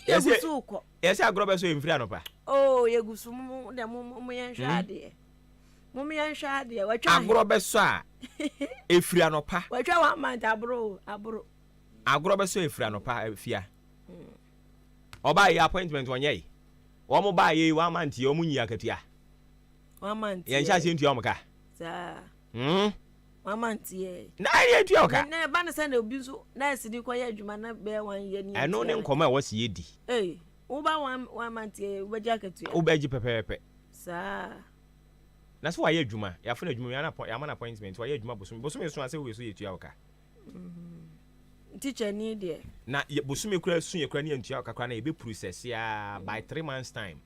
yɛsɛ agorɔ bɛ so yɛmfiri anɔpa yɛgu so mo yɛnhwɛ adeɛ mo yɛnhwɛ adeɛ agorɔ bɛ so a ɛfiri anɔpa watwa 1 month aboro agorɔ bɛ so ɛfiri anɔpa afia ɔbaa yɛ appointment wɔnyɛ yi wɔn baa yɛ 1 month yɛ wɔn nyi akatua 1 month yɛnhyɛ ase ntua wɔn ka saa 1 month yɛ na yɛ tua wɔn ka na ba ne sɛ na obi so na ɛsidi kɔ yɛ adwuma na bɛyɛ 1 year ni ɛno ne nkɔmɔ a wɔsi yɛ di woba 1 month yɛ wobɛgye akatua wobɛgye pɛpɛɛpɛ saa na so wayɛ adwuma yɛafo na adwuma yɛama na appointment wayɛ adwuma bosom so asɛ wo so yɛ tua wɔka teacher ni deɛ na bosom kura su yɛ kura ne antua wɔka kura na yɛbɛ process ya by 3 months time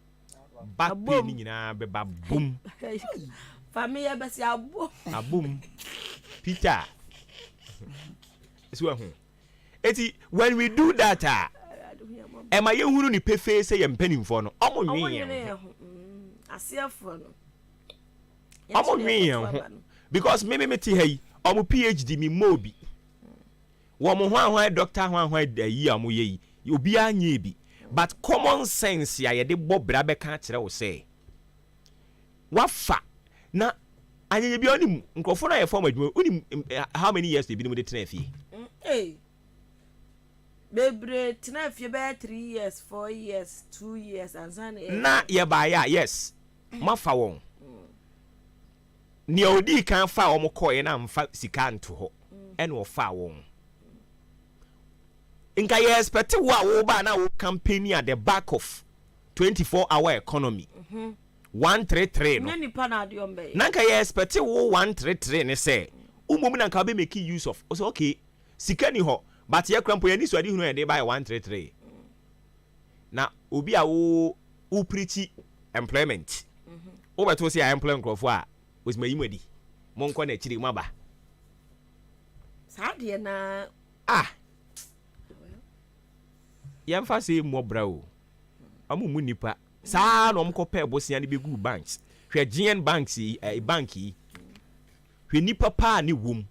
back pay ni nyinaa bɛba boom family bɛsi abom Peter so ho eti when we do that ɛma yɛhunu ni pefe sɛ yɛ mpanimfo no ɔmo nwen aseafo no ɔmo nwen ho because me te ha yi ɔmo PhD mi mobi wo mo hwan doctor hwan yi amu yi obi anye bi but common sense ya ye de bobra be ka kire wo say wafa na anye bi onim nkofo na ye form adwuma onim how many years they been with the fie bebre tena fie be 3 years 4 years 2 years and na ye ba ya yes mafa won ni odi kan fa o mo koye na mfa sika nto ho ene o fa won inka ye expect wo ba na wo campaign at the back of 24-hour economy 133 no nipa na ade ombe nanka ye expect wo 133 ne say umom na nka be make use of so okay sika ni ho but ye krampo ye ni so ade hunu ye dey buy 133 na obi a wo preach employment wo beto say employment crofo a was my imadi monko na chiri maba sade na yamfa say mo brao amu nipa saa no mko pe bosia ne begu banks hwe GN banks banki hwe nipa pa ne wom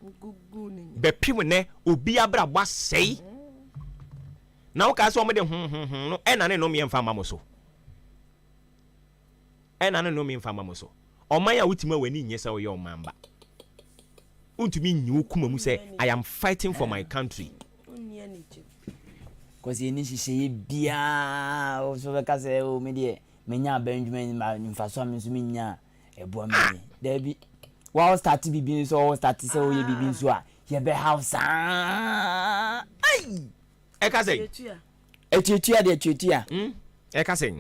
be pim ne obi abra bwa sei na wo ka so mo de no ena ne no me mfa mamo so ena ne no me mfa mamo so oman ya wutima wani nyesa wo ye omamba untumi nyi kuma mu say I am fighting for my country cause ye ni hihye bia o so be ka say o me de menya Benjamin ma mfaso am so menya ebo me there be wa start bibi so start say o ye bibi so a ye be house ai e ka say etuatua de etuatua e ka say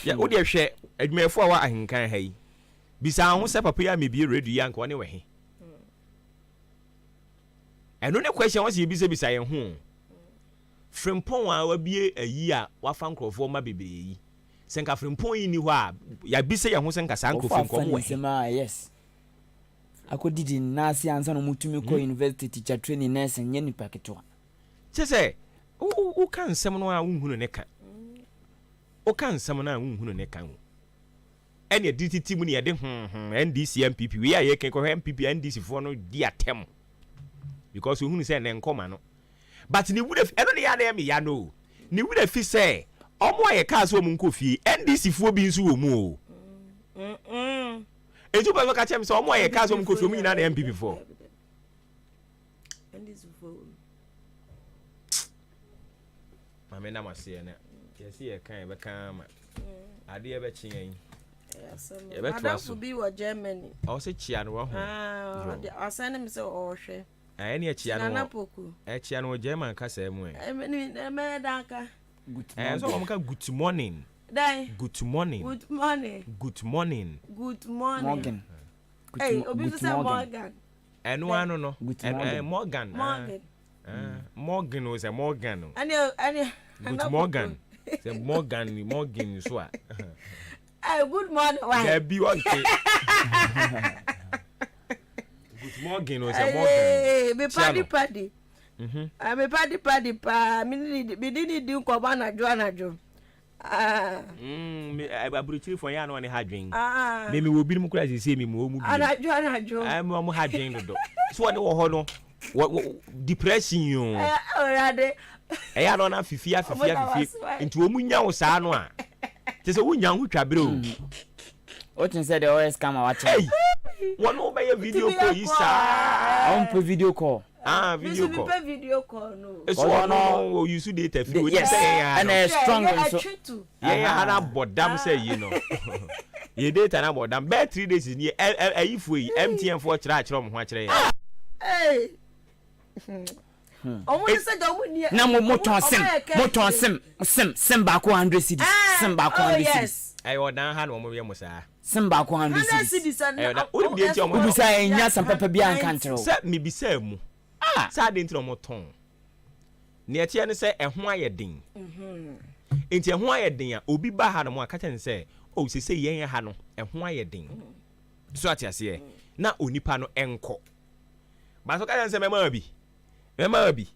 ya o de hwe adwumefo a wa ahenkan ha yi bisa ho se papa ya me bi radio ya nka one we he eno ne question was ye bisa ye ho frimpon a wabie ayi a wafa nkrofo ma bebree yi senka frimpon yi ni ho a ya bisa ye ho senka sankrofo nko mo yes akodidi na si ansa no mutumi ko university teacher training nurse nye ni paketo chese o kan nsem no a unhunu ne ka o kan nsem no a unhunu ne ka ene DTT mu ne ye de NDC MPP we a ye ken ko MPP NDC fo no di atem because unhunu say ne nkoma no but ni would have eno ne ya na me ya no ni would have say omo aye ka so mu nkofie NDC fo bi nso wo mu o eju ba ka chem so omo aye ka so mu nkofie mu nyina na MPP fo NDC fo mame na mase ne yesi ye kan be kan ma ade ye be chien ye be to aso bi wo Germany o se chia no wo ho de asane me se o hwe ene ye chia no chia no German ka sa mu me danka so o ka good morning dai good morning good morning good morning good morning Morgan hey obi say Morgan eno ano no Morgan Morgan was a Morgan good Morgan say Morgan so a good morning why there be one good morning was a Morgan me paddy me paddy pa me did do ko ba na jo me abruchiri for ya no ne hadwen me wo bi mu kura sese me mo mu bi anajo ai mo hadwen do so ne wo ho no depression yo already ya no na fifia nti wo mu nya wo saa no a te se wo nya ho twabere o tin say the OS camera watch one over your video call is on per video call video call no it's one no use data free yes and strong so yeah na bodam say you know your data na bodam be 3 days ni ayifu yi MTN for kira mo ho kira ya eh omo se ga mo ni na moton sim ba ko 100 cedis sim ba ko 100 cedis ayo dan ha no mo ye mo sa sim ba ko 100 cedis o bi enti o bisa enya sam papa bi an kantro se me bi sa mu sa de enti no mo ton ne etie ne se ehho aye den enti ehho aye den a obi ba ha no mo aka ten se o se yen ha no ehho aye den so atiase na onipa no enko ba so ka ten se mema bi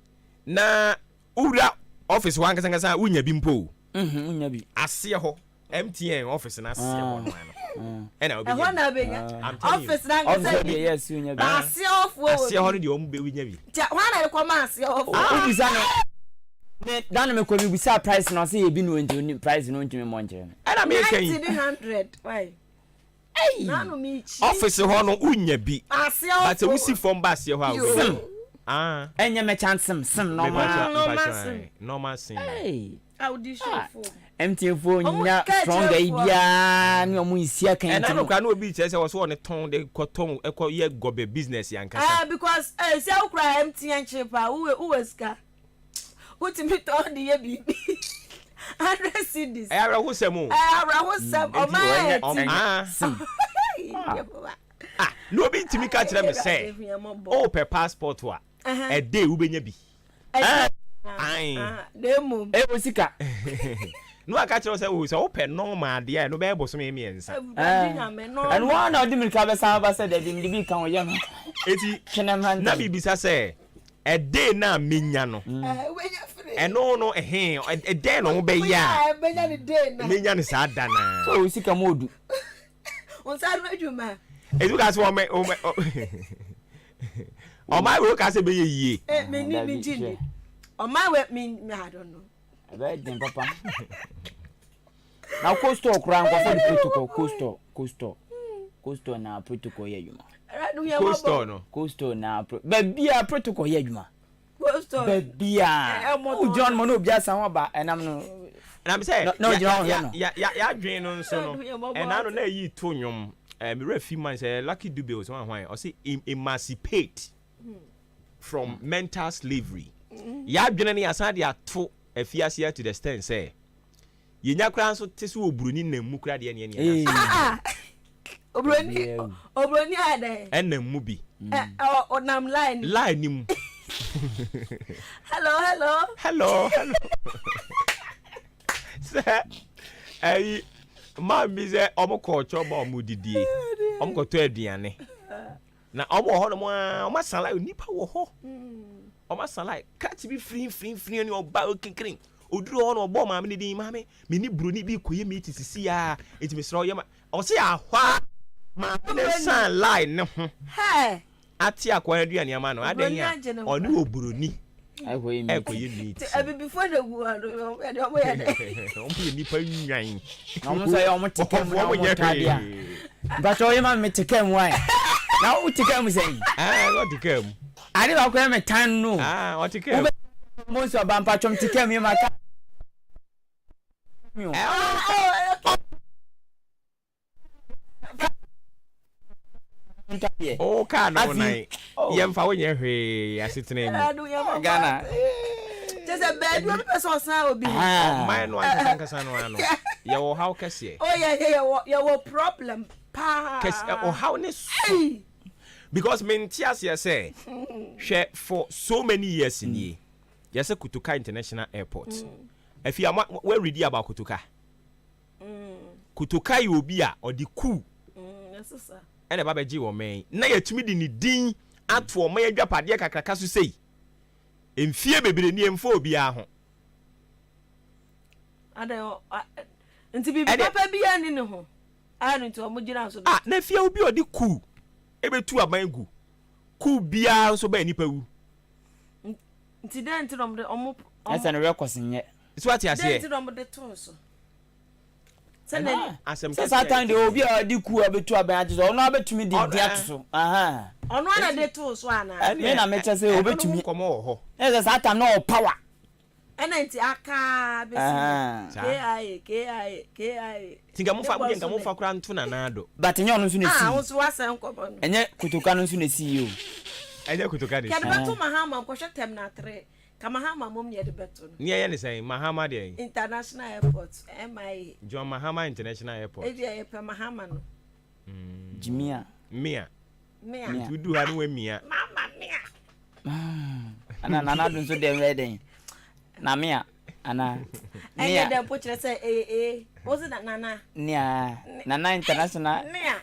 na ura office wankasa unya bi mpo unya bi ase ho MTN office na ase ho no ɛna obi ɛhɔ na benya office na ngese bi yes unya bi ase off wo ase hɔ no de ɔmo be winya bi ja hɔ na rekɔ ma ase off ubisa no ne dan me ko bi bisa price no say e bi no nti price no ntimi mo nkyere ɛna me kan 100 why nanu mi chi office hɔ no unya bi ase off but we see from bass hɔ a enye me chance sim normal sim audition for MTFO nya stronger ibia ni omo isia kan and I know can obi che say was one ton de koton ekọ ye gobe business yankasa because say ukra MTN cheaper who ska utimi ton de ye bibi 100 cedis ara ho semo o ma no be ntimi ka kire me say o per passport wa a day wo benya bi demo osika no aka kire say wo say o per normal de no be boso me miensa and one of them ka be san ba say de bi kan o ye no eti na bibisa say a day na menya no eno no a day no be ya menya ni sa da na so osika modu on sa ru adwuma edu ka so o my we ka say be ye me ni mi jini o my we me I don't know about them papa now costo kran ko for the protocol costo na protocol ye yuma costo no costo na bia protocol ye yuma costo bia o John mo no bia san wa ba enam no and I'm say no ya dwen no nso no and I no na yi to nwom me refi man say lucky dube was one why o say emancipate from mental slavery ya dwen ne asan de ato afiase to the extent say yenya kra nso te so oburoni na mu kra de ne obroni ade enam mu bi onam line ni mu hello say ma mi say omo ko choba omo didie omo ko to aduane na omo ho no mo omo san like nipa wo ho omo san like cat bi free ni oba okinkrin oduro ho no obo ma me ni din ma me ni broni bi koye mi tisisi ya enti me sro ye ma o se ahwa ma ne san line ne ho ati akwa aduane ama no adan ya oni obroni ekoye mi ti before the war omo ya omo nipa nwan omo say omo tikem omo tadia but o yema me tikem why na o tikem say o tikem ari ba ko me tan no o tikem mo so ba mpa chom tikem yema ka oh can no nai yemfa wo nye hwe asetena mi Ghana just a bad one person san obi my no ankasa no ano ye wo how kese oh yeah ye wo problem pa kese oh how ne so because mentias ye say hwe for so many years ni ye say Kutuka International Airport if you we read about Kutuka Kutuka you obi a odi ku yes sir ene baba ji wo men na yatumi di ni din ato o man adwapade kakraka so sei emfie bebre ni emfo obi a ho ade nti bi papa bi ani ne ho anu nti o mo gina so na fie obi odi ku ebetu aban gu ku bia so ba nipa wu nti den nti no mo esa no records nye so ati ase den nti no mo de to so Satan de obi a di ku abetu aban ati so ono abetumi di dia so ono ana de to so ana me na me chese obetumi komo ho ese Satan no power ena nti aka besi ki tinga mo fa kura ntu na nado but nye ono nso na si wo so wasan kobo no enye Kutuka no nso na si yo enye Kutuka de kede beto mahama ko hwetem na 3 kama Mahama mom ye de beto no ni ye ne say Mahama de International Airport MI John Mahama International Airport e ye pe Mahama no Jimia Mia tudu ha no we Mia mama Mia ana dun so dem reden na Mia ana Mia de po kire say wo se nana Nana International Mia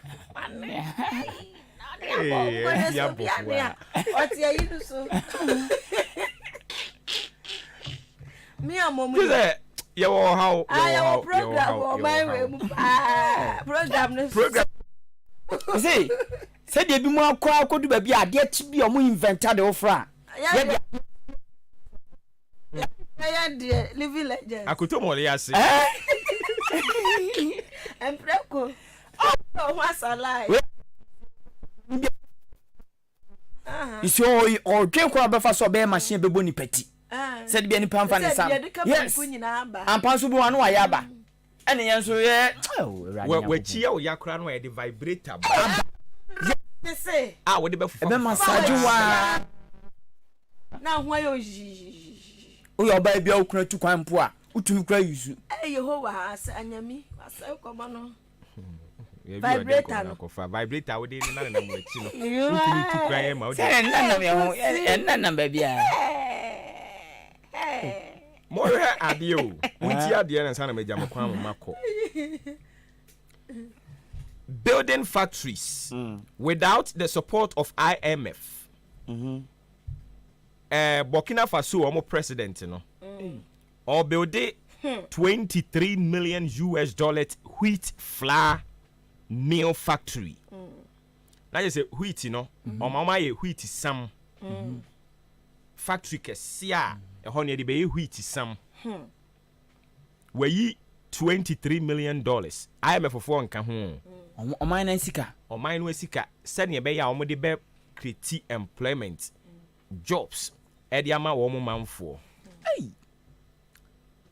ya bofwa oti ayi so Mia mom how program see said they be more crowd could be a dear to be a more invented offer. Living legend. I could tell more, yes. And Preco. Oh, what's alive? You see, or drink rubber for so bear machine be bony petty. Said be any pamphlet. Yes, I'm possible one way yaba. And the answer, yeah. Where Chia or Yakran where the vibrator. They say, I would be for massage. Now, why are your baby okra to Quampua? Who to cry you? Hey, Yehovah, and Yami, I say, come on. Vibrator. Vibrator, I would in another way. You need to cry him out. And none, baby. More adio. Mutia, dear, and son of Majama Mako. Building factories without the support of IMF. Burkina Faso, almost president, you know, or building $23 million wheat flour meal factory. Now you say wheat, you know, or mama wheat is some factory kesia a honey the bay wheat is some. Where ye $23 million. IMF for 4 and come on mine and sika. On mine was sika. Send your bay almost the bear create employment jobs. Ediama woman man for. Hey.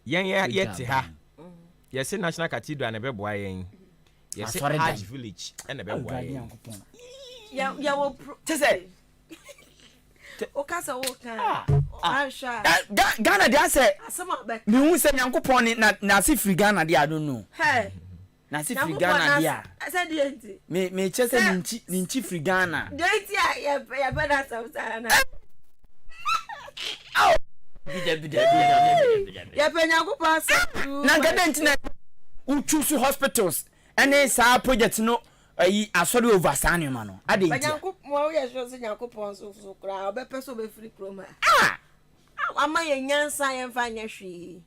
Yet ha. Yes, National Cathedral and a baby boy. Yes, Hajj village and a baby boy. Yeah, well, say. Okasa Oka. I'm sure. Ghana, they say, some of them. You say, Uncle Pony, not see free Ghana, I don't know. Hey. Nasi Frigana dia. I said yenti. Me chese ninchi Frigana. Yenti ya bada samsana. Ya penya ko pass. Na gadenti na uchusu hospitals. Ene sa project no ayi asori over sanu ma no. Ade yenti. Penya ko mo ye so se nyankopon so kra obepe so be free kroma. Ah. Ama ye nyansa ye mfa nya hwi.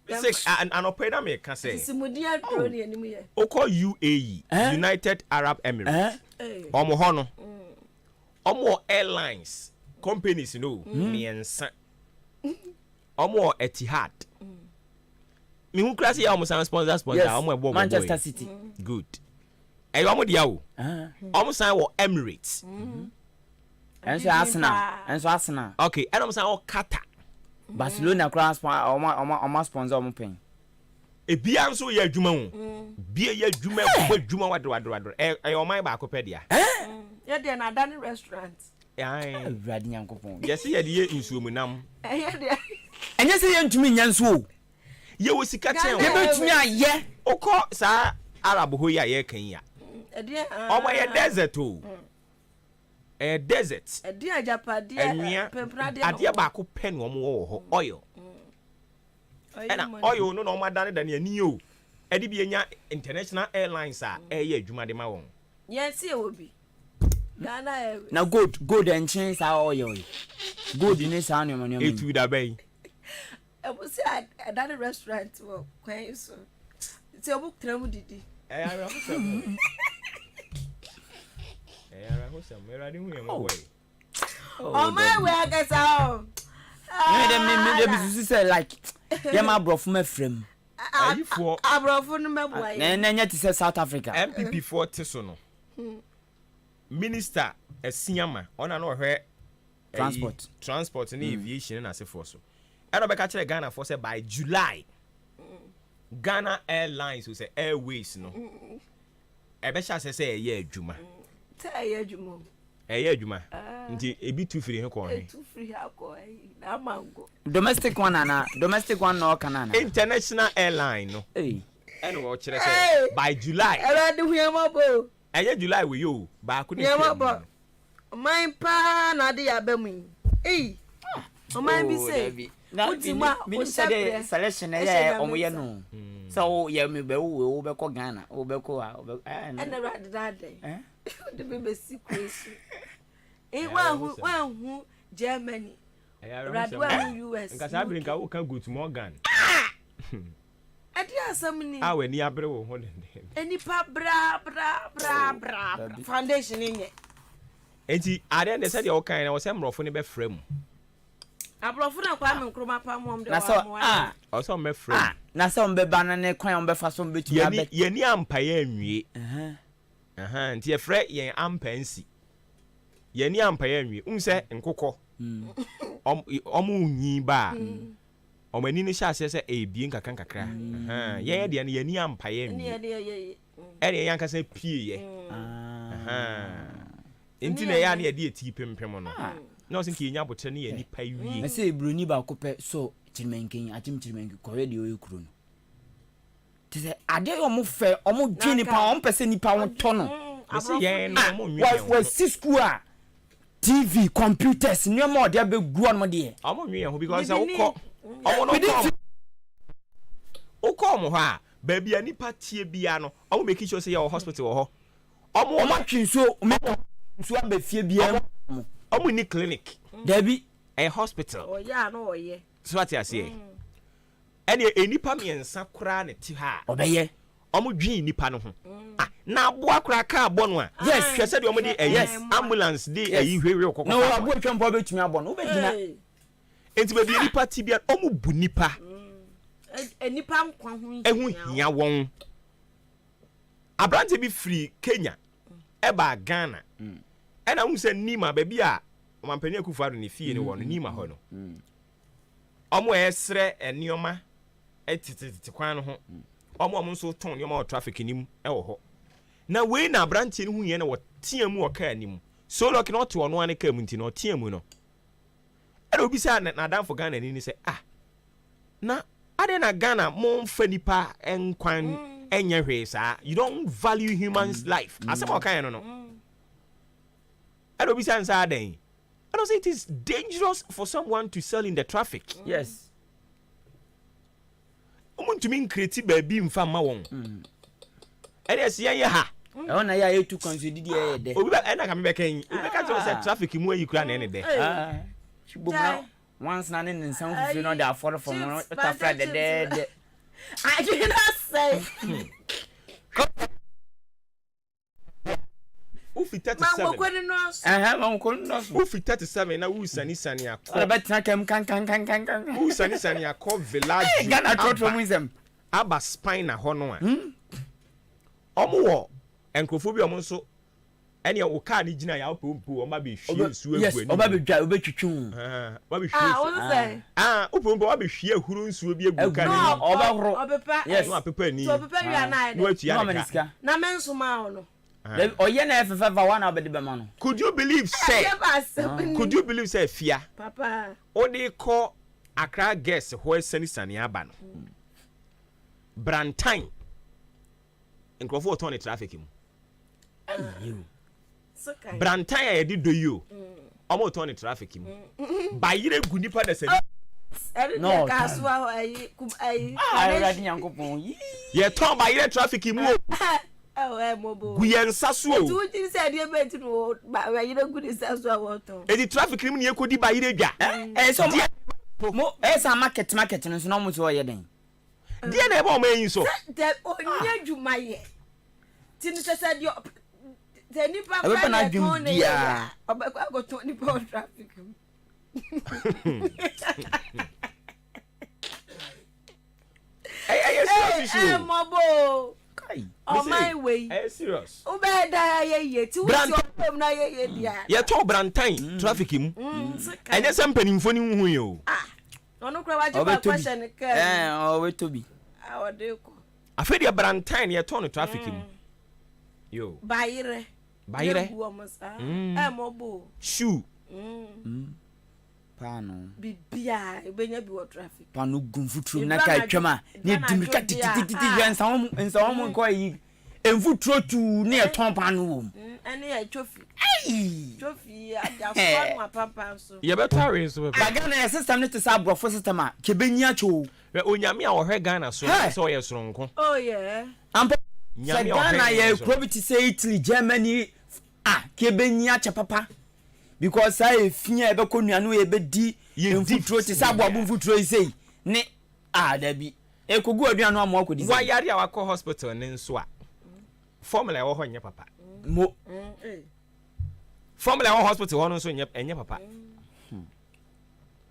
An operator may can say. Simudia drone enimu ye. Oko UAE, United Arab Emirates. Omo hono. Omo airlines companies no miensa. Omo Etihad. Mi hu class ya omo sponsor omo ebo Manchester City. Good. E omo dia o. Omo sign wo Emirates. Enso Arsenal. Okay, and omo sign wo Qatar. Barcelona cross oma sponsor omo pen. E bia nso ye adwuma hu. Bia ye adwuma bo adwuma wadro. E oman ba akopedia. Ye de na Dani restaurant. Ai, Awurade Nyankopon. Yes, ye de ye nsuomu nam. Ye de. Enye se ye ntumi nya nsuo. Ye wo sika chen. Ye betumi aye. Okọ sa Arab ho ya ye kan ya. E de Omo ye desert o. Desert. E de ajapade pemprade. Ade ba ko pen omo wo ho oil. Ena oil no no madane dane ani o. E de bi enya international airlines a e ye adwuma de ma won. Yes e obi. Ghana na gold and chains are oil. Gold in this annual. It would obey. I was at that restaurant. Well, quite so. It's a book travel didi. Oh my way, I guess how. Say like my bro from a frame. I brought for number. And yet it's South Africa. MPP 4 Tisono. Minister Esiama ona no hwe transport and aviation na se for so e no be ka kire Ghana for say by July Ghana Airlines will say Airways no e be sha say ye adwuma adwuma nti e bi tu free he ko he tu free akọ na mango domestic one no kana na international airline no e no wo kire say by July e do hwe bo Eye July we yo ba ku ni my pa na de abamu o man bi say ultima o say selection e o mo ye no so ye me be wo be ko Ghana wo be ko and that day the be secret wan Germany radwa US nka sa brinka wo ka good Morgan Adi asamni. Awe ni abre wo ho den. Enipa bra. Foundation nye. Enti ade ne said you kan na wo se mrofo ne be frem. Abrofo na kwa me nkroma pa mom de na so o so me frem. Na so mbe ba na kwan mbe fa so mbe tu abet. Ye ni ampa ye anwie. Nti ye frɛ yen ampansi. Ye ni ampa ye anwie. Unse nkokɔ. Omu nyi ba. Omani ni sha se ebien kakra. Ye de ne ye ni ampa ye anwie. Ere yan ka se pie ye. Nti na ya na ye de eti pempem no. Na o sin ki nya botre ne ye ni pa wie. Na se broni ba ko pe so chirimenkin atim chirimenkin ko re de o yekuro no. Tise ade yo mo fe o mo dwe nipa o mpese nipa won to no. Ese ye no mo nwe. Wa school a TV computers ni mo de be gu on mo de. O mo nwe ho because ukọ o mo no ukọ mo ha ba bia nipa tie bia no o mo make sure say your hospital wo ho. O mo twinso me nso aba fie bia o mo ni clinic. Dabi a hospital. Oh yeah no oye. So what you say? Ene enipa miensa kura ne ti ha. Obeye. Omo dwen nipa no ho. Na aboa kura ka abo no a. Yes, hwese de omo de ambulance de ayi hwewe okoko. No abo twempo betumi abo no obegina. Enti be nipa ti bia omo bu nipa. Enipa nkwa ho ehu hia won. Abrante bi free Kenya. Eba Ghana. Ena hu se nima ba bia omampani akufado ne fie ne wo no nima ho no. Omo esre enioma etititi kwan no ho. Omo nso ton nioma o traffic nim e wo ho. Na we na branch ni hu ye na wo tiamu o ka nim. So lock not to ono an ka mu nti no tiamu no. E do bi say na dan for Ghana ni say na ade na Ghana mo mfa nipa enkwan enye hwe sa. You don't value humans life. Asem o kan no. E do bi say nsa aden. I don't say it is dangerous for someone to sell in the traffic. Yes. To mean creative baby in fama won. And yes, yeah, ha. I want to consider the day. Oh, and I come back in. You can't say traffic in where you can any day. Once none in some you know that for from Friday dead. I did not say. Ufi 37. Ufi 37 na usani sani akọ. Betina kan. Usani sani akọ village. Gana trotro muisem. Aba spine na ho no a. Omo wo enkrofo bi omo nso ene o ka ni gina ya opompo o ma be hwie nsu agu ani. Oba be dwa obetwitwu. Wa be hwie. What say? Opompo wa be hwie ahuru nsu bi agu ka ni. Oba horo. Obepa. Yes, no apepa ni. So obepa wi ana No atu ya ka. Na menso ma ho no. Oye na efefa wa na obede be ma no. Could you believe say? Fia? Papa. Odi ko Accra guest ho sani sani aba no. Brantain. Nkrofo o turn traffic mu. Brantain ya di do you. Omo turn traffic mu. Bayire gu nipa da sani. No. Kaswa ayi Already yankopon. Ye turn bayire traffic mu. Mobo. Guyen sasu o. Tu ti say dey bet no ba you no good sasu a water. E di traffic ni ye kodi ba yire dwa. So mo esa market no so no mo so ye den. Dia na e ba o mayin so. De onya djuma ye. Ti ni say dey the nipa ba na djum dia. Obekwa go to nipa traffic. Hey, Mobo. On my way. Are you serious? Ubeda ye ti wuti opem na ye dia. Ye to brantain traffic mu. Enye se mpanimfo ni hu ye o. Ono kura waje ba question ka. O we to bi. Ode ko. Afi dia brantain ye to no traffic mu. Yo. Bayire. Mobo. Shoe. Pano. Bibia ebenya bi wo traffic. Pano gunfutru na ka twema. Ne dimika tititi ensa wo ko yi. Enfutru tu ne e ton pano wo. Ene ya chofi. Chofi aja so papa so. Ye betare so. Bagana system ne to sa brofo system a kebenya cho. Onyame a wo hwe Ghana so so ye soronko. Oh yeah. Ampo Ghana ye probity say Italy, Germany kebenya cha papa. Because I fear ebe ko nuanu ebe di enfutro ti sabo abunfutro isei ne there be Ekugu aduano am wako di. Why yari a wako hospital ne nso a. Formula wo ho nye papa. Mo. Formula wo hospital ho no nso nye papa.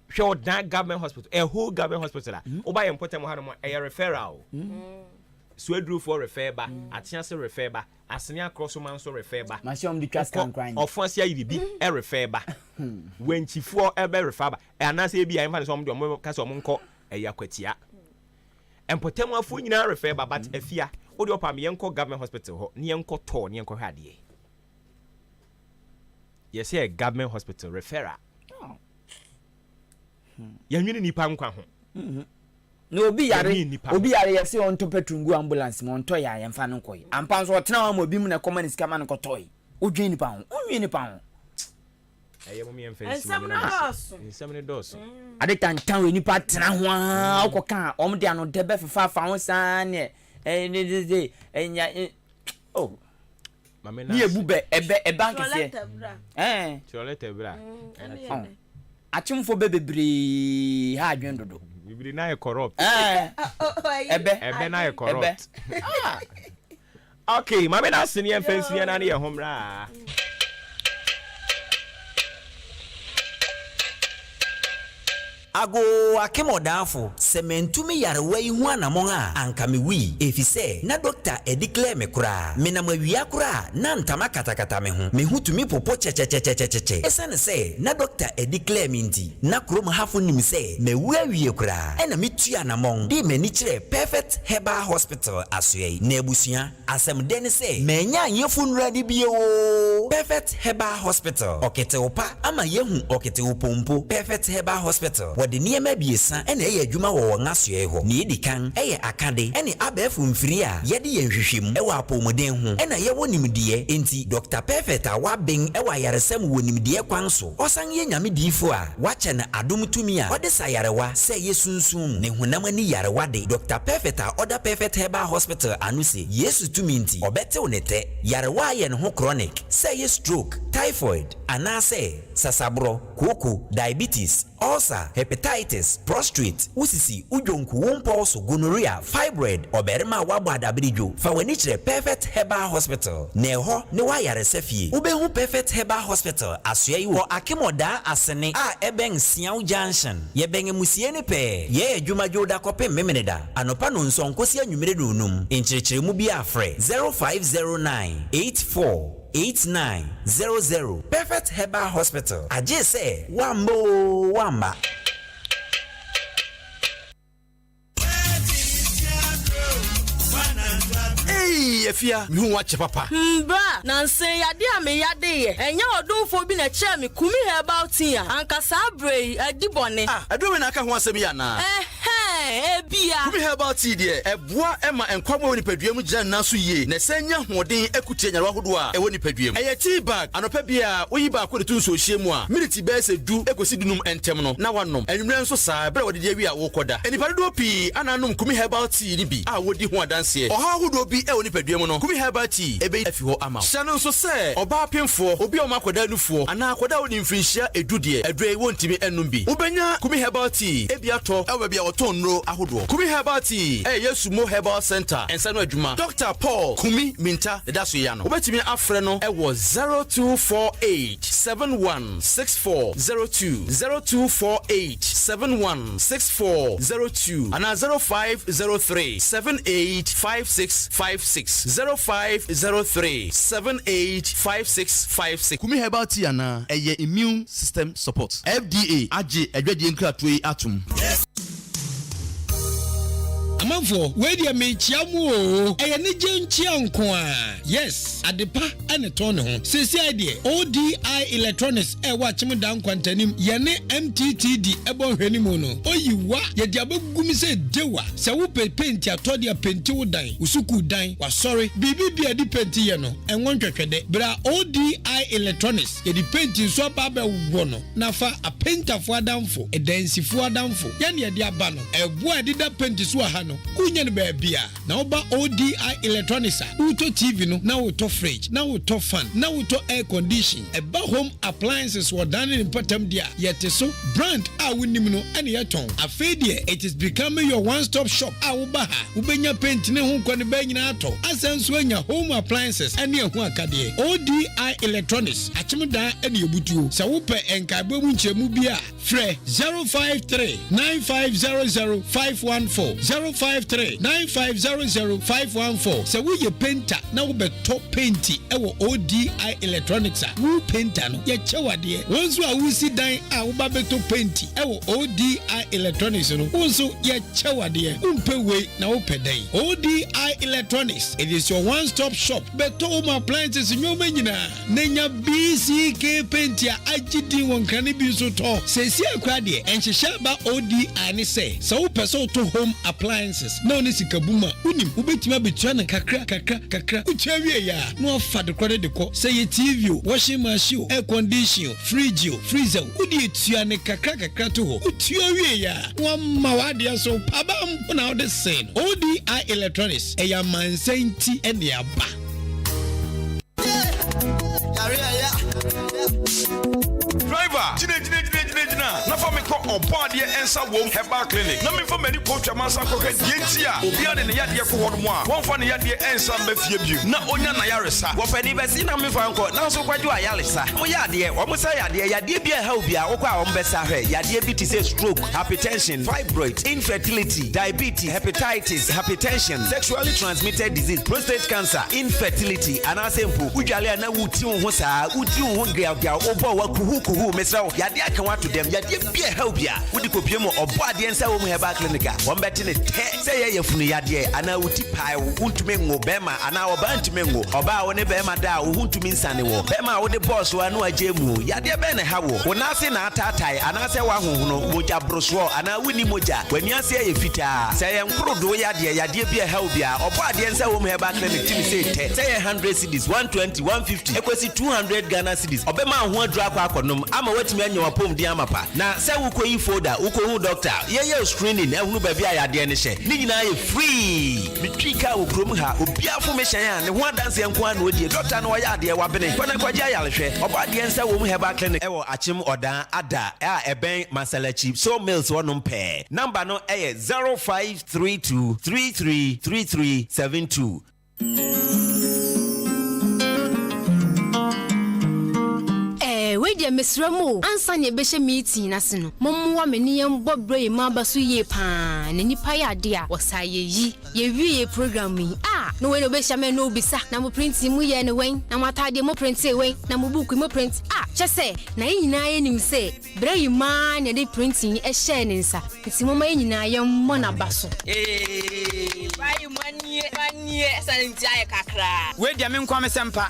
Show that government hospital, a whole government hospital. Oba yem potem ha no a referral. So edru for refer ba, atiase refer ba, asenia cross man so refer ba. Masiom di trust kan kran. Ofonsia yibi e refer ba. When chifo e be refer ba. E anase e bia emfa so mo de ka so mo nko e yakwatia. Empotem afo nyina refer ba but afia. Odi opa me yenko government hospital ho, ne yenko to, ne yenko hade. Yes, a government hospital referral. Yanwini nipa nkwa ho. No obi yare yesi on to petrungu ambulance mo onto ya yemfa no koyi. Ampa so otena wa mo bi mu na common scam no kotoyi. Odwen nipa ho. Onwi nipa ho. Eye mo me emfensi mo na. Nsam ne dos. Ade tantan we nipa tena ho a okoka om de ano de be fefa ho san ne. Oh. Mama na. Ni ebube ebe bank se. Cholete bra. Achimfo bebebre ha adwen dodo. Bibiri na e corrupt. Ebe na e corrupt. Okay, mama na senior fancy na na ye homra. Ago akemodafo sementumi yarewa ihu anamon a anka me wi efise na doctor declare me kura me na mawia kura na ntama katakata me hu tumi popo chechechechecheche esane se na doctor declare me nti na krom hafo nim se me wawie kura ena metu anamon di mani kire perfect herbal hospital asoe na ebusua asem den se me nya yefu nura di bio perfect herbal hospital okete opa ama yehu okete opompo perfect herbal hospital wode niema biesa ena eye adwuma wo ngasoe ho ne edikan eye akade ene abefu mfiri a yede ye hwehwem ewa apomuden ho ena ye wonimdie enti Dr. Perfect a waben ewa yaresem wonimdie kwan so osan ye nyame difo a wache na adom tumi a ode sayarewa se ye sunsun ne honam ani yarewa de Dr. Perfect a Other Perfect Herbal Hospital anu se Yesu tumi nti obete onete yarewa ye ne ho chronic se ye stroke typhoid anase sasabro koko diabetes ulcer hepatitis prostate usisi ujonku womposo gonorrhea fibroid oberima wabo adabirijo fa wani kire Perfect Herbal Hospital ne ho ne wa yare safie ubehu Perfect Herbal Hospital asoyi wo akimoda asene a eben siaw junction ye ben musie ne pe ye adwuma joda kope memeneda anopa no nso nkosi anwumere dunum enkyerkyere mu bi afre 0509848900 Perfect Herbal Hospital aje se wamba Efia mi hu wache papa mba na nse yade a me yade ye enye odunfo bi na che me kumi herbal tea anka sabrey adibone adome na aka ho asem ya na ebia kumi herbal tea de eboa ema enkwamo woni paduam gyan na so yie na sanya hoden akutie nyarwa hodo a ewoni paduam eye tea bag anopa bia oyi ba ko de tun so hye mu a minute be se du ekosi dunum entem no na wanom enwumre nso saa bere wode de wi a wo koda enipa do pi ananom kumi herbal tea ni bi a wodi ho adanse oha hodo bi ewoni paduam no kumi herbal tea ebe afi ho ama sano nso se oba pemfo obi o makoda nufuo ana akoda woni mfinhia edudie adre wontimi enum bi ubenya kumi herbal tea ebia to ewe bia oton no ahodo kumi herbal tea Yesu Mo Herbal Center ensano adwuma Dr. Paul Kumi Minta daso ya no obetimi afre no ewo 0248716402 0248716402 ana 0503785656 0503785656 Kumi Herbal Tea na eye immune system support FDA age adwade nkratoi atum Amafo we dia me chiamu o eye ne genchia nko a yes adepa ane ton ho sesi ide ODI Electronics wa chimda nkwantanim ye ne MTTD ebo hwanimu no oyiwa ye dia begumi se dewa se wo paint atode a paint wo dan usuku dan wa sorry bibi bia di paint ye no enwon twetwede bra ODI Electronics ye di paint so ba be wo no na fa a painter fo adamfo edansifo adamfo ye ne ye di aba no ebo adida paint so ha no unya ne baabia na oba ODI Electronics uto TV no na uto fridge na uto fan na uto air condition eba home appliances wo dan ne patam dia yete so brand a wonim no ene yeton afedie it is becoming your one stop shop a wo ba ha ubenya paint ne ho kwani ba nyina ato asenso anya home appliances ene ho akade ODI Electronics achimda ene yebutuo sa wo pe enkabo mu nchemu bia frɛ 053-9500-514 053-9500-514 sɛ woyɛ painter na wobɛtɔ painti ɛwɔ ODI Electronics a wo painter no yɛkyɛ wadeɛ wɔn nso a wosi dan a woba bɛtɔ painti ɛwɔ ODI Electronics no wo nso yɛkyɛ wadeɛ wompɛ wei na wopɛ dan ODI Electronics it is your one stop shop bɛtɔ home appliances nnwoma nyinaa na nya BCK painti a agyedi wɔn krane bi nso tɔ sɛsi akwa deɛ ɛnhyehyɛ ba ODI ne sɛ sɛ wopɛ sɛ wotɔ home appliances na ɔne sikabuma wonim wobɛtumi abetua ne kakra wotua wie yɛ a na wafa de kɔde de kɔ sɛ yɛ TV o washing machine o air condition o fridge o freezer o wode etua ne kakra to hɔ wotua wie yɛ a wamma wadeɛ so pabam na wode sen ODI Electronics ɛyɛ amansa nti ɛne aba driver jine na fa me ko obade ensa wom herbal clinic na me fa mani ko twa mansa ko kadienti a obia de ne yade ko hono mu a won fa ne yade ensa mafie bi na onya na yaresa wo pani besi na me fa nko na so kwadwo ayaresa mo yade wo mo say yade bia ha obia wo kwa wo mbesa hwe yade bi ti say stroke hypertension fibroid infertility diabetes hepatitis hypertension sexually transmitted disease prostate cancer infertility anasempo udwale na wuti wo ho saa wuti wo ho gria obo wa kuhu mesra yade aka wa to dem yade bia help ya wodi kopie mo obade ensa wo mu heba clinic a won beti ne te say ye yefunu yade ana wuti pai wuntumi ngo bema ana oba ntumi ngo oba wo ne bema da wo huntumi nsane wo bema wo de boss wa no agye mu yade be ne ha wo wona se na atatai ana se wa honhono moja broso ana wuni moja wani ase ye fita say ye nkrodo yade bia help ya obade ensa wo mu heba clinic timi say te say ye 100 cedis 120 150 ekwesi 200 Ghana cedis obema ho adura kwa akonom ama watimi anya wapom di amapa na se wuko yi folder wuko hu doctor ye screening ehunu ba bia yade ne hye ni nyina ye free mitwika wo krom ha obia formation a ne ho adanse enko an odie doctor no yade wa bene kwana kwaje ayalehwe obade ensa wo mu heba clinic ewo achim odan ada a eben masalachi so mills wonom pe number no 0532333372 we dia mesramu ansa ne be hye meeting na se no momwa meni yem bobre ma baso ye pa na nipa ya de a wosa ye wie program yi no we no be hye me no bisa na mo print mu ye ne wen na mo atade mo print e wen na mo book mo print che se na nyina ye nim se bre yi ma ne de printing e hye ne nsa ti mo ma nyina ye mo na baso why manie santi aye kakra we dia me nkwa me sempa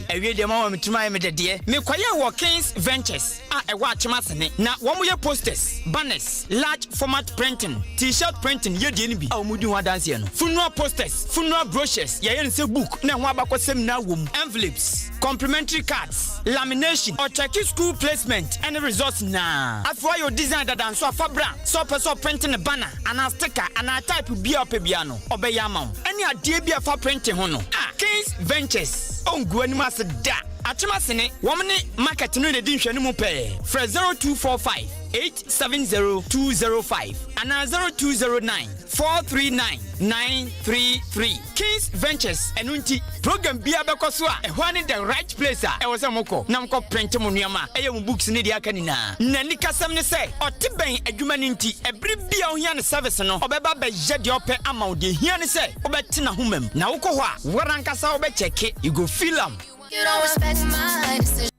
ewie de ma wa metuma me de me kwaye wo Kings Ventures e wa achemasene na wo mo ye posters banners large format printing t-shirt printing ye de ni bi a mo di ho dance no funeral posters funeral brochures ye ye se book na ho abakosem na wom envelopes complimentary cards lamination or check school placement and results na afwa your design that and so fabra so person printing a banner and a sticker and a type bia opebia no obeya ma any ade bia fa printing ho no Kings Ventures ongu anima se da achemasene womne market no de dinhwani mu pe fra 0245 870-205 and 0209-439-933. Kings Ventures and Unti program Bia Bakoswa, a one in the right place. I was a moko, Namco Prentamoniama, a books in the Akanina. Nanika Samne say, or Tibane a humanity, a brief Bian service no, or Baba Jediope amount, the Hian say, Obetina Humem, Naukoa, Warankasa Obecheke, you go feel them. You don't respect my decision.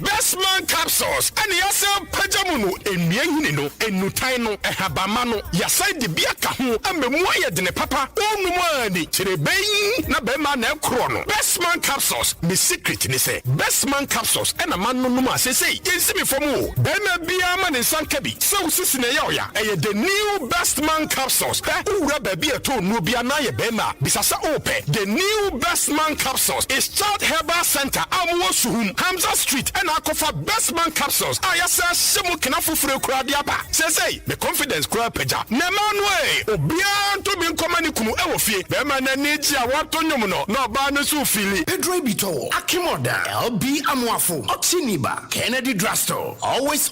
Best man capsules and yasa pajamuno enmienhini no enutai no ehabama no yasai de biaka ho amemwa de ne papa onumani chirebeyin na bema na ekro no best man capsules me secret ni say best man capsules and a man no numa say yensi me fomu bema bia ma ne sanka bi so sisi na ya the new best man capsules ura baby eto no bia na ye bema bisasa ope the new best man capsules is Child Herbal Center amwo suhum Hamza Street and Akofa Best Man Capsules. Ayasa Simu Kinafu Frekuadiaba. Say, the confidence crowd peja. Nemanwe, Obian to be common kumu ewofi. Bemana Nijia Watonyomuno, no Banusu Fili. Pedro Bito, Akimoda, LB Amwafu, Otiniba, Kennedy Drugstore, always,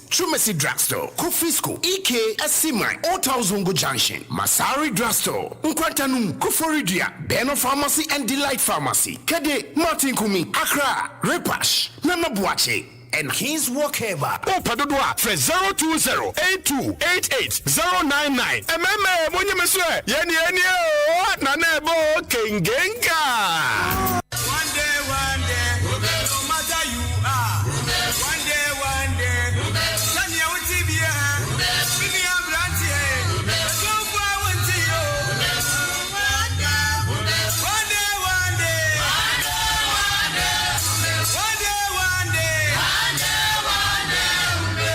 Chumesi Drugstore, Kofisco, EK, Asimai, Otauzungu Junction, Masari Drugstore, Nkwantanum, Kuforidia, Beno Pharmacy and Delight Pharmacy, Kede, Martin Kumi, Accra, Repash, Nana Buache, and his workhaver. Oh, Padudua, for 020-8288-099. MMA, Munyameswe, Yeni, Nanebo, Kengenga. One day, no matter you are. One day, Tanya Utibia, Vivian Blantier, so far went to you. One day.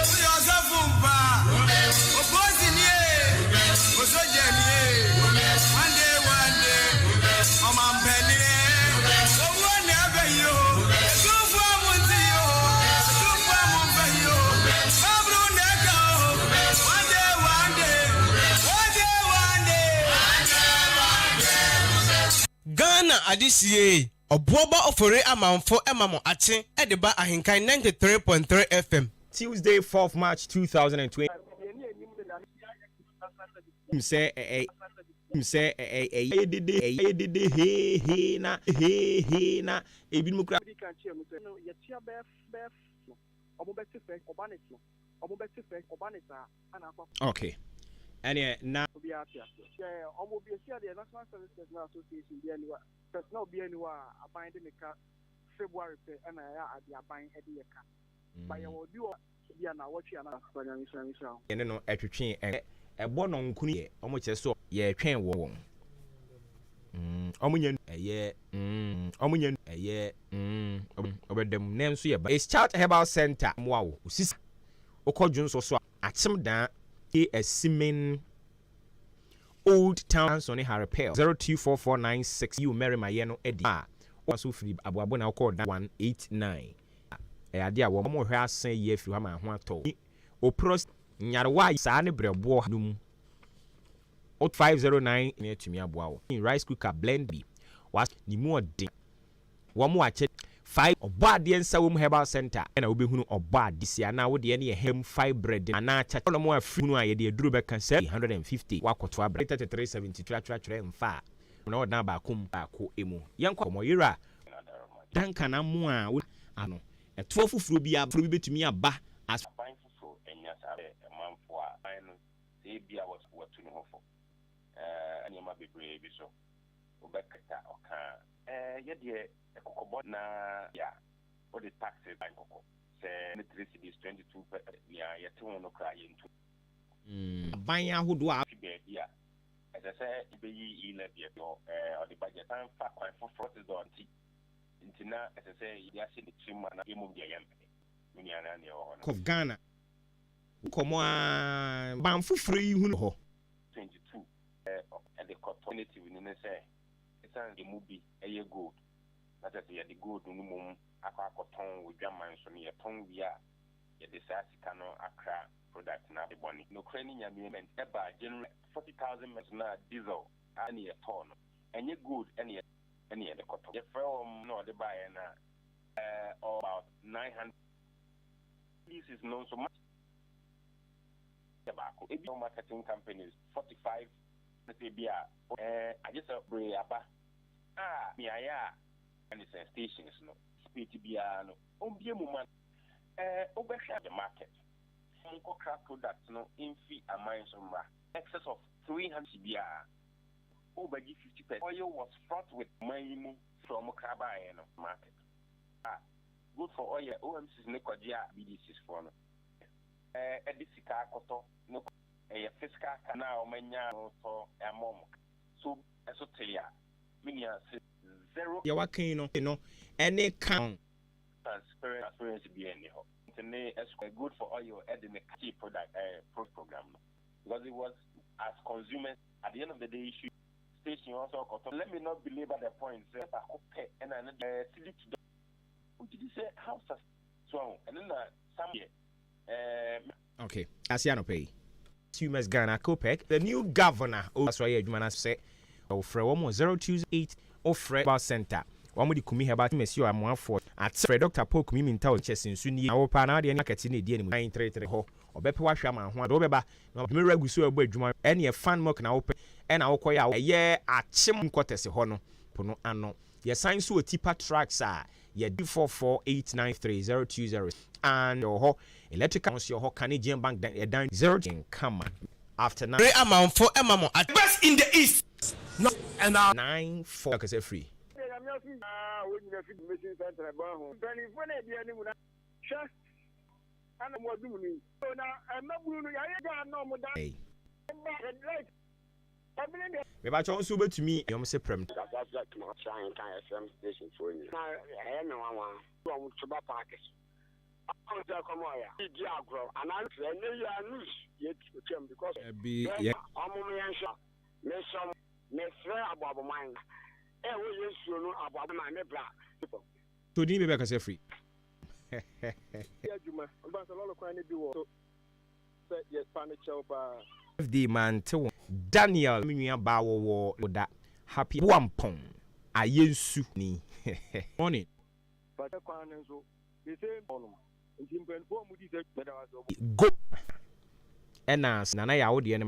We are Zafumba, opposing ye, also Jenny. One day, I'm on Penny. So whenever you, so far went to you, so far went you. Pablo Neko, one day. Ghana Adisie, Obuoba Ofore Amanfo Emamo Ache, Ediba Ahenkan 93.3 FM. Tuesday, 4th March 2020. Say okay. And now February and I buying a by your view, you are now watching and no at your chain a bon on Kuni, almost so, yeah, train won. Omunion, a year, Omunion, a year, over them names here, but it's Child Herbal Center, wow, sis, Oko Jones or so, at some down, a Simen Old Town Sonny Harry Pale 024496, you marry my yeno Eddie. Also free Abuabona call that 189. A idea one more hair say ye if you have my one toe. O pros Nyarwa Sane Brebo Num 509 near to me abuao. In rice cooker blend B was the more day. One more check 5 of bad yen Sawum Herbal Center and I will be who or bad this year now with the any hem 5 bread and I chat on more free no idea drew back can say 150 walk or 372 and far. No na ba kumpa ko emu yanko moyira danka na mu a ano e to fufuro bia furo bi betumi aba as ban fufuro enya sabe manfo a ban no se bia watu ne hofo anyama bebre bi so obekata oka ye de ekokobo na ya for the taxes ban kokko se electricity is 22 ya yete wono kra yentu ban ahodo a bia as I say, you let your or the budget time for forces on tea. Intina, as I say, you are seeing the trim and a game of the Yam. Of Ghana. Come on, Bamfu free, 22. And the community within the say, it's a movie a year good. That is the good minimum, a cotton with German, so near tongue via the Sassicano Accra. Product now the money. No craning amendment ever generate 40,000 metana diesel any a ton. And you good any the cotton. The firm no the buy and about 900. This is known so much. Tobacco. If your marketing companies 45 I just bring about and it's a stations no speed to be no be a moment over the market. Crack products no in fee a mine somewhere. Excess of 300 CBR. Over 50%. Oil was fraught with money from Kraba market. Good for oil. OMC's Nicodia BDC's for no. Edisica Coto, no, a fiscal canal, mania, for a mom. So, as a tell Minia says 0. You are any count. Transparent be anyhow. Good for all your adding a key product program because it was as consumers at the end of the day issue station also let me not belabor the point and What did you say? House strong, and then some okay, Asiano pay. Tumors Ghana Copec, the new governor. Oh, that's why Adwuma say. Ofre 028 ofre bar center. One with the kumi about Monsieur Amwaford at Fred Dr. Paul Kumi Mintal Chessin Suni. Our pana the market in the 933 ho or Bepa Shama, one Robeba, no Miragusu Adwuma, any a fan mock now open and I'll call a year at Chim Quartes Hono, Pono Anno. Your signs to a tipper tracks are ye D44893 and your electrical your Canadian bank down 0 come after 9 amount for Emma at best in the east. No, and 9-4 because it's free. Hey. Me ba chon so betumi yom se prem. To ni be ka free. The man to Daniel Minya Bawo da happy wampon ayensu ni morning go enas nana ya wo de